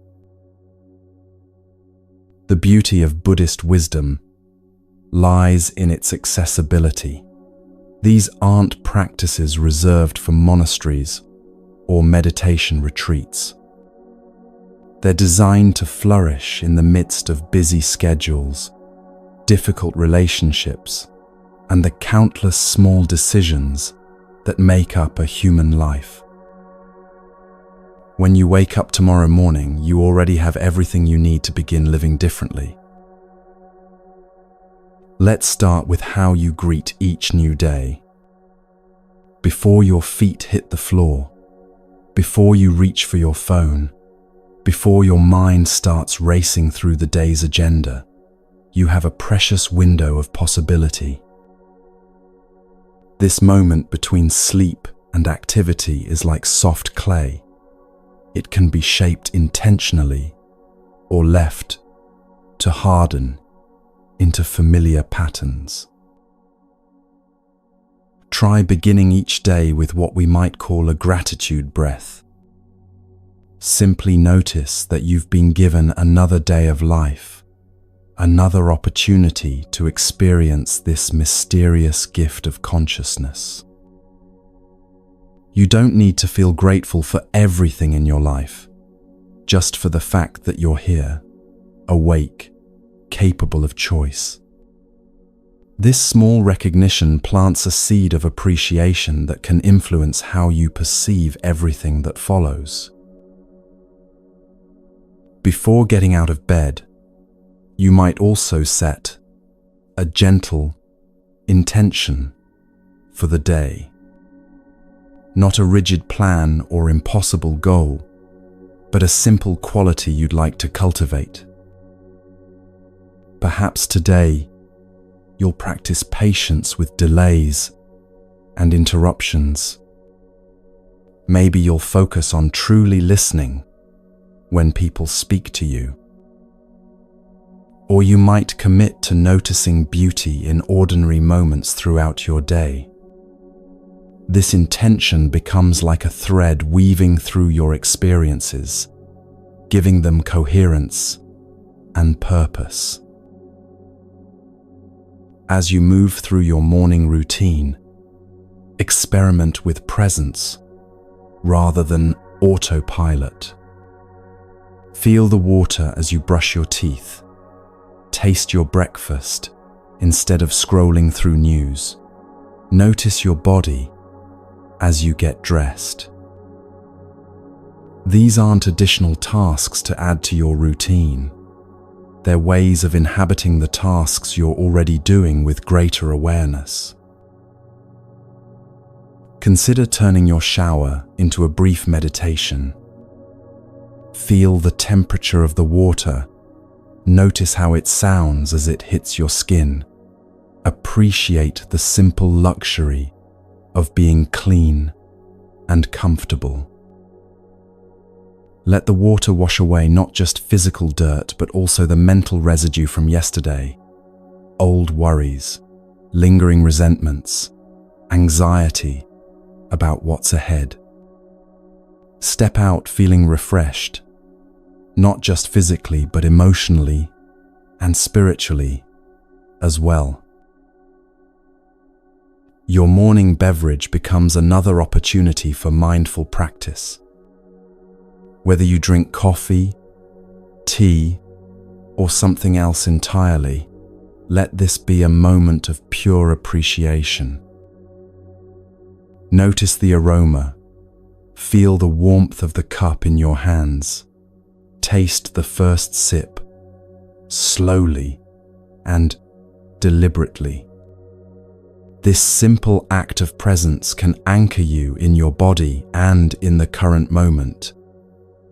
The beauty of Buddhist wisdom lies in its accessibility. These aren't practices reserved for monasteries or meditation retreats. They're designed to flourish in the midst of busy schedules, difficult relationships, and the countless small decisions that make up a human life. When you wake up tomorrow morning, you already have everything you need to begin living differently. Let's start with how you greet each new day. Before your feet hit the floor, before you reach for your phone, before your mind starts racing through the day's agenda, you have a precious window of possibility. This moment between sleep and activity is like soft clay. It can be shaped intentionally or left to harden into familiar patterns. Try beginning each day with what we might call a gratitude breath. Simply notice that you've been given another day of life, another opportunity to experience this mysterious gift of consciousness. You don't need to feel grateful for everything in your life, just for the fact that you're here, awake, capable of choice. This small recognition plants a seed of appreciation that can influence how you perceive everything that follows. Before getting out of bed, you might also set a gentle intention for the day. Not a rigid plan or impossible goal, but a simple quality you'd like to cultivate. Perhaps today, you'll practice patience with delays and interruptions. Maybe you'll focus on truly listening when people speak to you. Or you might commit to noticing beauty in ordinary moments throughout your day. This intention becomes like a thread weaving through your experiences, giving them coherence and purpose. As you move through your morning routine, experiment with presence rather than autopilot. Feel the water as you brush your teeth. Taste your breakfast instead of scrolling through news. Notice your body as you get dressed. These aren't additional tasks to add to your routine. They're ways of inhabiting the tasks you're already doing with greater awareness. Consider turning your shower into a brief meditation. Feel the temperature of the water. Notice how it sounds as it hits your skin. Appreciate the simple luxury of being clean and comfortable. Let the water wash away not just physical dirt, but also the mental residue from yesterday, old worries, lingering resentments, anxiety about what's ahead. Step out feeling refreshed, not just physically, but emotionally and spiritually as well. Your morning beverage becomes another opportunity for mindful practice. Whether you drink coffee, tea, or something else entirely, let this be a moment of pure appreciation. Notice the aroma. Feel the warmth of the cup in your hands. Taste the first sip, slowly and deliberately. This simple act of presence can anchor you in your body and in the current moment,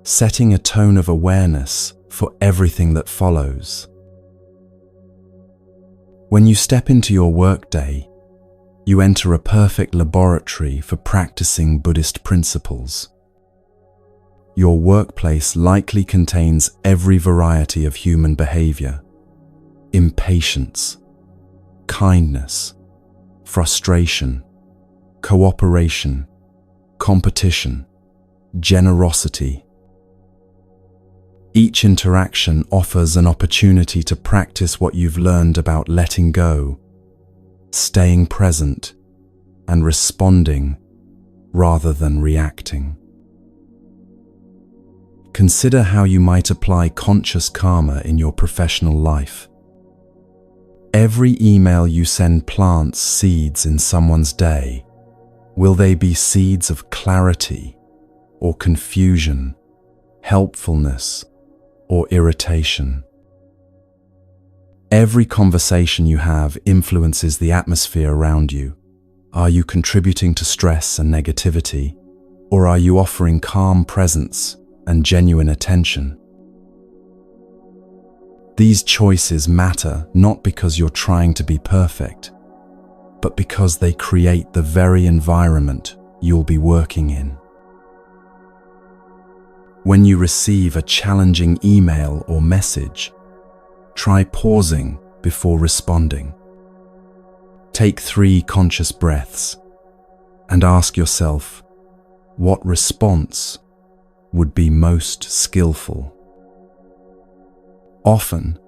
setting a tone of awareness for everything that follows. When you step into your workday, you enter a perfect laboratory for practicing Buddhist principles. Your workplace likely contains every variety of human behavior: impatience, kindness, frustration, cooperation, competition, generosity. Each interaction offers an opportunity to practice what you've learned about letting go, staying present, and responding rather than reacting. Consider how you might apply conscious karma in your professional life. Every email you send plants seeds in someone's day. Will they be seeds of clarity or confusion, helpfulness or irritation? Every conversation you have influences the atmosphere around you. Are you contributing to stress and negativity, or are you offering calm presence and genuine attention? These choices matter not because you're trying to be perfect, but because they create the very environment you'll be working in. When you receive a challenging email or message, try pausing before responding. Take 3 conscious breaths and ask yourself, what response would be most skillful? Often,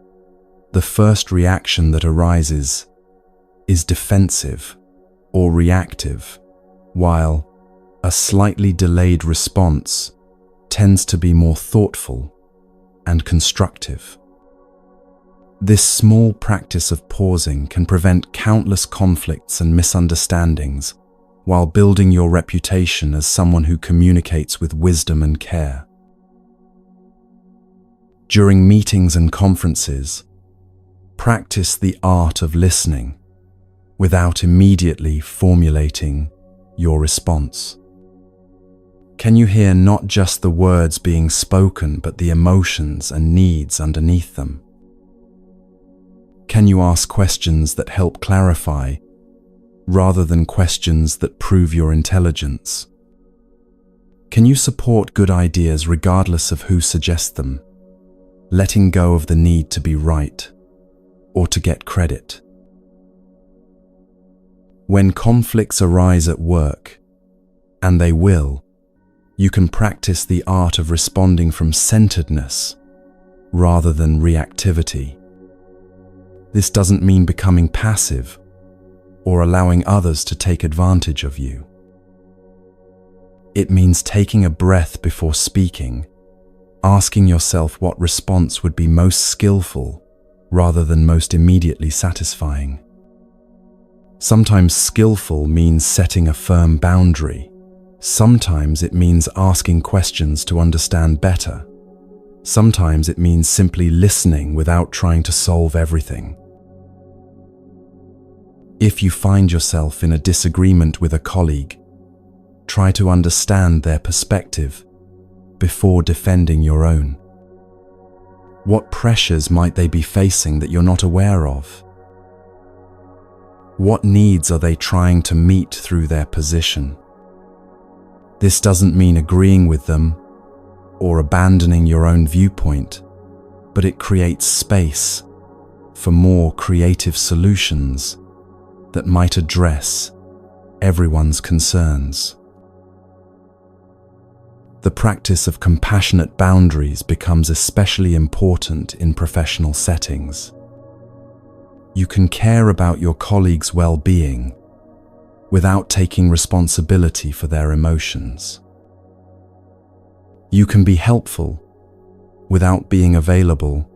the first reaction that arises is defensive or reactive, while a slightly delayed response tends to be more thoughtful and constructive. This small practice of pausing can prevent countless conflicts and misunderstandings while building your reputation as someone who communicates with wisdom and care. During meetings and conferences, practice the art of listening without immediately formulating your response. Can you hear not just the words being spoken, but the emotions and needs underneath them? Can you ask questions that help clarify, rather than questions that prove your intelligence? Can you support good ideas regardless of who suggests them, letting go of the need to be right or to get credit? When conflicts arise at work, and they will, you can practice the art of responding from centeredness rather than reactivity. This doesn't mean becoming passive or allowing others to take advantage of you. It means taking a breath before speaking, asking yourself what response would be most skillful rather than most immediately satisfying. Sometimes skillful means setting a firm boundary. Sometimes it means asking questions to understand better. Sometimes it means simply listening without trying to solve everything. If you find yourself in a disagreement with a colleague, try to understand their perspective before defending your own. What pressures might they be facing that you're not aware of? What needs are they trying to meet through their position? This doesn't mean agreeing with them or abandoning your own viewpoint, but it creates space for more creative solutions that might address everyone's concerns. The practice of compassionate boundaries becomes especially important in professional settings. You can care about your colleagues' well-being without taking responsibility for their emotions. You can be helpful without being available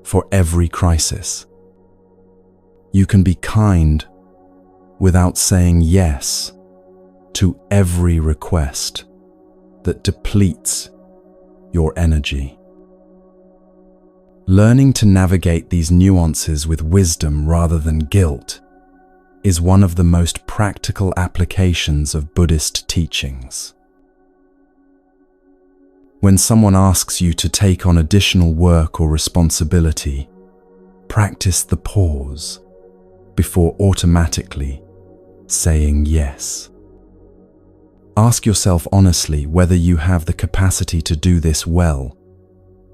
for every crisis. You can be kind without saying yes to every request that depletes your energy. Learning to navigate these nuances with wisdom rather than guilt is one of the most practical applications of Buddhist teachings. When someone asks you to take on additional work or responsibility, practice the pause before automatically saying yes. Ask yourself honestly whether you have the capacity to do this well,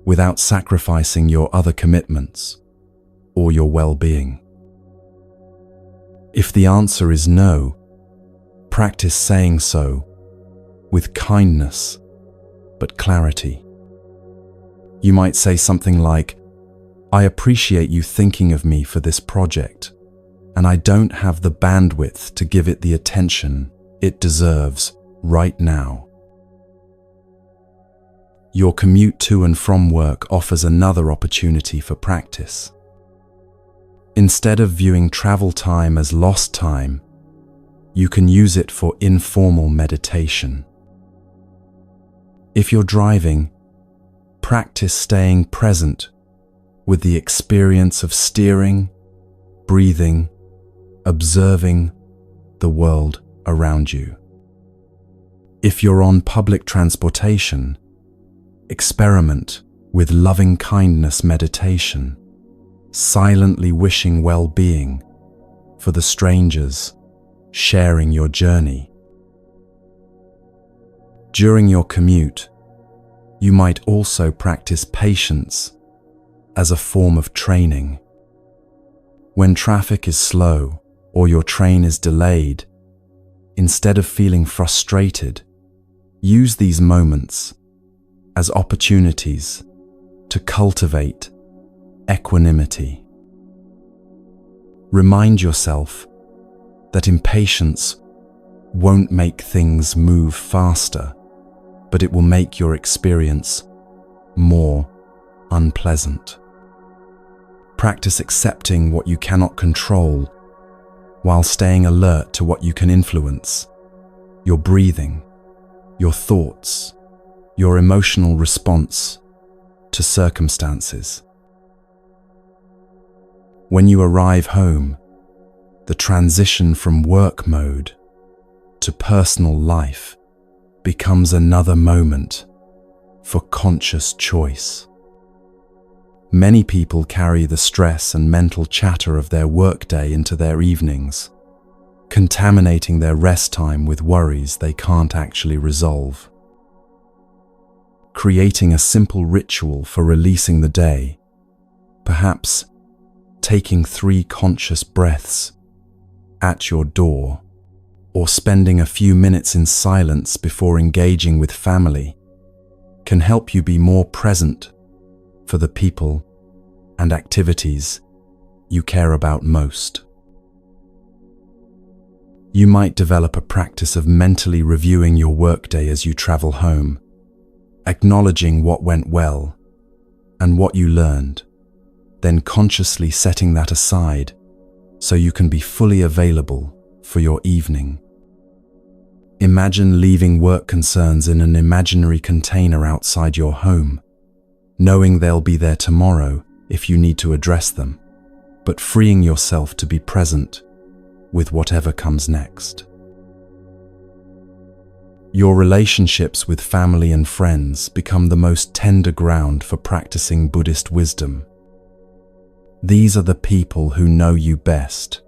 without sacrificing your other commitments or your well-being. If the answer is no, practice saying so with kindness but clarity. You might say something like, "I appreciate you thinking of me for this project, and I don't have the bandwidth to give it the attention it deserves right now." Your commute to and from work offers another opportunity for practice. Instead of viewing travel time as lost time, you can use it for informal meditation. If you're driving, practice staying present with the experience of steering, breathing, observing the world around you. If you're on public transportation, experiment with loving-kindness meditation, silently wishing well-being for the strangers sharing your journey. During your commute, you might also practice patience as a form of training. When traffic is slow or your train is delayed, instead of feeling frustrated, use these moments as opportunities to cultivate equanimity. Remind yourself that impatience won't make things move faster, but it will make your experience more unpleasant. Practice accepting what you cannot control while staying alert to what you can influence: your breathing, your thoughts, your emotional response to circumstances. When you arrive home, the transition from work mode to personal life becomes another moment for conscious choice. Many people carry the stress and mental chatter of their workday into their evenings, contaminating their rest time with worries they can't actually resolve. Creating a simple ritual for releasing the day, perhaps taking 3 conscious breaths at your door, or spending a few minutes in silence before engaging with family, can help you be more present for the people and activities you care about most. You might develop a practice of mentally reviewing your workday as you travel home, acknowledging what went well and what you learned, then consciously setting that aside so you can be fully available for your evening. Imagine leaving work concerns in an imaginary container outside your home, knowing they'll be there tomorrow if you need to address them, but freeing yourself to be present with whatever comes next. Your relationships with family and friends become the most tender ground for practicing Buddhist wisdom. These are the people who know you best,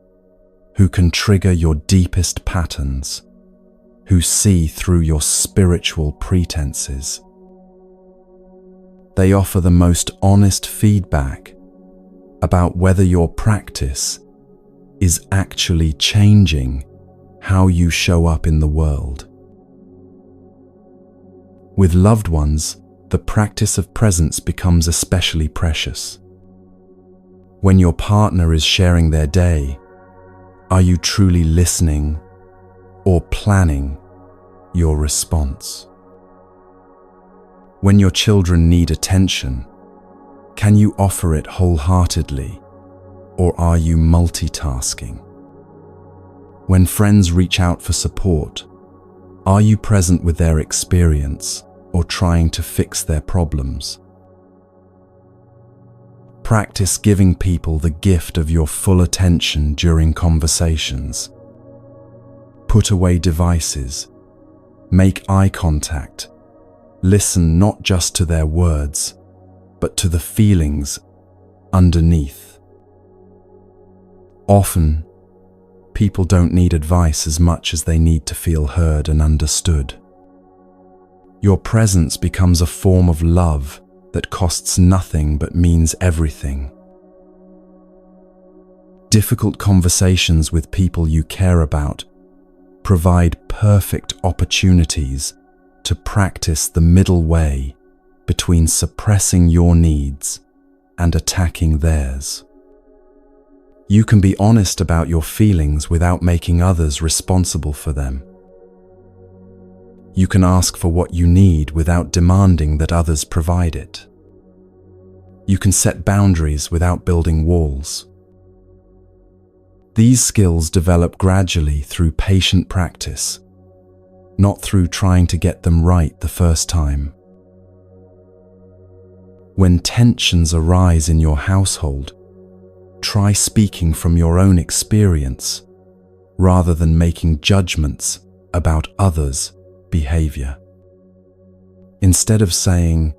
who can trigger your deepest patterns, who see through your spiritual pretenses. They offer the most honest feedback about whether your practice is actually changing how you show up in the world. With loved ones, the practice of presence becomes especially precious. When your partner is sharing their day, are you truly listening or planning your response? When your children need attention, can you offer it wholeheartedly, or are you multitasking? When friends reach out for support, are you present with their experience or trying to fix their problems? Practice giving people the gift of your full attention during conversations. Put away devices. Make eye contact. Listen not just to their words, but to the feelings underneath. Often, People don't need advice as much as they need to feel heard and understood. Your presence becomes a form of love that costs nothing but means everything. Difficult conversations with people you care about provide perfect opportunities to practice the middle way between suppressing your needs and attacking theirs. You can be honest about your feelings without making others responsible for them. You can ask for what you need without demanding that others provide it. You can set boundaries without building walls. These skills develop gradually through patient practice, not through trying to get them right the first time. When tensions arise in your household, try speaking from your own experience rather than making judgments about others' behavior. Instead of saying,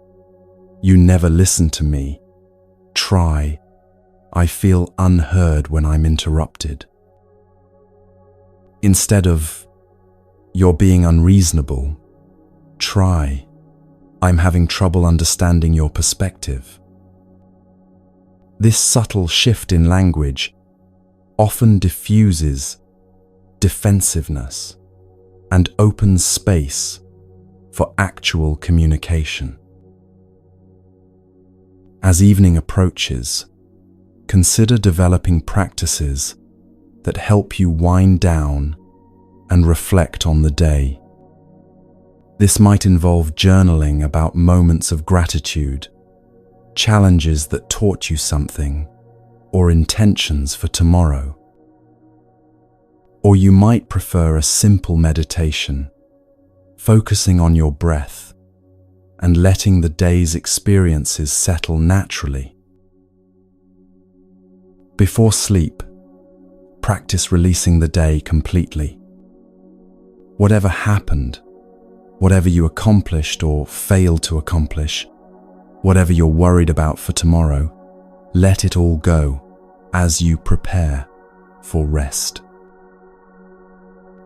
"You never listen to me," try, "I feel unheard when I'm interrupted." Instead of, "You're being unreasonable," try, "I'm having trouble understanding your perspective." This subtle shift in language often diffuses defensiveness and opens space for actual communication. As evening approaches, consider developing practices that help you wind down and reflect on the day. This might involve journaling about moments of gratitude, challenges that taught you something, or intentions for tomorrow. Or you might prefer a simple meditation, focusing on your breath and letting the day's experiences settle naturally. Before sleep, practice releasing the day completely. Whatever happened, whatever you accomplished or failed to accomplish, whatever you're worried about for tomorrow, let it all go as you prepare for rest.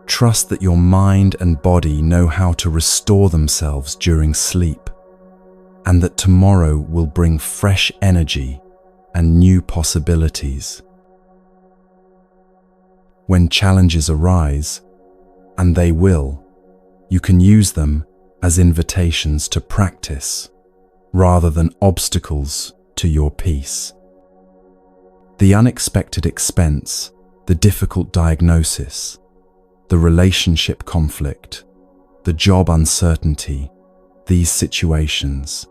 Trust that your mind and body know how to restore themselves during sleep, and that tomorrow will bring fresh energy and new possibilities. When challenges arise, and they will, you can use them as invitations to practice, rather than obstacles to your peace. The unexpected expense, the difficult diagnosis, the relationship conflict, the job uncertainty, these situations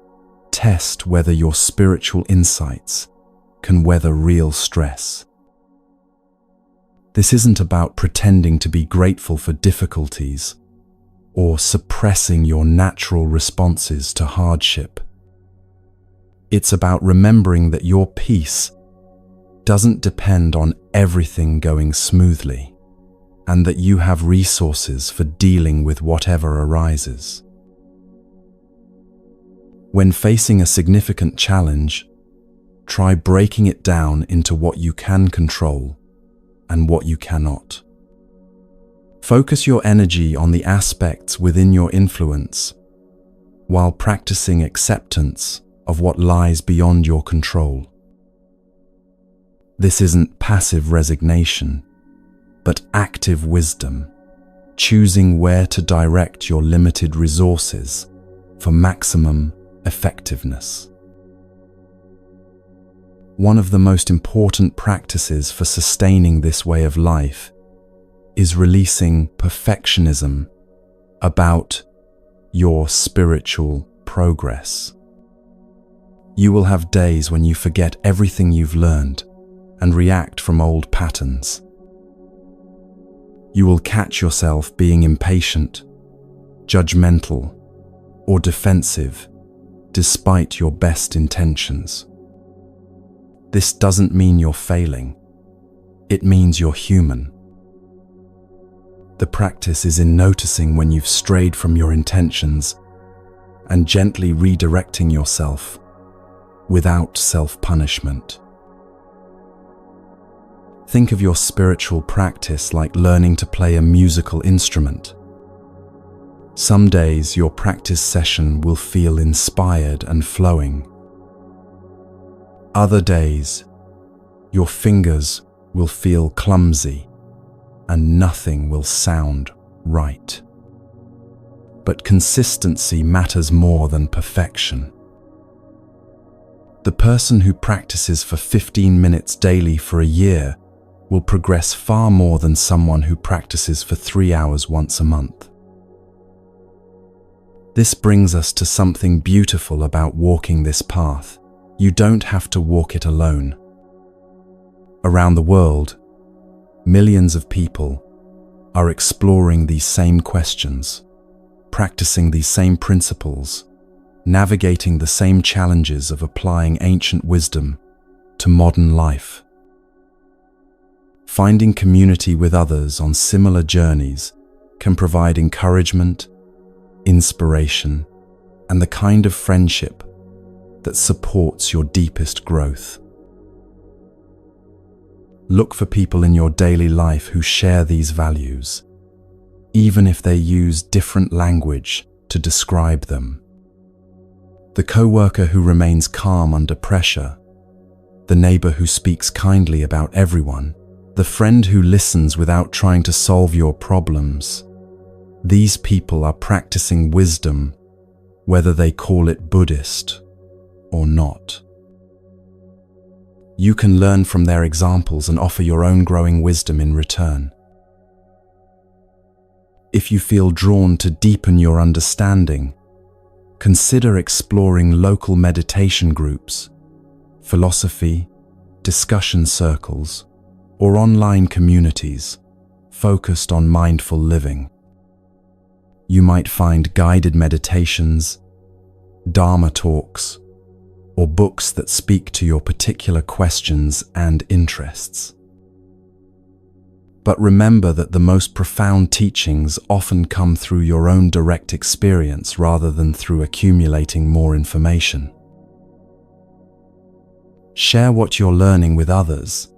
test whether your spiritual insights can weather real stress. This isn't about pretending to be grateful for difficulties or suppressing your natural responses to hardship. It's about remembering that your peace doesn't depend on everything going smoothly, and that you have resources for dealing with whatever arises. When facing a significant challenge, try breaking it down into what you can control and what you cannot. Focus your energy on the aspects within your influence, while practicing acceptance of what lies beyond your control. This isn't passive resignation, but active wisdom, choosing where to direct your limited resources for maximum effectiveness. One of the most important practices for sustaining this way of life is releasing perfectionism about your spiritual progress. You will have days when you forget everything you've learned and react from old patterns. You will catch yourself being impatient, judgmental, or defensive despite your best intentions. This doesn't mean you're failing. It means you're human. The practice is in noticing when you've strayed from your intentions and gently redirecting yourself without self-punishment. Think of your spiritual practice like learning to play a musical instrument. Some days your practice session will feel inspired and flowing. Other days, your fingers will feel clumsy and nothing will sound right. But consistency matters more than perfection. The person who practices for 15 minutes daily for a year will progress far more than someone who practices for 3 hours once a month. This brings us to something beautiful about walking this path. You don't have to walk it alone. Around the world, millions of people are exploring these same questions, practicing these same principles, navigating the same challenges of applying ancient wisdom to modern life. Finding community with others on similar journeys can provide encouragement, inspiration, and the kind of friendship that supports your deepest growth. Look for people in your daily life who share these values, even if they use different language to describe them. The coworker who remains calm under pressure, the neighbor who speaks kindly about everyone, the friend who listens without trying to solve your problems. These people are practicing wisdom, whether they call it Buddhist or not. You can learn from their examples and offer your own growing wisdom in return. If you feel drawn to deepen your understanding, consider exploring local meditation groups, philosophy, discussion circles, or online communities focused on mindful living. You might find guided meditations, Dharma talks, or books that speak to your particular questions and interests. But remember that the most profound teachings often come through your own direct experience rather than through accumulating more information. Share what you're learning with others,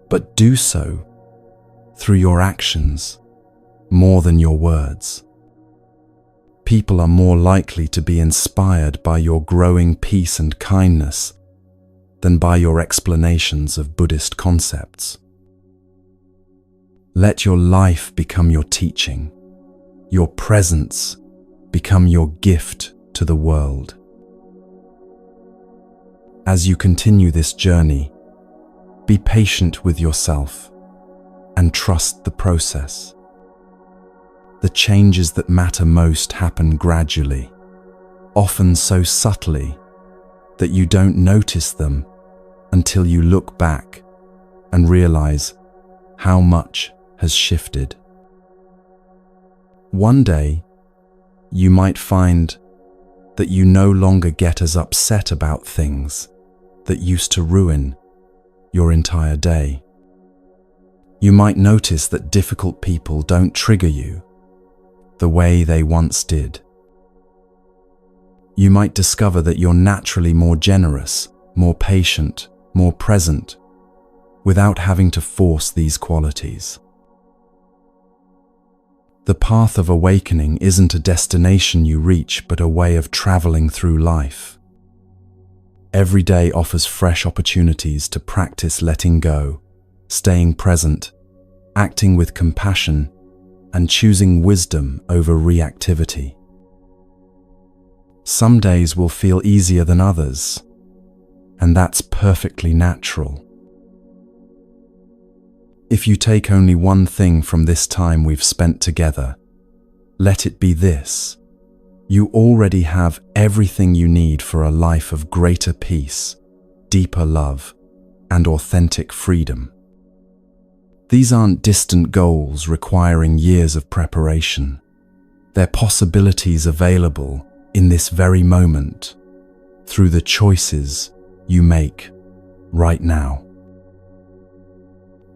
but do so through your actions more than your words. People are more likely to be inspired by your growing peace and kindness than by your explanations of Buddhist concepts. Let your life become your teaching, your presence become your gift to the world. As you continue this journey, be patient with yourself and trust the process. The changes that matter most happen gradually, often so subtly that you don't notice them until you look back and realize how much has shifted. One day, you might find that you no longer get as upset about things that used to ruin your entire day. You might notice that difficult people don't trigger you the way they once did. You might discover that you're naturally more generous, more patient, more present, without having to force these qualities. The path of awakening isn't a destination you reach, but a way of traveling through life. Every day offers fresh opportunities to practice letting go, staying present, acting with compassion, and choosing wisdom over reactivity. Some days will feel easier than others, and that's perfectly natural. If you take only one thing from this time we've spent together, let it be this: you already have everything you need for a life of greater peace, deeper love, and authentic freedom. These aren't distant goals requiring years of preparation. They're possibilities available in this very moment, through the choices you make right now.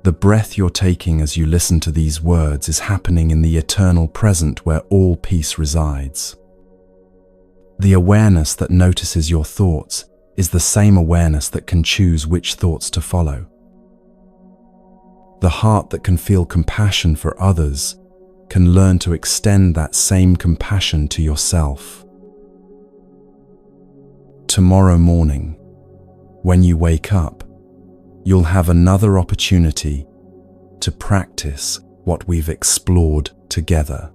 The breath you're taking as you listen to these words is happening in the eternal present where all peace resides. The awareness that notices your thoughts is the same awareness that can choose which thoughts to follow. The heart that can feel compassion for others can learn to extend that same compassion to yourself. Tomorrow morning, when you wake up, you'll have another opportunity to practice what we've explored together.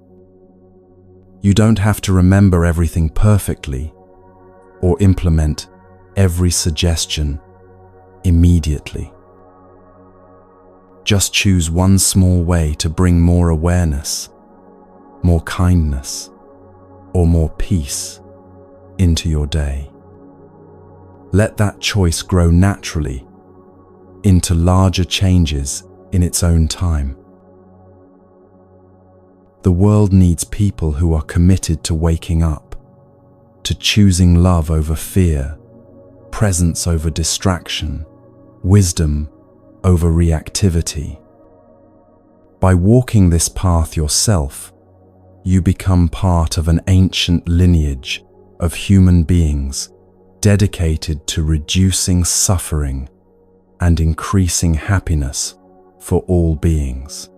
You don't have to remember everything perfectly or implement every suggestion immediately. Just choose one small way to bring more awareness, more kindness, or more peace into your day. Let that choice grow naturally into larger changes in its own time. The world needs people who are committed to waking up, to choosing love over fear, presence over distraction, wisdom over reactivity. By walking this path yourself, you become part of an ancient lineage of human beings dedicated to reducing suffering and increasing happiness for all beings.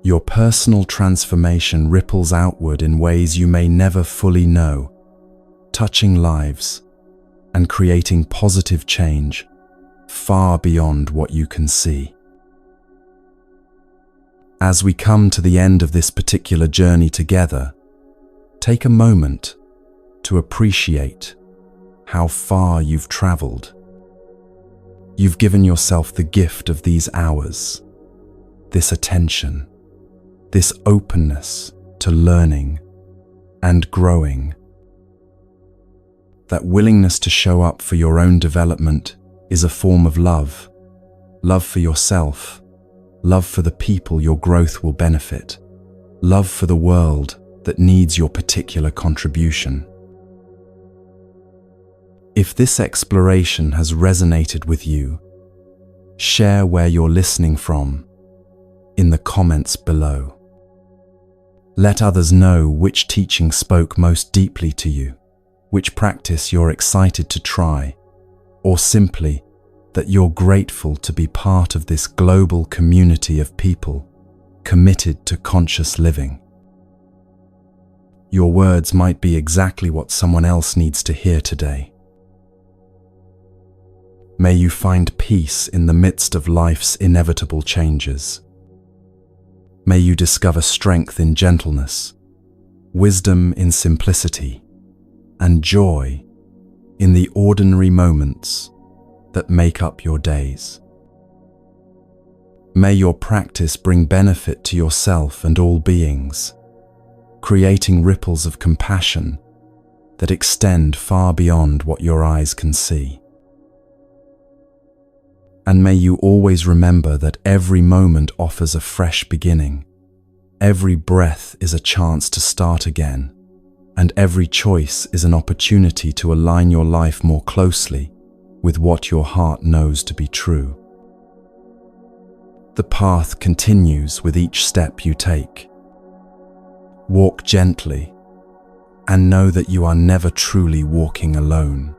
Your personal transformation ripples outward in ways you may never fully know, touching lives and creating positive change far beyond what you can see. As we come to the end of this particular journey together, take a moment to appreciate how far you've traveled. You've given yourself the gift of these hours, this attention, this openness to learning and growing. That willingness to show up for your own development is a form of love. Love for yourself, love for the people your growth will benefit, love for the world that needs your particular contribution. If this exploration has resonated with you, share where you're listening from in the comments below. Let others know which teaching spoke most deeply to you, which practice you're excited to try, or simply that you're grateful to be part of this global community of people committed to conscious living. Your words might be exactly what someone else needs to hear today. May you find peace in the midst of life's inevitable changes. May you discover strength in gentleness, wisdom in simplicity, and joy in the ordinary moments that make up your days. May your practice bring benefit to yourself and all beings, creating ripples of compassion that extend far beyond what your eyes can see. And may you always remember that every moment offers a fresh beginning. Every breath is a chance to start again, and every choice is an opportunity to align your life more closely with what your heart knows to be true. The path continues with each step you take. Walk gently and know that you are never truly walking alone.